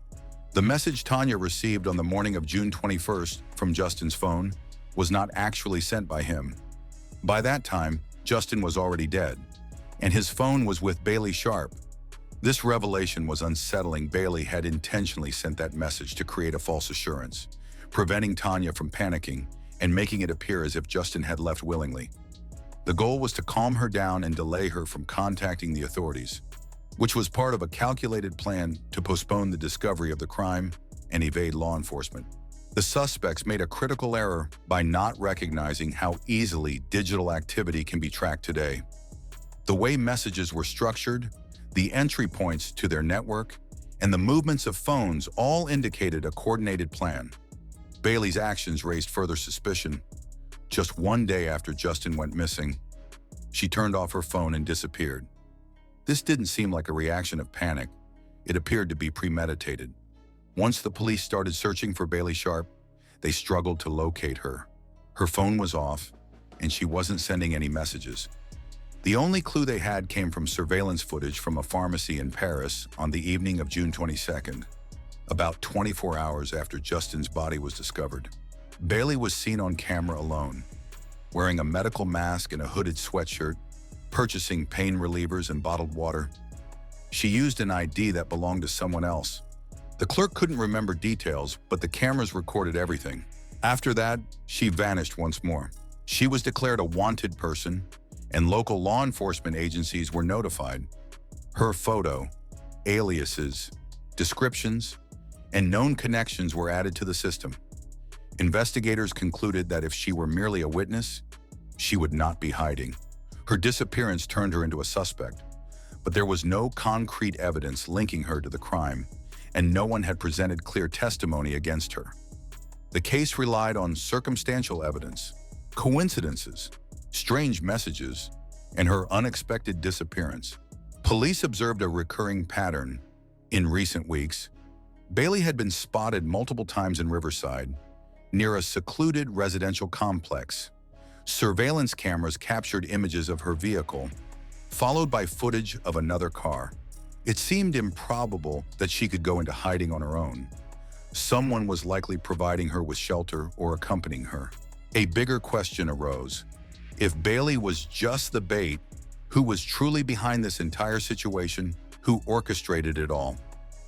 The message Tanya received on the morning of June 21st from Justin's phone was not actually sent by him. By that time, Justin was already dead, and his phone was with Bailey Sharp. This revelation was unsettling. Bailey had intentionally sent that message to create a false assurance, preventing Tanya from panicking and making it appear as if Justin had left willingly. The goal was to calm her down and delay her from contacting the authorities, which was part of a calculated plan to postpone the discovery of the crime and evade law enforcement. The suspects made a critical error by not recognizing how easily digital activity can be tracked today. The way messages were structured, the entry points to their network, and the movements of phones all indicated a coordinated plan. Bailey's actions raised further suspicion. Just one day after Justin went missing, she turned off her phone and disappeared. This didn't seem like a reaction of panic. It appeared to be premeditated. Once the police started searching for Bailey Sharp, they struggled to locate her. Her phone was off, and she wasn't sending any messages. The only clue they had came from surveillance footage from a pharmacy in Paris on the evening of June 22nd, about 24 hours after Justin's body was discovered. Bailey was seen on camera alone, wearing a medical mask and a hooded sweatshirt, purchasing pain relievers and bottled water. She used an ID that belonged to someone else. The clerk couldn't remember details, but the cameras recorded everything. After that, she vanished once more. She was declared a wanted person, and local law enforcement agencies were notified. Her photo, aliases, descriptions, and known connections were added to the system. Investigators concluded that if she were merely a witness, she would not be hiding. Her disappearance turned her into a suspect, but there was no concrete evidence linking her to the crime, and no one had presented clear testimony against her. The case relied on circumstantial evidence, coincidences, strange messages, and her unexpected disappearance. Police observed a recurring pattern. In recent weeks, Bailey had been spotted multiple times in Riverside, near a secluded residential complex. Surveillance cameras captured images of her vehicle, followed by footage of another car. It seemed improbable that she could go into hiding on her own. Someone was likely providing her with shelter or accompanying her. A bigger question arose. If Bailey was just the bait, who was truly behind this entire situation? Who orchestrated it all?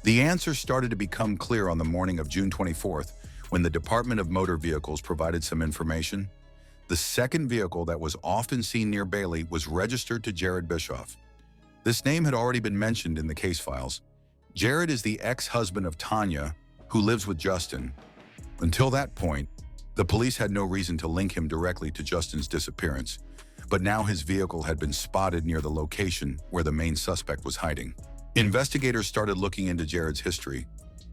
The answer started to become clear on the morning of June 24th, when the Department of Motor Vehicles provided some information. The second vehicle that was often seen near Bailey was registered to Jared Bischoff. This name had already been mentioned in the case files. Jared is the ex-husband of Tanya, who lives with Justin. Until that point, the police had no reason to link him directly to Justin's disappearance, but now his vehicle had been spotted near the location where the main suspect was hiding. Investigators started looking into Jared's history.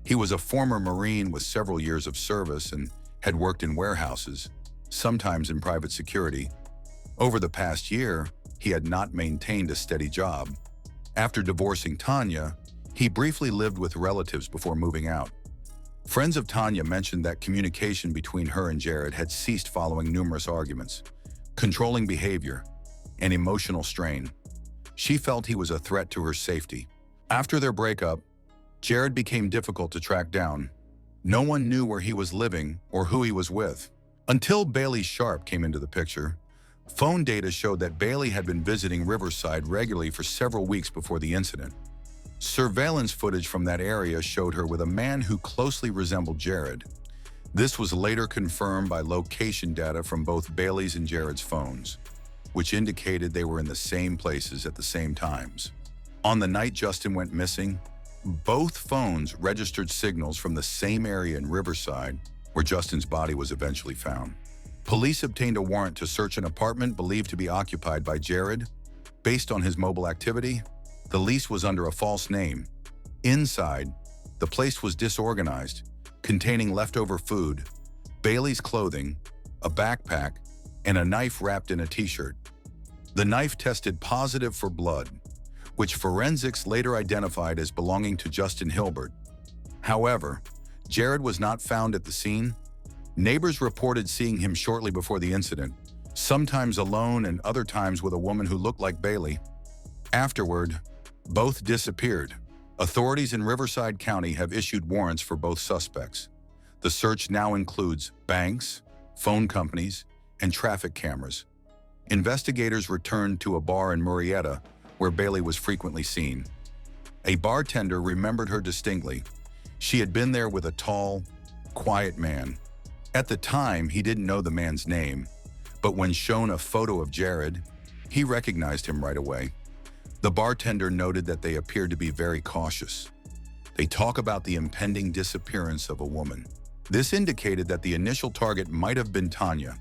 He was a former Marine with several years of service and had worked in warehouses, sometimes in private security. Over the past year, he had not maintained a steady job. After divorcing Tanya, he briefly lived with relatives before moving out. Friends of Tanya mentioned that communication between her and Jared had ceased following numerous arguments, controlling behavior, and emotional strain. She felt he was a threat to her safety. After their breakup, Jared became difficult to track down. No one knew where he was living or who he was with. Until Bailey Sharp came into the picture, phone data showed that Bailey had been visiting Riverside regularly for several weeks before the incident. Surveillance footage from that area showed her with a man who closely resembled Jared. This was later confirmed by location data from both Bailey's and Jared's phones, which indicated they were in the same places at the same times. On the night Justin went missing, both phones registered signals from the same area in Riverside where Justin's body was eventually found. Police obtained a warrant to search an apartment believed to be occupied by Jared. Based on his mobile activity, the lease was under a false name. Inside, the place was disorganized, containing leftover food, Bailey's clothing, a backpack, and a knife wrapped in a t-shirt. The knife tested positive for blood, which forensics later identified as belonging to Justin Hilbert. However, Jared was not found at the scene. Neighbors reported seeing him shortly before the incident, sometimes alone and other times with a woman who looked like Bailey. Afterward, both disappeared. Authorities in Riverside County have issued warrants for both suspects. The search now includes banks, phone companies, and traffic cameras. Investigators returned to a bar in Murrieta where Bailey was frequently seen. A bartender remembered her distinctly. She had been there with a tall, quiet man. At the time, he didn't know the man's name, but when shown a photo of Jared, he recognized him right away. The bartender noted that they appeared to be very cautious. They talk about the impending disappearance of a woman. This indicated that the initial target might have been Tanya.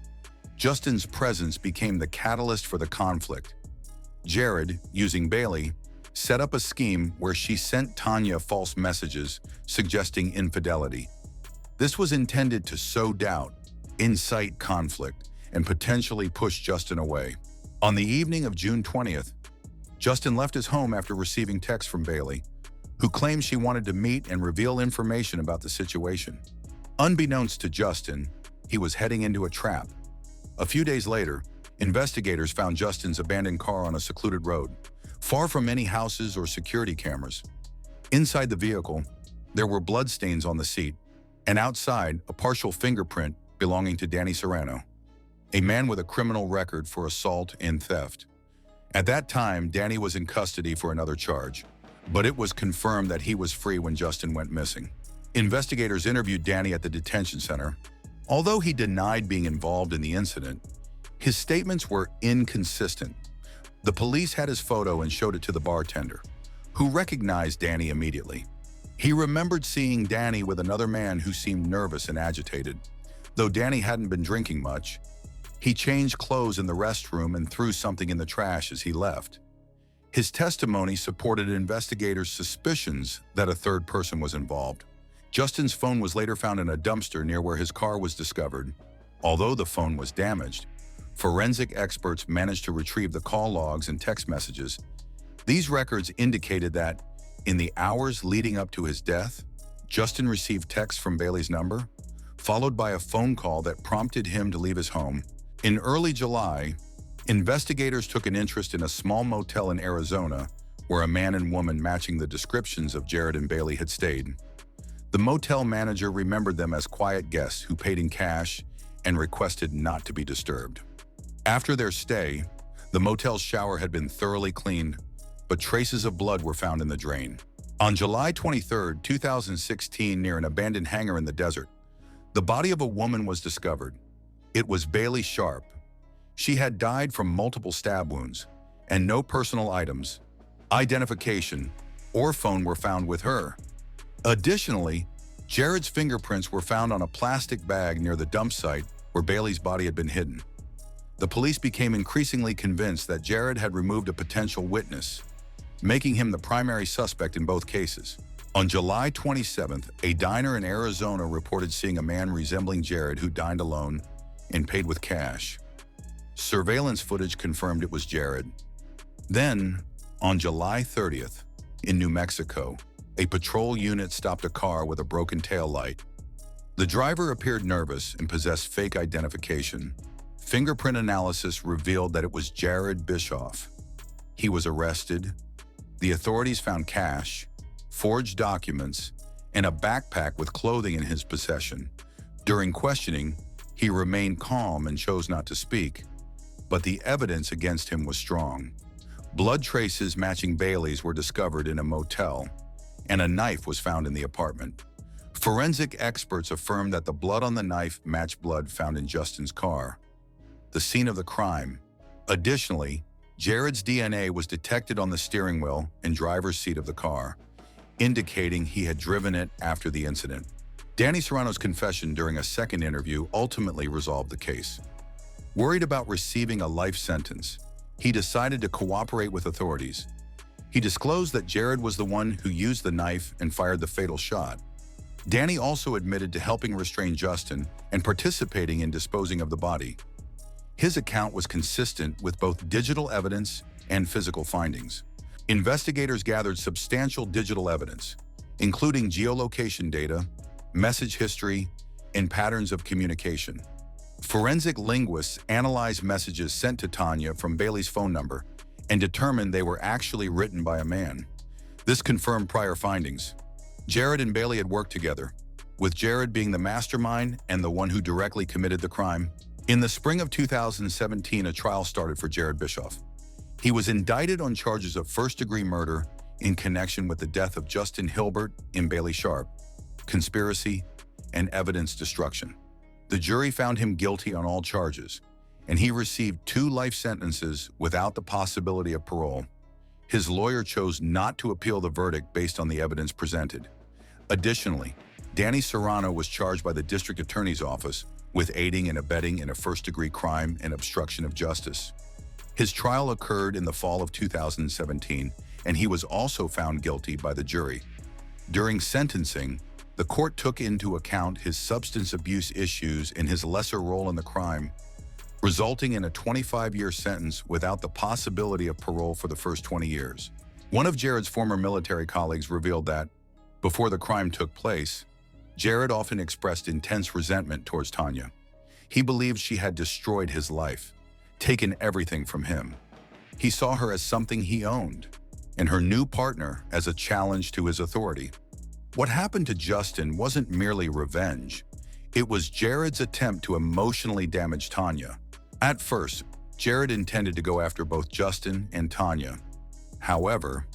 Justin's presence became the catalyst for the conflict. Jared, using Bailey, set up a scheme where she sent Tanya false messages suggesting infidelity. This was intended to sow doubt, incite conflict, and potentially push Justin away. On the evening of June 20th, Justin left his home after receiving text from Bailey, who claimed she wanted to meet and reveal information about the situation. Unbeknownst to Justin, he was heading into a trap. A few days later, investigators found Justin's abandoned car on a secluded road, far from any houses or security cameras. Inside the vehicle, there were bloodstains on the seat, and outside, a partial fingerprint belonging to Danny Serrano, a man with a criminal record for assault and theft. At that time, Danny was in custody for another charge, but it was confirmed that he was free when Justin went missing. Investigators interviewed Danny at the detention center. Although he denied being involved in the incident, his statements were inconsistent. The police had his photo and showed it to the bartender, who recognized Danny immediately. He remembered seeing Danny with another man who seemed nervous and agitated. Though Danny hadn't been drinking much, he changed clothes in the restroom and threw something in the trash as he left. His testimony supported investigators' suspicions that a third person was involved. Justin's phone was later found in a dumpster near where his car was discovered. Although the phone was damaged, forensic experts managed to retrieve the call logs and text messages. These records indicated that, in the hours leading up to his death, Justin received texts from Bailey's number, followed by a phone call that prompted him to leave his home. In early July, investigators took an interest in a small motel in Arizona where a man and woman matching the descriptions of Jared and Bailey had stayed. The motel manager remembered them as quiet guests who paid in cash and requested not to be disturbed. After their stay, the motel's shower had been thoroughly cleaned, but traces of blood were found in the drain. On July 23, 2016, near an abandoned hangar in the desert, the body of a woman was discovered. It was Bailey Sharp. She had died from multiple stab wounds, and no personal items, identification, or phone were found with her. Additionally, Jared's fingerprints were found on a plastic bag near the dump site where Bailey's body had been hidden. The police became increasingly convinced that Jared had removed a potential witness, making him the primary suspect in both cases. On July 27th, a diner in Arizona reported seeing a man resembling Jared who dined alone and paid with cash. Surveillance footage confirmed it was Jared. Then, on July 30th, in New Mexico, a patrol unit stopped a car with a broken taillight. The driver appeared nervous and possessed fake identification. Fingerprint analysis revealed that it was Jared Bischoff. He was arrested. The authorities found cash, forged documents, and a backpack with clothing in his possession. During questioning, he remained calm and chose not to speak, but the evidence against him was strong. Blood traces matching Bailey's were discovered in a motel, and a knife was found in the apartment. Forensic experts affirmed that the blood on the knife matched blood found in Justin's car, the scene of the crime. Additionally, Jared's DNA was detected on the steering wheel and driver's seat of the car, indicating he had driven it after the incident. Danny Serrano's confession during a second interview ultimately resolved the case. Worried about receiving a life sentence, he decided to cooperate with authorities. He disclosed that Jared was the one who used the knife and fired the fatal shot. Danny also admitted to helping restrain Justin and participating in disposing of the body. His account was consistent with both digital evidence and physical findings. Investigators gathered substantial digital evidence, including geolocation data, message history, and patterns of communication. Forensic linguists analyzed messages sent to Tanya from Bailey's phone number and determined they were actually written by a man. This confirmed prior findings. Jared and Bailey had worked together, with Jared being the mastermind and the one who directly committed the crime. In the spring of 2017, a trial started for Jared Bischoff. He was indicted on charges of first-degree murder in connection with the death of Justin Hilbert and Bailey Sharp, conspiracy, and evidence destruction. The jury found him guilty on all charges, and he received 2 life sentences without the possibility of parole. His lawyer chose not to appeal the verdict based on the evidence presented. Additionally, Danny Serrano was charged by the district attorney's office with aiding and abetting in a first-degree crime and obstruction of justice. His trial occurred in the fall of 2017, and he was also found guilty by the jury. During sentencing, the court took into account his substance abuse issues and his lesser role in the crime, resulting in a 25-year sentence without the possibility of parole for the first 20 years. One of Jared's former military colleagues revealed that, before the crime took place, Jared often expressed intense resentment towards Tanya. He believed she had destroyed his life, taken everything from him. He saw her as something he owned, and her new partner as a challenge to his authority. What happened to Justin wasn't merely revenge. It was Jared's attempt to emotionally damage Tanya. At first, Jared intended to go after both Justin and Tanya. However,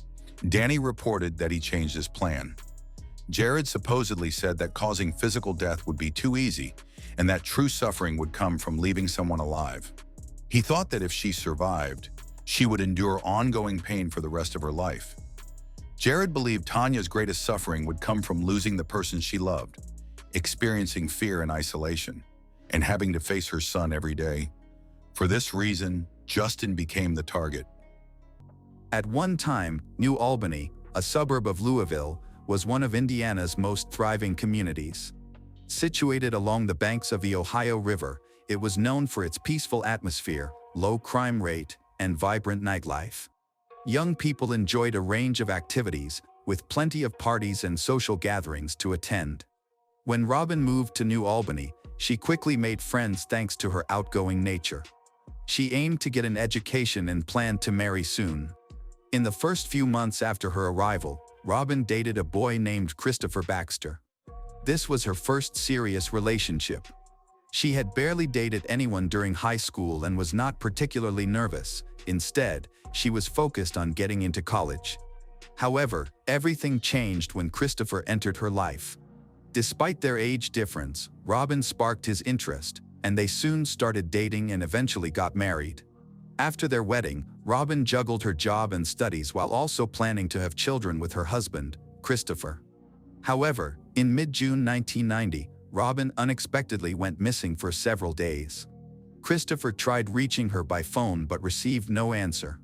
Danny reported that he changed his plan. Jared supposedly said that causing physical death would be too easy and that true suffering would come from leaving someone alive. He thought that if she survived, she would endure ongoing pain for the rest of her life. Jared believed Tanya's greatest suffering would come from losing the person she loved, experiencing fear and isolation, and having to face her son every day. For this reason, Justin became the target. At one time, New Albany, a suburb of Louisville, was one of Indiana's most thriving communities. Situated along the banks of the Ohio River, it was known for its peaceful atmosphere, low crime rate, and vibrant nightlife. Young people enjoyed a range of activities, with plenty of parties and social gatherings to attend. When Robin moved to New Albany, she quickly made friends thanks to her outgoing nature. She aimed to get an education and planned to marry soon. In the first few months after her arrival, Robin dated a boy named Christopher Baxter. This was her first serious relationship. She had barely dated anyone during high school and was not particularly nervous. Instead, she was focused on getting into college. However, everything changed when Christopher entered her life. Despite their age difference, Robin sparked his interest, and they soon started dating and eventually got married. After their wedding, Robin juggled her job and studies while also planning to have children with her husband, Christopher. However, in mid-June 1990, Robin unexpectedly went missing for several days. Christopher tried reaching her by phone but received no answer.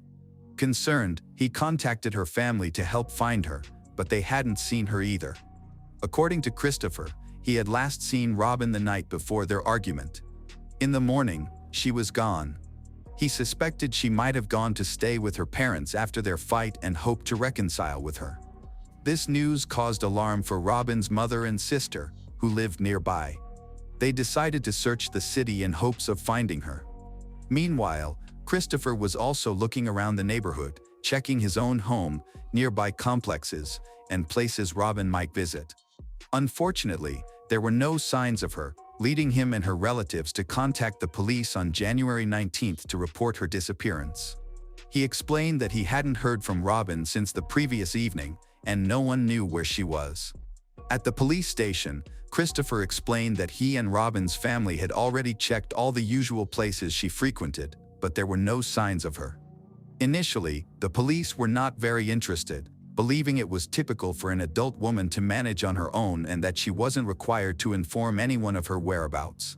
Concerned, he contacted her family to help find her, but they hadn't seen her either. According to Christopher, he had last seen Robin the night before their argument. In the morning, she was gone. He suspected she might have gone to stay with her parents after their fight and hoped to reconcile with her. This news caused alarm for Robin's mother and sister, who lived nearby. They decided to search the city in hopes of finding her. Meanwhile, Christopher was also looking around the neighborhood, checking his own home, nearby complexes, and places Robin might visit. Unfortunately, there were no signs of her, leading him and her relatives to contact the police on January 19th to report her disappearance. He explained that he hadn't heard from Robin since the previous evening, and no one knew where she was. At the police station, Christopher explained that he and Robin's family had already checked all the usual places she frequented, but there were no signs of her. Initially, the police were not very interested, believing it was typical for an adult woman to manage on her own and that she wasn't required to inform anyone of her whereabouts.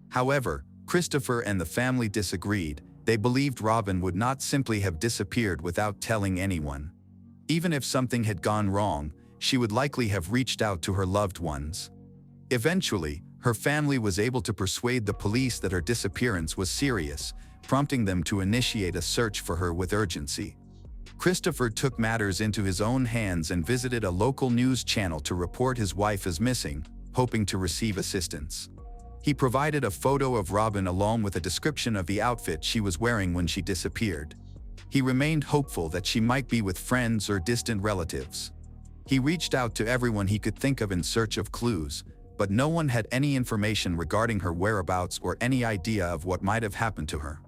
However, Christopher and the family disagreed. They believed Robin would not simply have disappeared without telling anyone. Even if something had gone wrong, she would likely have reached out to her loved ones. Eventually, her family was able to persuade the police that her disappearance was serious, prompting them to initiate a search for her with urgency. Christopher took matters into his own hands and visited a local news channel to report his wife as missing, hoping to receive assistance. He provided a photo of Robin along with a description of the outfit she was wearing when she disappeared. He remained hopeful that she might be with friends or distant relatives. He reached out to everyone he could think of in search of clues, but no one had any information regarding her whereabouts or any idea of what might have happened to her.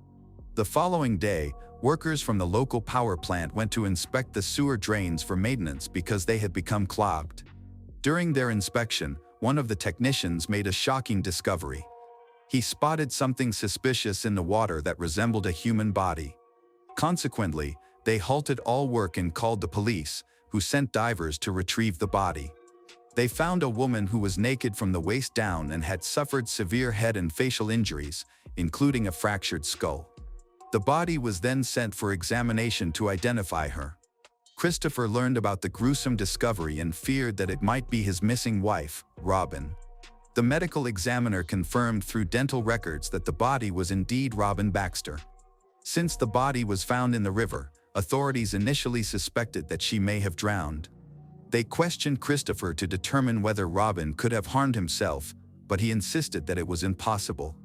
The following day, workers from the local power plant went to inspect the sewer drains for maintenance because they had become clogged. During their inspection, one of the technicians made a shocking discovery. He spotted something suspicious in the water that resembled a human body. Consequently, they halted all work and called the police, who sent divers to retrieve the body. They found a woman who was naked from the waist down and had suffered severe head and facial injuries, including a fractured skull. The body was then sent for examination to identify her. Christopher learned about the gruesome discovery and feared that it might be his missing wife, Robin. The medical examiner confirmed through dental records that the body was indeed Robin Baxter. Since the body was found in the river, authorities initially suspected that she may have drowned. They questioned Christopher to determine whether Robin could have harmed himself, but he insisted that it was impossible.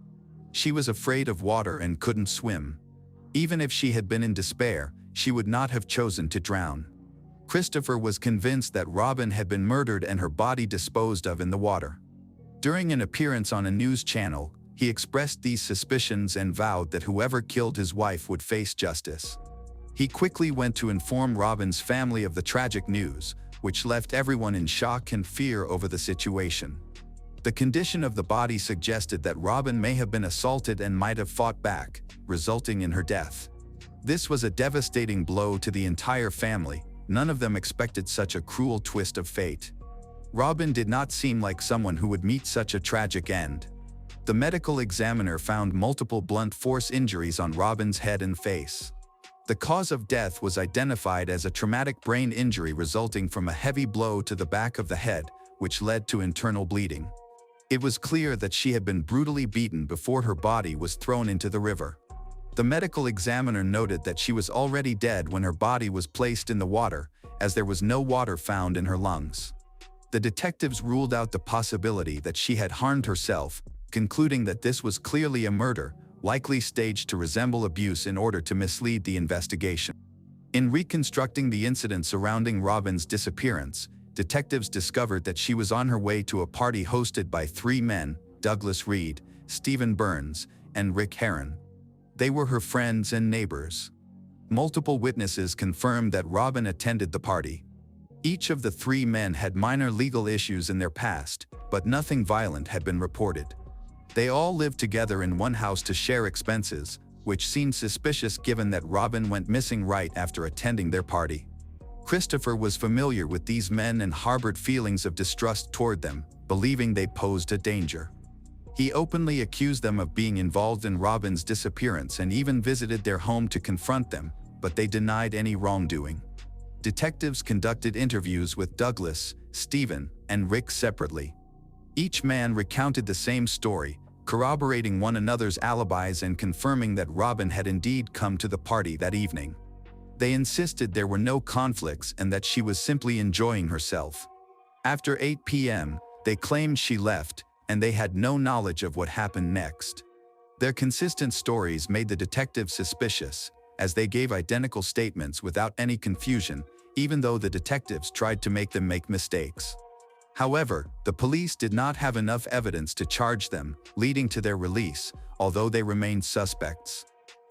She was afraid of water and couldn't swim. Even if she had been in despair, she would not have chosen to drown. Christopher was convinced that Robin had been murdered and her body disposed of in the water. During an appearance on a news channel, he expressed these suspicions and vowed that whoever killed his wife would face justice. He quickly went to inform Robin's family of the tragic news, which left everyone in shock and fear over the situation. The condition of the body suggested that Robin may have been assaulted and might have fought back, resulting in her death. This was a devastating blow to the entire family. None of them expected such a cruel twist of fate. Robin did not seem like someone who would meet such a tragic end. The medical examiner found multiple blunt force injuries on Robin's head and face. The cause of death was identified as a traumatic brain injury resulting from a heavy blow to the back of the head, which led to internal bleeding. It was clear that she had been brutally beaten before her body was thrown into the river. The medical examiner noted that she was already dead when her body was placed in the water, as there was no water found in her lungs. The detectives ruled out the possibility that she had harmed herself, concluding that this was clearly a murder, likely staged to resemble abuse in order to mislead the investigation. In reconstructing the incident surrounding Robin's disappearance, detectives discovered that she was on her way to a party hosted by three men, Douglas Reed, Stephen Burns, and Rick Herron. They were her friends and neighbors. Multiple witnesses confirmed that Robin attended the party. Each of the three men had minor legal issues in their past, but nothing violent had been reported. They all lived together in one house to share expenses, which seemed suspicious given that Robin went missing right after attending their party. Christopher was familiar with these men and harbored feelings of distrust toward them, believing they posed a danger. He openly accused them of being involved in Robin's disappearance and even visited their home to confront them, but they denied any wrongdoing. Detectives conducted interviews with Douglas, Stephen, and Rick separately. Each man recounted the same story, corroborating one another's alibis and confirming that Robin had indeed come to the party that evening. They insisted there were no conflicts and that she was simply enjoying herself. After 8 p.m., they claimed she left, and they had no knowledge of what happened next. Their consistent stories made the detectives suspicious, as they gave identical statements without any confusion, even though the detectives tried to make them make mistakes. However, the police did not have enough evidence to charge them, leading to their release, although they remained suspects.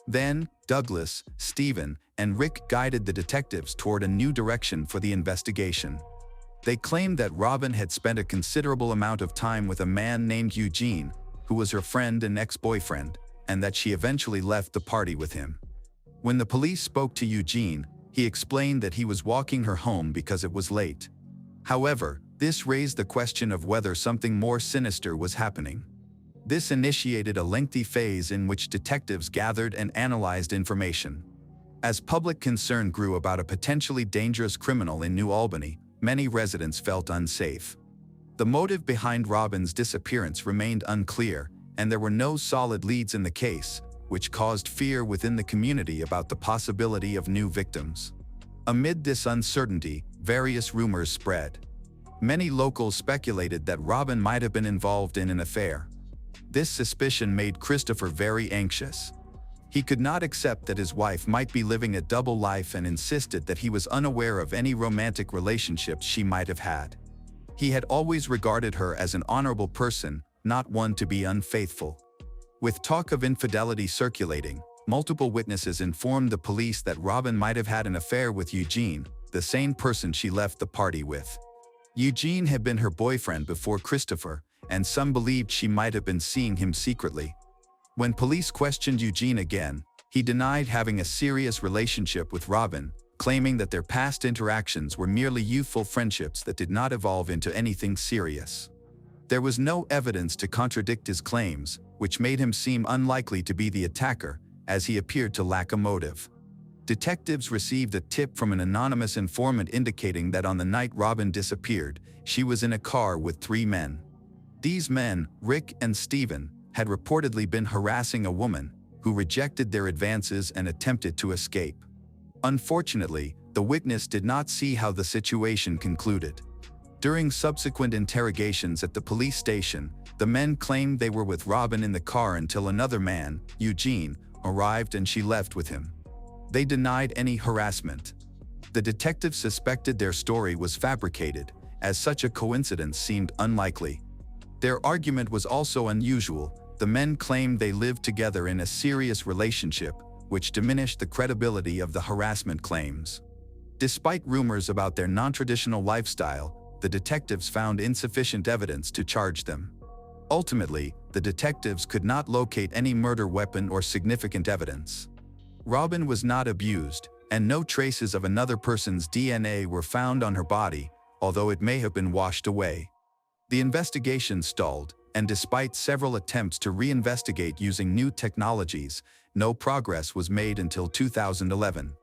Then, Douglas, Stephen, and Rick guided the detectives toward a new direction for the investigation. They claimed that Robin had spent a considerable amount of time with a man named Eugene, who was her friend and ex-boyfriend, and that she eventually left the party with him. When the police spoke to Eugene, he explained that he was walking her home because it was late. However, this raised the question of whether something more sinister was happening. This initiated a lengthy phase in which detectives gathered and analyzed information. As public concern grew about a potentially dangerous criminal in New Albany, many residents felt unsafe. The motive behind Robin's disappearance remained unclear, and there were no solid leads in the case, which caused fear within the community about the possibility of new victims. Amid this uncertainty, various rumors spread. Many locals speculated that Robin might have been involved in an affair. This suspicion made Christopher very anxious. He could not accept that his wife might be living a double life and insisted that he was unaware of any romantic relationships she might have had. He had always regarded her as an honorable person, not one to be unfaithful. With talk of infidelity circulating, multiple witnesses informed the police that Robin might have had an affair with Eugene, the same person she left the party with. Eugene had been her boyfriend before Christopher, and some believed she might have been seeing him secretly. When police questioned Eugene again, he denied having a serious relationship with Robin, claiming that their past interactions were merely youthful friendships that did not evolve into anything serious. There was no evidence to contradict his claims, which made him seem unlikely to be the attacker, as he appeared to lack a motive. Detectives received a tip from an anonymous informant indicating that on the night Robin disappeared, she was in a car with 3 men. These men, Rick and Steven, had reportedly been harassing a woman, who rejected their advances and attempted to escape. Unfortunately, the witness did not see how the situation concluded. During subsequent interrogations at the police station, the men claimed they were with Robin in the car until another man, Eugene, arrived and she left with him. They denied any harassment. The detectives suspected their story was fabricated, as such a coincidence seemed unlikely. Their argument was also unusual. The men claimed they lived together in a serious relationship, which diminished the credibility of the harassment claims. Despite rumors about their non-traditional lifestyle, the detectives found insufficient evidence to charge them. Ultimately, the detectives could not locate any murder weapon or significant evidence. Robin was not abused, and no traces of another person's DNA were found on her body, although it may have been washed away. The investigation stalled, and despite several attempts to reinvestigate using new technologies, no progress was made until 2011.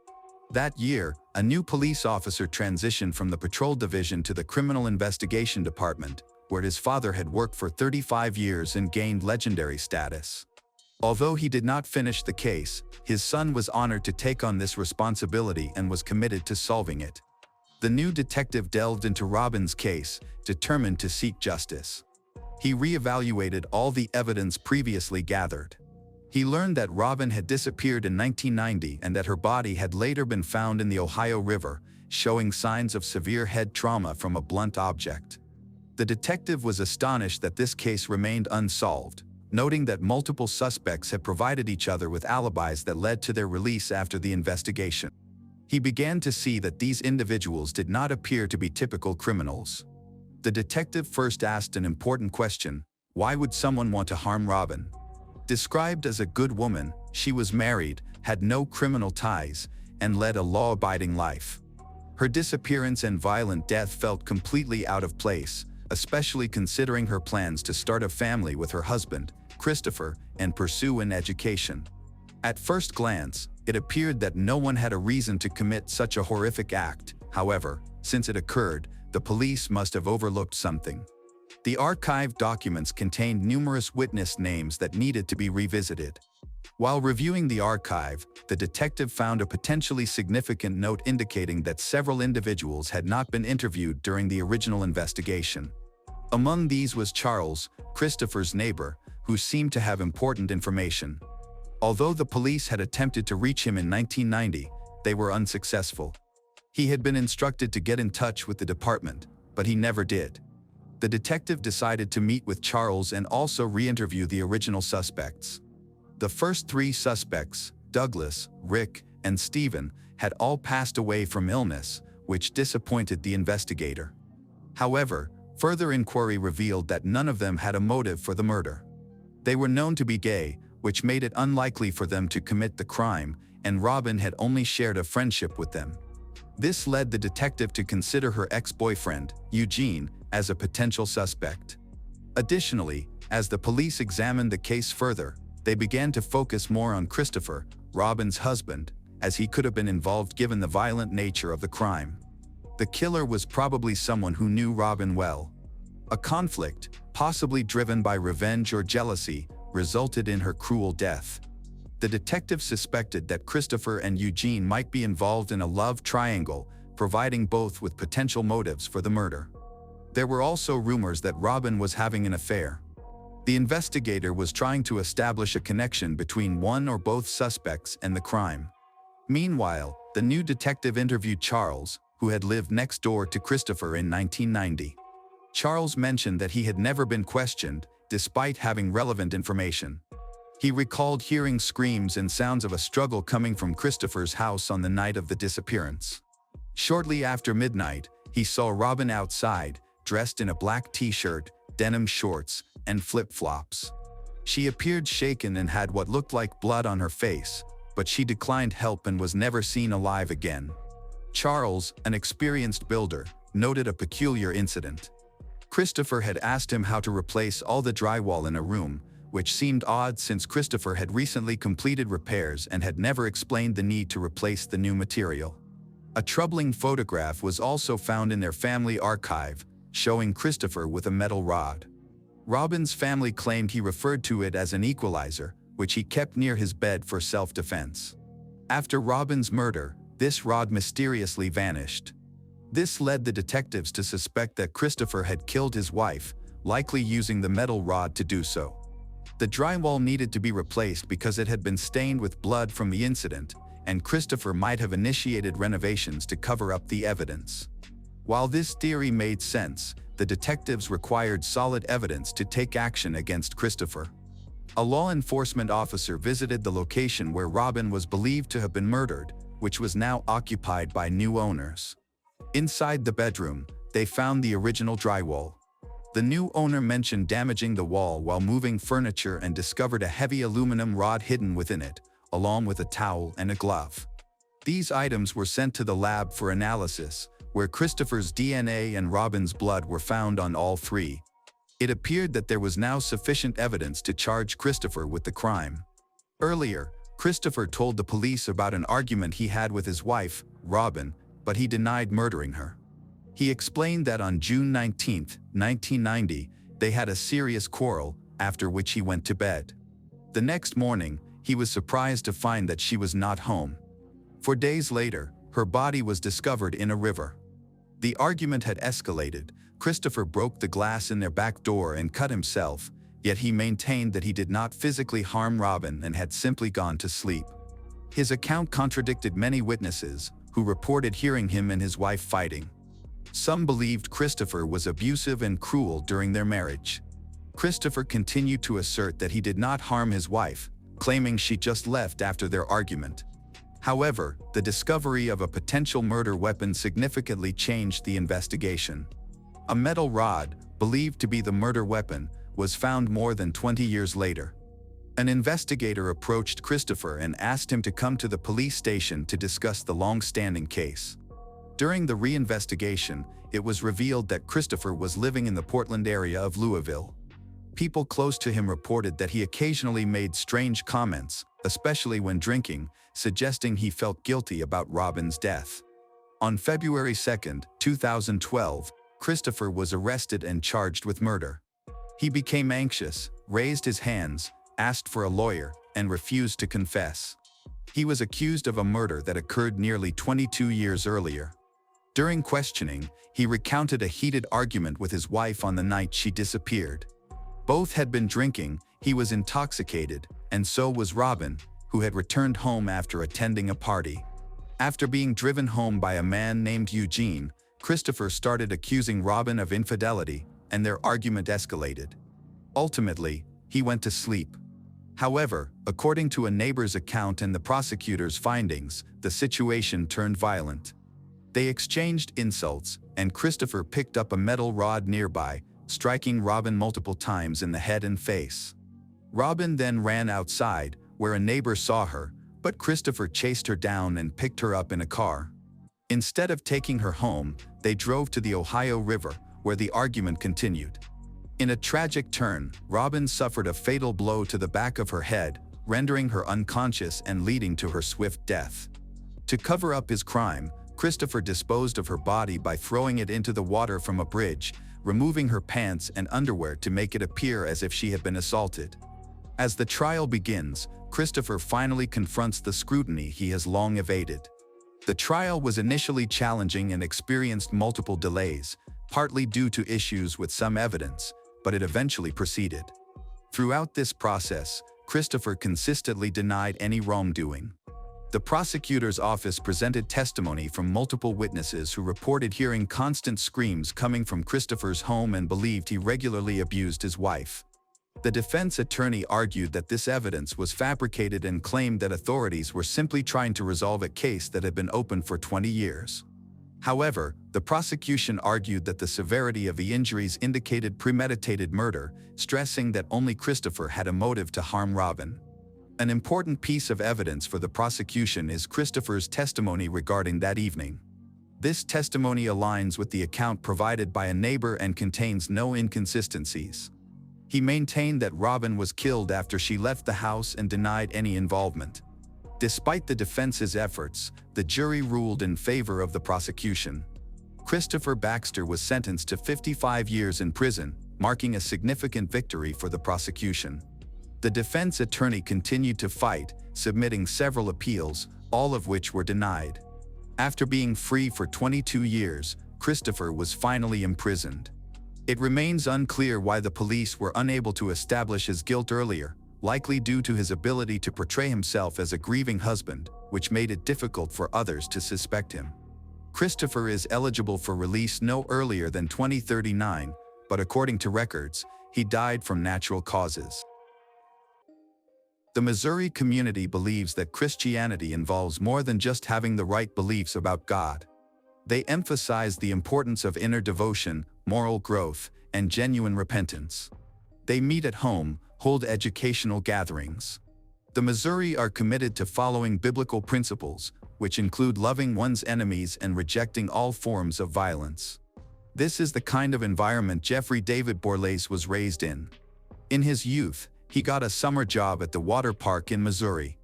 That year, a new police officer transitioned from the patrol division to the criminal investigation department, where his father had worked for 35 years and gained legendary status. Although he did not finish the case, his son was honored to take on this responsibility and was committed to solving it. The new detective delved into Robin's case, determined to seek justice. He reevaluated all the evidence previously gathered. He learned that Robin had disappeared in 1990 and that her body had later been found in the Ohio River, showing signs of severe head trauma from a blunt object. The detective was astonished that this case remained unsolved, noting that multiple suspects had provided each other with alibis that led to their release after the investigation. He began to see that these individuals did not appear to be typical criminals. The detective first asked an important question: why would someone want to harm Robin? Described as a good woman, she was married, had no criminal ties, and led a law-abiding life. Her disappearance and violent death felt completely out of place, especially considering her plans to start a family with her husband, Christopher, and pursue an education. At first glance, it appeared that no one had a reason to commit such a horrific act. However, since it occurred, the police must have overlooked something. The archived documents contained numerous witness names that needed to be revisited. While reviewing the archive, the detective found a potentially significant note indicating that several individuals had not been interviewed during the original investigation. Among these was Charles, Christopher's neighbor, who seemed to have important information. Although the police had attempted to reach him in 1990, they were unsuccessful. He had been instructed to get in touch with the department, but he never did. The detective decided to meet with Charles and also re-interview the original suspects. The first 3 suspects, Douglas, Rick, and Steven, had all passed away from illness, which disappointed the investigator. However, further inquiry revealed that none of them had a motive for the murder. They were known to be gay, which made it unlikely for them to commit the crime, and Robin had only shared a friendship with them. This led the detective to consider her ex-boyfriend, Eugene, as a potential suspect. Additionally, as the police examined the case further, they began to focus more on Christopher, Robin's husband, as he could have been involved given the violent nature of the crime. The killer was probably someone who knew Robin well. A conflict, possibly driven by revenge or jealousy, resulted in her cruel death. The detective suspected that Christopher and Eugene might be involved in a love triangle, providing both with potential motives for the murder. There were also rumors that Robin was having an affair. The investigator was trying to establish a connection between one or both suspects and the crime. Meanwhile, the new detective interviewed Charles, who had lived next door to Christopher in 1990. Charles mentioned that he had never been questioned, despite having relevant information. He recalled hearing screams and sounds of a struggle coming from Christopher's house on the night of the disappearance. Shortly after midnight, he saw Robin outside, dressed in a black t-shirt, denim shorts, and flip-flops. She appeared shaken and had what looked like blood on her face, but she declined help and was never seen alive again. Charles, an experienced builder, noted a peculiar incident. Christopher had asked him how to replace all the drywall in a room, which seemed odd since Christopher had recently completed repairs and had never explained the need to replace the new material. A troubling photograph was also found in their family archive, showing Christopher with a metal rod. Robin's family claimed he referred to it as an equalizer, which he kept near his bed for self-defense. After Robin's murder, this rod mysteriously vanished. This led the detectives to suspect that Christopher had killed his wife, likely using the metal rod to do so. The drywall needed to be replaced because it had been stained with blood from the incident, and Christopher might have initiated renovations to cover up the evidence. While this theory made sense, the detectives required solid evidence to take action against Christopher. A law enforcement officer visited the location where Robin was believed to have been murdered, which was now occupied by new owners. Inside the bedroom, they found the original drywall. The new owner mentioned damaging the wall while moving furniture and discovered a heavy aluminum rod hidden within it, along with a towel and a glove. These items were sent to the lab for analysis, where Christopher's DNA and Robin's blood were found on all three. It appeared that there was now sufficient evidence to charge Christopher with the crime. Earlier, Christopher told the police about an argument he had with his wife, Robin, but he denied murdering her. He explained that on June 19, 1990, they had a serious quarrel, after which he went to bed. The next morning, he was surprised to find that she was not home. 4 days later, her body was discovered in a river. The argument had escalated. Christopher broke the glass in their back door and cut himself, yet he maintained that he did not physically harm Robin and had simply gone to sleep. His account contradicted many witnesses, who reported hearing him and his wife fighting. Some believed Christopher was abusive and cruel during their marriage. Christopher continued to assert that he did not harm his wife, claiming she just left after their argument. However, the discovery of a potential murder weapon significantly changed the investigation. A metal rod, believed to be the murder weapon, was found more than 20 years later. An investigator approached Christopher and asked him to come to the police station to discuss the long-standing case. During the reinvestigation, it was revealed that Christopher was living in the Portland area of Louisville. People close to him reported that he occasionally made strange comments, especially when drinking, suggesting he felt guilty about Robin's death. On February 2, 2012, Christopher was arrested and charged with murder. He became anxious, raised his hands, asked for a lawyer, and refused to confess. He was accused of a murder that occurred nearly 22 years earlier. During questioning, he recounted a heated argument with his wife on the night she disappeared. Both had been drinking, he was intoxicated, and so was Robin, who had returned home after attending a party. After being driven home by a man named Eugene, Christopher started accusing Robin of infidelity, and their argument escalated. Ultimately, he went to sleep. However, according to a neighbor's account and the prosecutor's findings, the situation turned violent. They exchanged insults, and Christopher picked up a metal rod nearby, striking Robin multiple times in the head and face. Robin then ran outside, where a neighbor saw her, but Christopher chased her down and picked her up in a car. Instead of taking her home, they drove to the Ohio River, where the argument continued. In a tragic turn, Robin suffered a fatal blow to the back of her head, rendering her unconscious and leading to her swift death. To cover up his crime, Christopher disposed of her body by throwing it into the water from a bridge, removing her pants and underwear to make it appear as if she had been assaulted. As the trial begins, Christopher finally confronts the scrutiny he has long evaded. The trial was initially challenging and experienced multiple delays, partly due to issues with some evidence, but it eventually proceeded. Throughout this process, Christopher consistently denied any wrongdoing. The prosecutor's office presented testimony from multiple witnesses who reported hearing constant screams coming from Christopher's home and believed he regularly abused his wife. The defense attorney argued that this evidence was fabricated and claimed that authorities were simply trying to resolve a case that had been open for 20 years. However, the prosecution argued that the severity of the injuries indicated premeditated murder, stressing that only Christopher had a motive to harm Robin. An important piece of evidence for the prosecution is Christopher's testimony regarding that evening. This testimony aligns with the account provided by a neighbor and contains no inconsistencies. He maintained that Robin was killed after she left the house and denied any involvement. Despite the defense's efforts, the jury ruled in favor of the prosecution. Christopher Baxter was sentenced to 55 years in prison, marking a significant victory for the prosecution. The defense attorney continued to fight, submitting several appeals, all of which were denied. After being free for 22 years, Christopher was finally imprisoned. It remains unclear why the police were unable to establish his guilt earlier, likely due to his ability to portray himself as a grieving husband, which made it difficult for others to suspect him. Christopher is eligible for release no earlier than 2039, but according to records, he died from natural causes. The Missouri community believes that Christianity involves more than just having the right beliefs about God. They emphasize the importance of inner devotion, moral growth, and genuine repentance. They meet at home, hold educational gatherings. The Missouri are committed to following biblical principles, which include loving one's enemies and rejecting all forms of violence. This is the kind of environment Jeffrey David Borlase was raised in. In his youth, he got a summer job at the water park in Missouri.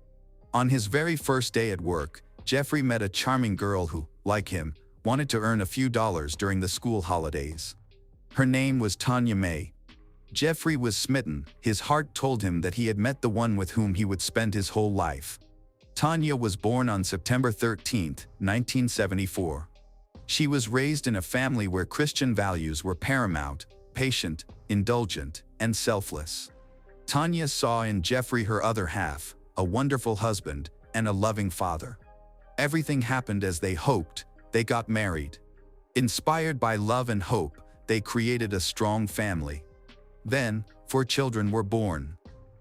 On his very first day at work, Jeffrey met a charming girl who, like him, wanted to earn a few dollars during the school holidays. Her name was Tanya May. Jeffrey was smitten. His heart told him that he had met the one with whom he would spend his whole life. Tanya was born on September 13, 1974. She was raised in a family where Christian values were paramount, patient, indulgent, and selfless. Tanya saw in Jeffrey her other half, a wonderful husband, and a loving father. Everything happened as they hoped. They got married. Inspired by love and hope, they created a strong family. Then, 4 children were born.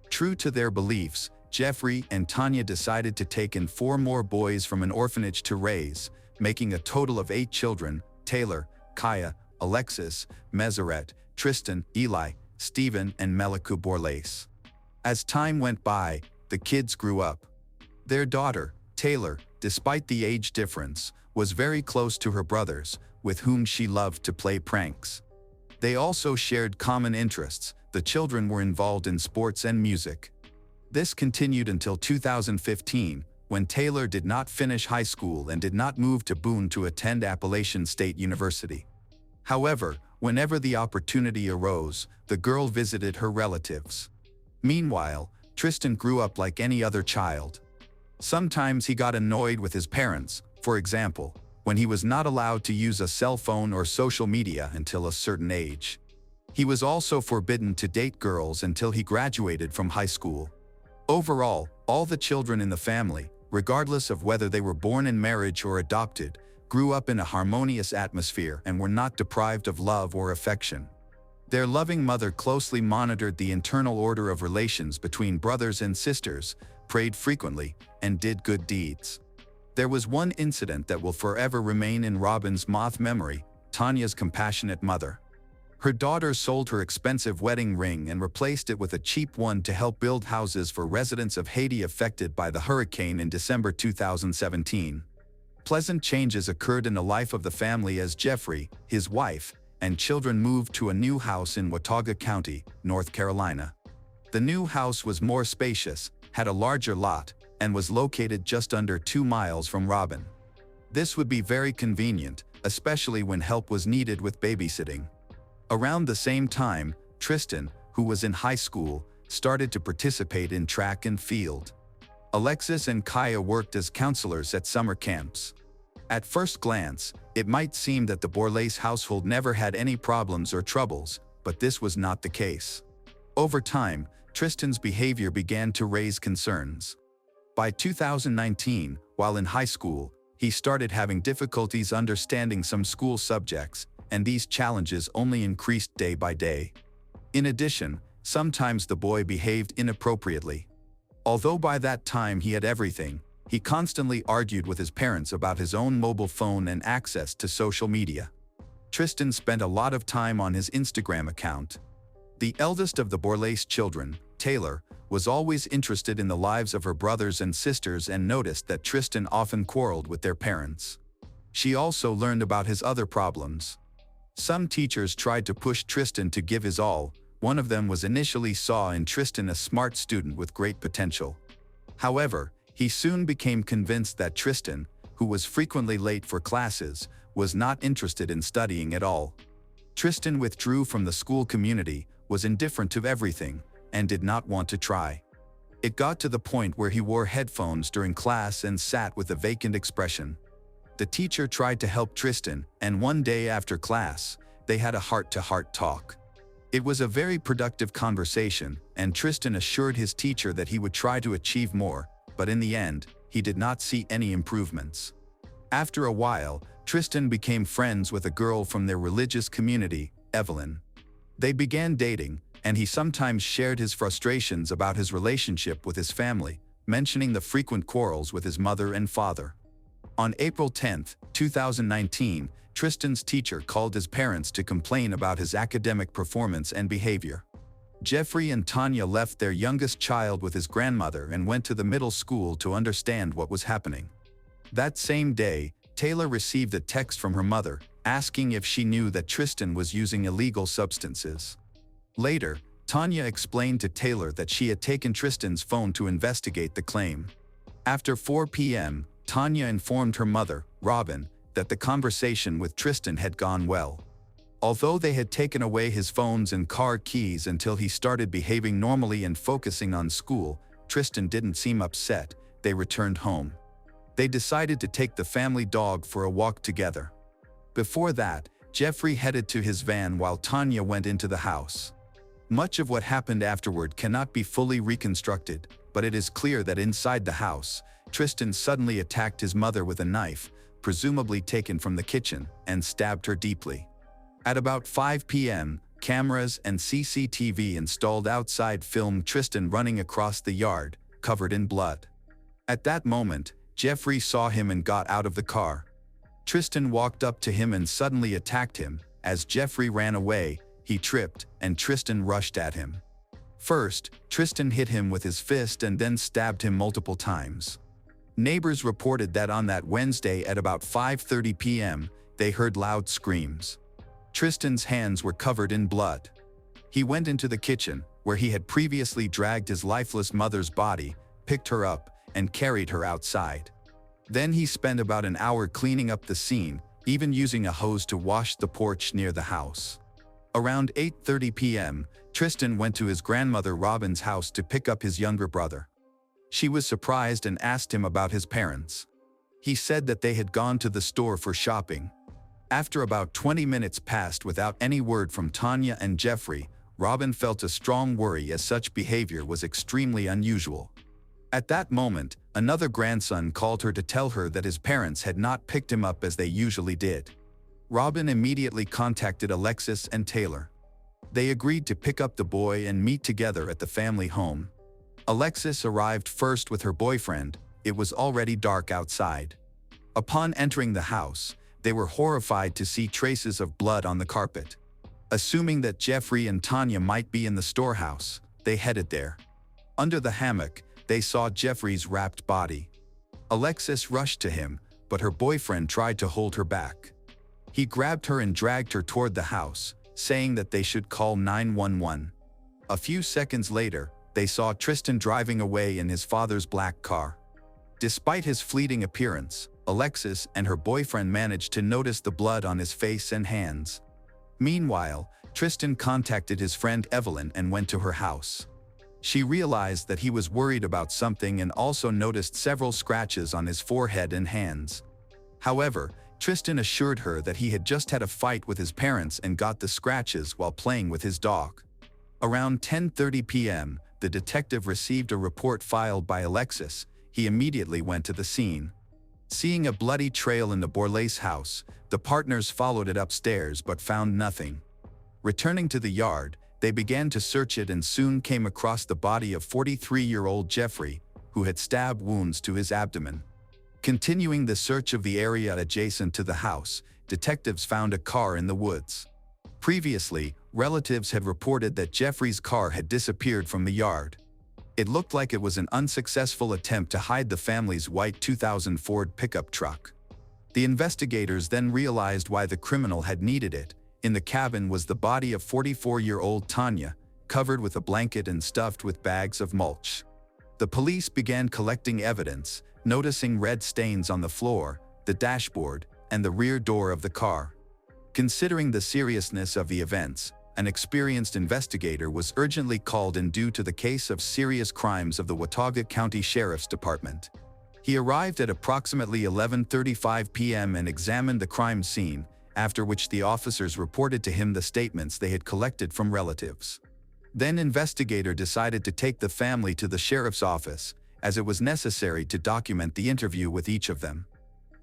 True to their beliefs, Jeffrey and Tanya decided to take in 4 more boys from an orphanage to raise, making a total of 8 children: Taylor, Kaya, Alexis, Meseret, Tristan, Eli, Stephen, and Meliku Borlase. As time went by, the kids grew up. Their daughter, Taylor, despite the age difference, was very close to her brothers, with whom she loved to play pranks. They also shared common interests. The children were involved in sports and music. This continued until 2015, when Taylor did not finish high school and did not move to Boone to attend Appalachian State University. However, whenever the opportunity arose, the girl visited her relatives. Meanwhile, Tristan grew up like any other child. Sometimes he got annoyed with his parents, for example, when he was not allowed to use a cell phone or social media until a certain age. He was also forbidden to date girls until he graduated from high school. Overall, all the children in the family, regardless of whether they were born in marriage or adopted, grew up in a harmonious atmosphere and were not deprived of love or affection. Their loving mother closely monitored the internal order of relations between brothers and sisters, prayed frequently, and did good deeds. There was one incident that will forever remain in Robin's moth memory: Tanya's compassionate mother. Her daughter sold her expensive wedding ring and replaced it with a cheap one to help build houses for residents of Haiti affected by the hurricane in December 2017. Pleasant changes occurred in the life of the family as Jeffrey, his wife, and children moved to a new house in Watauga County, North Carolina. The new house was more spacious, had a larger lot, and was located just under 2 miles from Robin. This would be very convenient, especially when help was needed with babysitting. Around the same time, Tristan, who was in high school, started to participate in track and field. Alexis and Kaya worked as counselors at summer camps. At first glance, it might seem that the Borlase household never had any problems or troubles, but this was not the case. Over time, Tristan's behavior began to raise concerns. By 2019, while in high school, he started having difficulties understanding some school subjects, and these challenges only increased day by day. In addition, sometimes the boy behaved inappropriately. Although by that time he had everything, he constantly argued with his parents about his own mobile phone and access to social media. Tristan spent a lot of time on his Instagram account. The eldest of the Borlase children, Taylor, was always interested in the lives of her brothers and sisters and noticed that Tristan often quarreled with their parents. She also learned about his other problems. Some teachers tried to push Tristan to give his all. One of them was initially saw in Tristan a smart student with great potential. However, he soon became convinced that Tristan, who was frequently late for classes, was not interested in studying at all. Tristan withdrew from the school community, was indifferent to everything, and did not want to try. It got to the point where he wore headphones during class and sat with a vacant expression. The teacher tried to help Tristan, and one day after class, they had a heart-to-heart talk. It was a very productive conversation, and Tristan assured his teacher that he would try to achieve more, but in the end, he did not see any improvements. After a while, Tristan became friends with a girl from their religious community, Evelyn. They began dating, and he sometimes shared his frustrations about his relationship with his family, mentioning the frequent quarrels with his mother and father. On April 10, 2019, Tristan's teacher called his parents to complain about his academic performance and behavior. Jeffrey and Tanya left their youngest child with his grandmother and went to the middle school to understand what was happening. That same day, Taylor received a text from her mother, asking if she knew that Tristan was using illegal substances. Later, Tanya explained to Taylor that she had taken Tristan's phone to investigate the claim. After 4 p.m., Tanya informed her mother, Robin, that the conversation with Tristan had gone well. Although they had taken away his phones and car keys until he started behaving normally and focusing on school, Tristan didn't seem upset. They returned home. They decided to take the family dog for a walk together. Before that, Jeffrey headed to his van while Tanya went into the house. Much of what happened afterward cannot be fully reconstructed, but it is clear that inside the house, Tristan suddenly attacked his mother with a knife, presumably taken from the kitchen, and stabbed her deeply. At about 5 p.m., cameras and CCTV installed outside filmed Tristan running across the yard, covered in blood. At that moment, Jeffrey saw him and got out of the car. Tristan walked up to him and suddenly attacked him. As Jeffrey ran away, he tripped, and Tristan rushed at him. First, Tristan hit him with his fist and then stabbed him multiple times. Neighbors reported that on that Wednesday at about 5:30 p.m., they heard loud screams. Tristan's hands were covered in blood. He went into the kitchen, where he had previously dragged his lifeless mother's body, picked her up, and carried her outside. Then he spent about an hour cleaning up the scene, even using a hose to wash the porch near the house. Around 8:30 p.m., Tristan went to his grandmother Robin's house to pick up his younger brother. She was surprised and asked him about his parents. He said that they had gone to the store for shopping. After about 20 minutes passed without any word from Tanya and Jeffrey, Robin felt a strong worry as such behavior was extremely unusual. At that moment, another grandson called her to tell her that his parents had not picked him up as they usually did. Robin immediately contacted Alexis and Taylor. They agreed to pick up the boy and meet together at the family home. Alexis arrived first with her boyfriend. It was already dark outside. Upon entering the house, they were horrified to see traces of blood on the carpet. Assuming that Jeffrey and Tanya might be in the storehouse, they headed there. Under the hammock, they saw Jeffrey's wrapped body. Alexis rushed to him, but her boyfriend tried to hold her back. He grabbed her and dragged her toward the house, saying that they should call 911. A few seconds later, they saw Tristan driving away in his father's black car. Despite his fleeting appearance, Alexis and her boyfriend managed to notice the blood on his face and hands. Meanwhile, Tristan contacted his friend Evelyn and went to her house. She realized that he was worried about something and also noticed several scratches on his forehead and hands. However, Tristan assured her that he had just had a fight with his parents and got the scratches while playing with his dog. Around 10:30 p.m., the detective received a report filed by Alexis. He immediately went to the scene. Seeing a bloody trail in the Borlase house, the partners followed it upstairs but found nothing. Returning to the yard, they began to search it and soon came across the body of 43-year-old Jeffrey, who had stab wounds to his abdomen. Continuing the search of the area adjacent to the house, detectives found a car in the woods. Previously, relatives had reported that Jeffrey's car had disappeared from the yard. It looked like it was an unsuccessful attempt to hide the family's white 2000 Ford pickup truck. The investigators then realized why the criminal had needed it. In the cabin was the body of 44-year-old Tanya, covered with a blanket and stuffed with bags of mulch. The police began collecting evidence, noticing red stains on the floor, the dashboard, and the rear door of the car. Considering the seriousness of the events, an experienced investigator was urgently called in due to the case of serious crimes of the Watauga County Sheriff's Department. He arrived at approximately 11:35 p.m. and examined the crime scene, after which the officers reported to him the statements they had collected from relatives. Then investigator decided to take the family to the sheriff's office, as it was necessary to document the interview with each of them.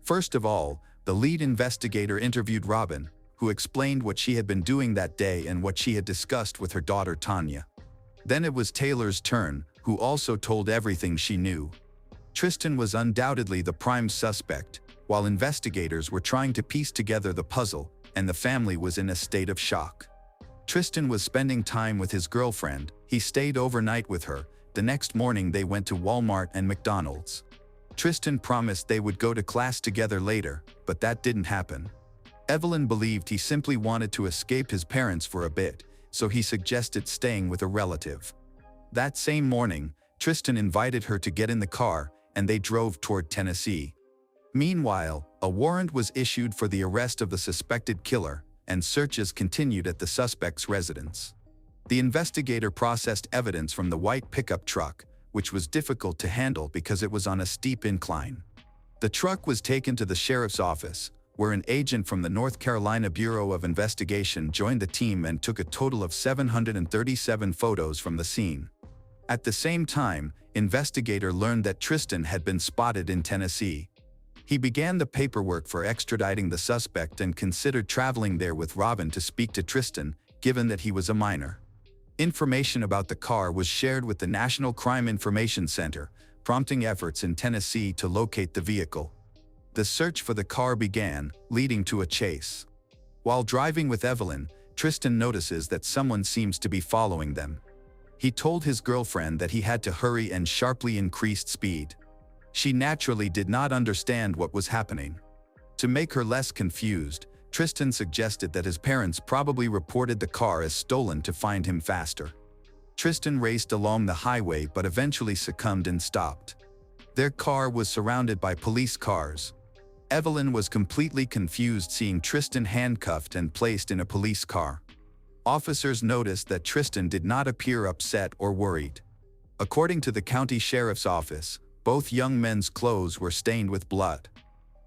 First of all, the lead investigator interviewed Robin, who explained what she had been doing that day and what she had discussed with her daughter Tanya. Then it was Taylor's turn, who also told everything she knew. Tristan was undoubtedly the prime suspect, while investigators were trying to piece together the puzzle, and the family was in a state of shock. Tristan was spending time with his girlfriend. He stayed overnight with her. The next morning they went to Walmart and McDonald's. Tristan promised they would go to class together later, but that didn't happen. Evelyn believed he simply wanted to escape his parents for a bit, so he suggested staying with a relative. That same morning, Tristan invited her to get in the car, and they drove toward Tennessee. Meanwhile, a warrant was issued for the arrest of the suspected killer, and searches continued at the suspect's residence. The investigator processed evidence from the white pickup truck, which was difficult to handle because it was on a steep incline. The truck was taken to the sheriff's office, where an agent from the North Carolina Bureau of Investigation joined the team and took a total of 737 photos from the scene. At the same time, investigator learned that Tristan had been spotted in Tennessee. He began the paperwork for extraditing the suspect and considered traveling there with Robin to speak to Tristan, given that he was a minor. Information about the car was shared with the National Crime Information Center, prompting efforts in Tennessee to locate the vehicle. The search for the car began, leading to a chase. While driving with Evelyn, Tristan notices that someone seems to be following them. He told his girlfriend that he had to hurry and sharply increased speed. She naturally did not understand what was happening. To make her less confused, Tristan suggested that his parents probably reported the car as stolen to find him faster. Tristan raced along the highway but eventually succumbed and stopped. Their car was surrounded by police cars. Evelyn was completely confused seeing Tristan handcuffed and placed in a police car. Officers noticed that Tristan did not appear upset or worried. According to the county sheriff's office, both young men's clothes were stained with blood.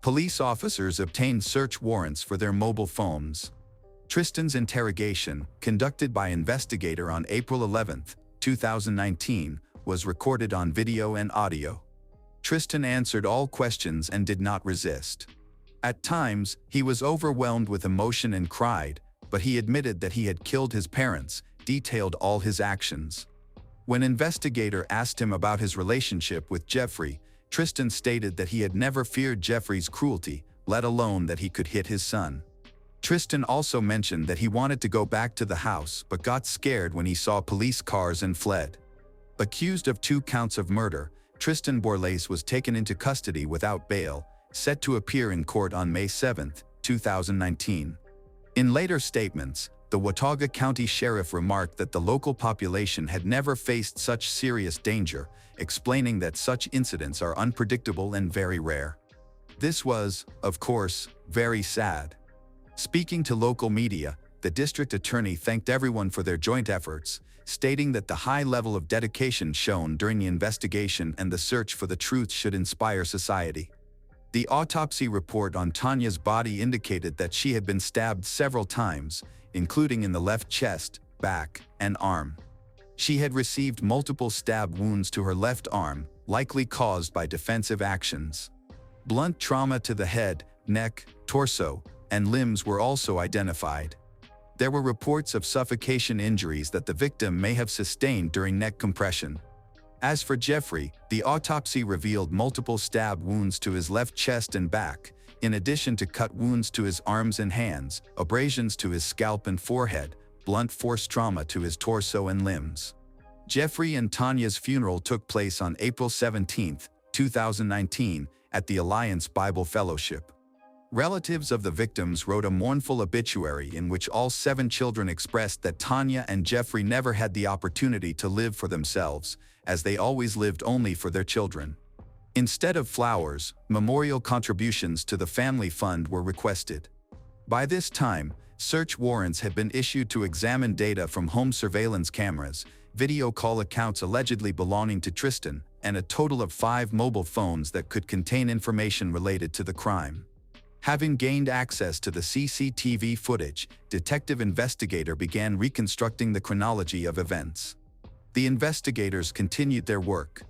Police officers obtained search warrants for their mobile phones. Tristan's interrogation, conducted by investigator on April 11, 2019, was recorded on video and audio. Tristan answered all questions and did not resist. At times, he was overwhelmed with emotion and cried, but he admitted that he had killed his parents, detailed all his actions. When investigator asked him about his relationship with Jeffrey, Tristan stated that he had never feared Jeffrey's cruelty, let alone that he could hit his son. Tristan also mentioned that he wanted to go back to the house but got scared when he saw police cars and fled. Accused of 2 counts of murder, Tristan Borlase was taken into custody without bail, set to appear in court on May 7, 2019. In later statements, the Watauga County Sheriff remarked that the local population had never faced such serious danger, explaining that such incidents are unpredictable and very rare. This was, of course, very sad. Speaking to local media, the district attorney thanked everyone for their joint efforts, stating that the high level of dedication shown during the investigation and the search for the truth should inspire society. The autopsy report on Tanya's body indicated that she had been stabbed several times, including in the left chest, back, and arm. She had received multiple stab wounds to her left arm, likely caused by defensive actions. Blunt trauma to the head, neck, torso, and limbs were also identified. There were reports of suffocation injuries that the victim may have sustained during neck compression. As for Jeffrey, the autopsy revealed multiple stab wounds to his left chest and back, in addition to cut wounds to his arms and hands, abrasions to his scalp and forehead, blunt force trauma to his torso and limbs. Jeffrey and Tanya's funeral took place on April 17, 2019, at the Alliance Bible Fellowship. Relatives of the victims wrote a mournful obituary in which all 7 children expressed that Tanya and Jeffrey never had the opportunity to live for themselves, as they always lived only for their children. Instead of flowers, memorial contributions to the family fund were requested. By this time, search warrants had been issued to examine data from home surveillance cameras, video call accounts allegedly belonging to Tristan, and a total of 5 mobile phones that could contain information related to the crime. Having gained access to the CCTV footage, detective investigator began reconstructing the chronology of events. The investigators continued their work.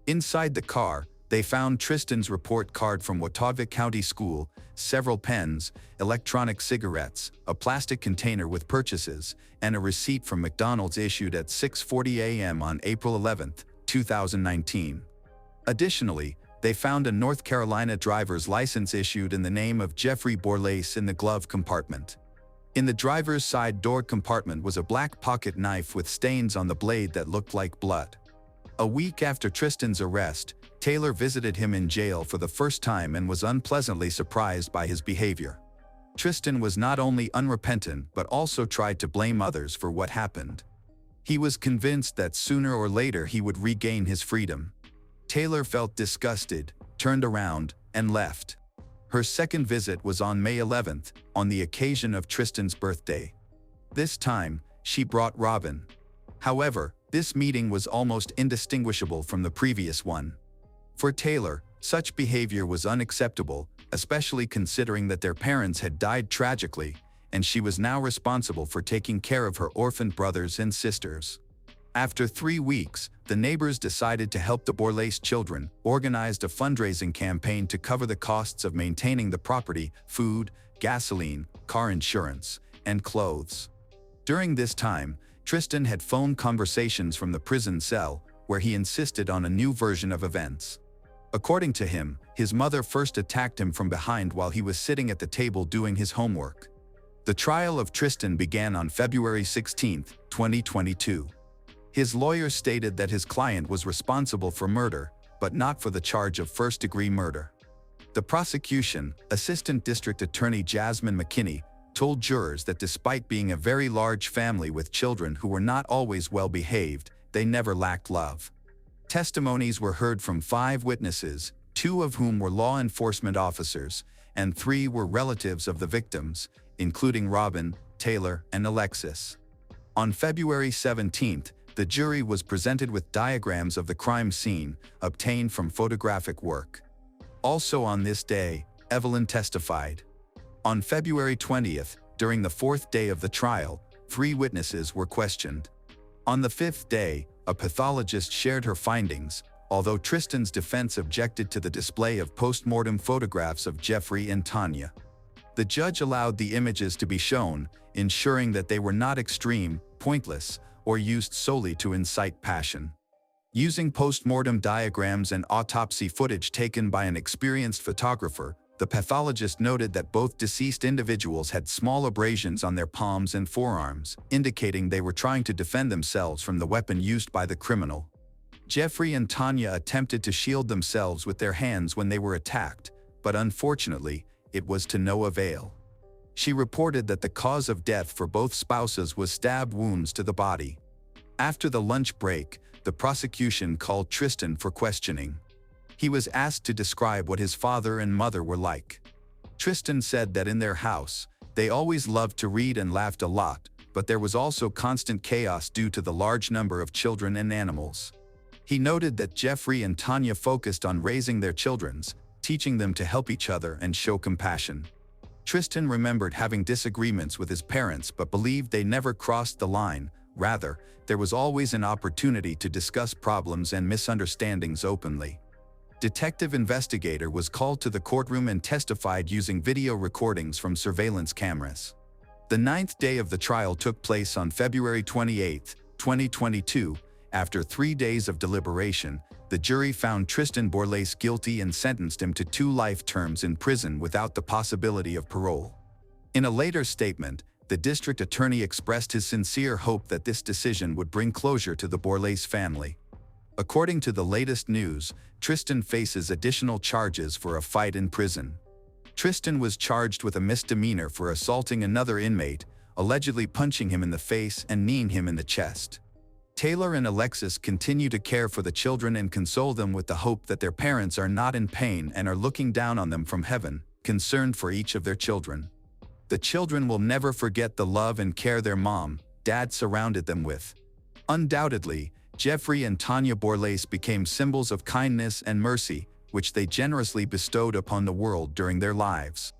Inside the car, they found Tristan's report card from Watauga County School, several pens, electronic cigarettes, a plastic container with purchases, and a receipt from McDonald's issued at 6:40 a.m. on April 11, 2019. Additionally, they found a North Carolina driver's license issued in the name of Jeffrey Borlase in the glove compartment. In the driver's side door compartment was a black pocket knife with stains on the blade that looked like blood. A week after Tristan's arrest, Taylor visited him in jail for the first time and was unpleasantly surprised by his behavior. Tristan was not only unrepentant but also tried to blame others for what happened. He was convinced that sooner or later he would regain his freedom. Taylor felt disgusted, turned around, and left. Her second visit was on May 11th, on the occasion of Tristan's birthday. This time, she brought Robin. However, this meeting was almost indistinguishable from the previous one. For Taylor, such behavior was unacceptable, especially considering that their parents had died tragically, and she was now responsible for taking care of her orphaned brothers and sisters. After 3 weeks, the neighbors decided to help the Borlase children, organized a fundraising campaign to cover the costs of maintaining the property, food, gasoline, car insurance, and clothes. During this time, Tristan had phone conversations from the prison cell, where he insisted on a new version of events. According to him, his mother first attacked him from behind while he was sitting at the table doing his homework. The trial of Tristan began on February 16, 2022. His lawyer stated that his client was responsible for murder, but not for the charge of first-degree murder. The prosecution, Assistant District Attorney Jasmine McKinney, told jurors that despite being a very large family with children who were not always well-behaved, they never lacked love. Testimonies were heard from 5 witnesses, 2 of whom were law enforcement officers, and 3 were relatives of the victims, including Robin, Taylor, and Alexis. On February 17th, the jury was presented with diagrams of the crime scene, obtained from photographic work. Also on this day, Evelyn testified. On February 20th, during the 4th day of the trial, 3 witnesses were questioned. On the 5th day, a pathologist shared her findings, although Tristan's defense objected to the display of post-mortem photographs of Jeffrey and Tanya. The judge allowed the images to be shown, ensuring that they were not extreme, pointless, or used solely to incite passion. Using post-mortem diagrams and autopsy footage taken by an experienced photographer, the pathologist noted that both deceased individuals had small abrasions on their palms and forearms, indicating they were trying to defend themselves from the weapon used by the criminal. Jeffrey and Tanya attempted to shield themselves with their hands when they were attacked, but unfortunately, it was to no avail. She reported that the cause of death for both spouses was stab wounds to the body. After the lunch break, the prosecution called Tristan for questioning. He was asked to describe what his father and mother were like. Tristan said that in their house, they always loved to read and laughed a lot, but there was also constant chaos due to the large number of children and animals. He noted that Jeffrey and Tanya focused on raising their children, teaching them to help each other and show compassion. Tristan remembered having disagreements with his parents but believed they never crossed the line. Rather, there was always an opportunity to discuss problems and misunderstandings openly. Detective investigator was called to the courtroom and testified using video recordings from surveillance cameras. The 9th day of the trial took place on February 28, 2022. After 3 days of deliberation, the jury found Tristan Borlase guilty and sentenced him to 2 life terms in prison without the possibility of parole. In a later statement, the district attorney expressed his sincere hope that this decision would bring closure to the Borlase family. According to the latest news, Tristan faces additional charges for a fight in prison. Tristan was charged with a misdemeanor for assaulting another inmate, allegedly punching him in the face and kneeing him in the chest. Taylor and Alexis continue to care for the children and console them with the hope that their parents are not in pain and are looking down on them from heaven, concerned for each of their children. The children will never forget the love and care their mom, dad surrounded them with. Undoubtedly, Jeffrey and Tanya Borlase became symbols of kindness and mercy, which they generously bestowed upon the world during their lives.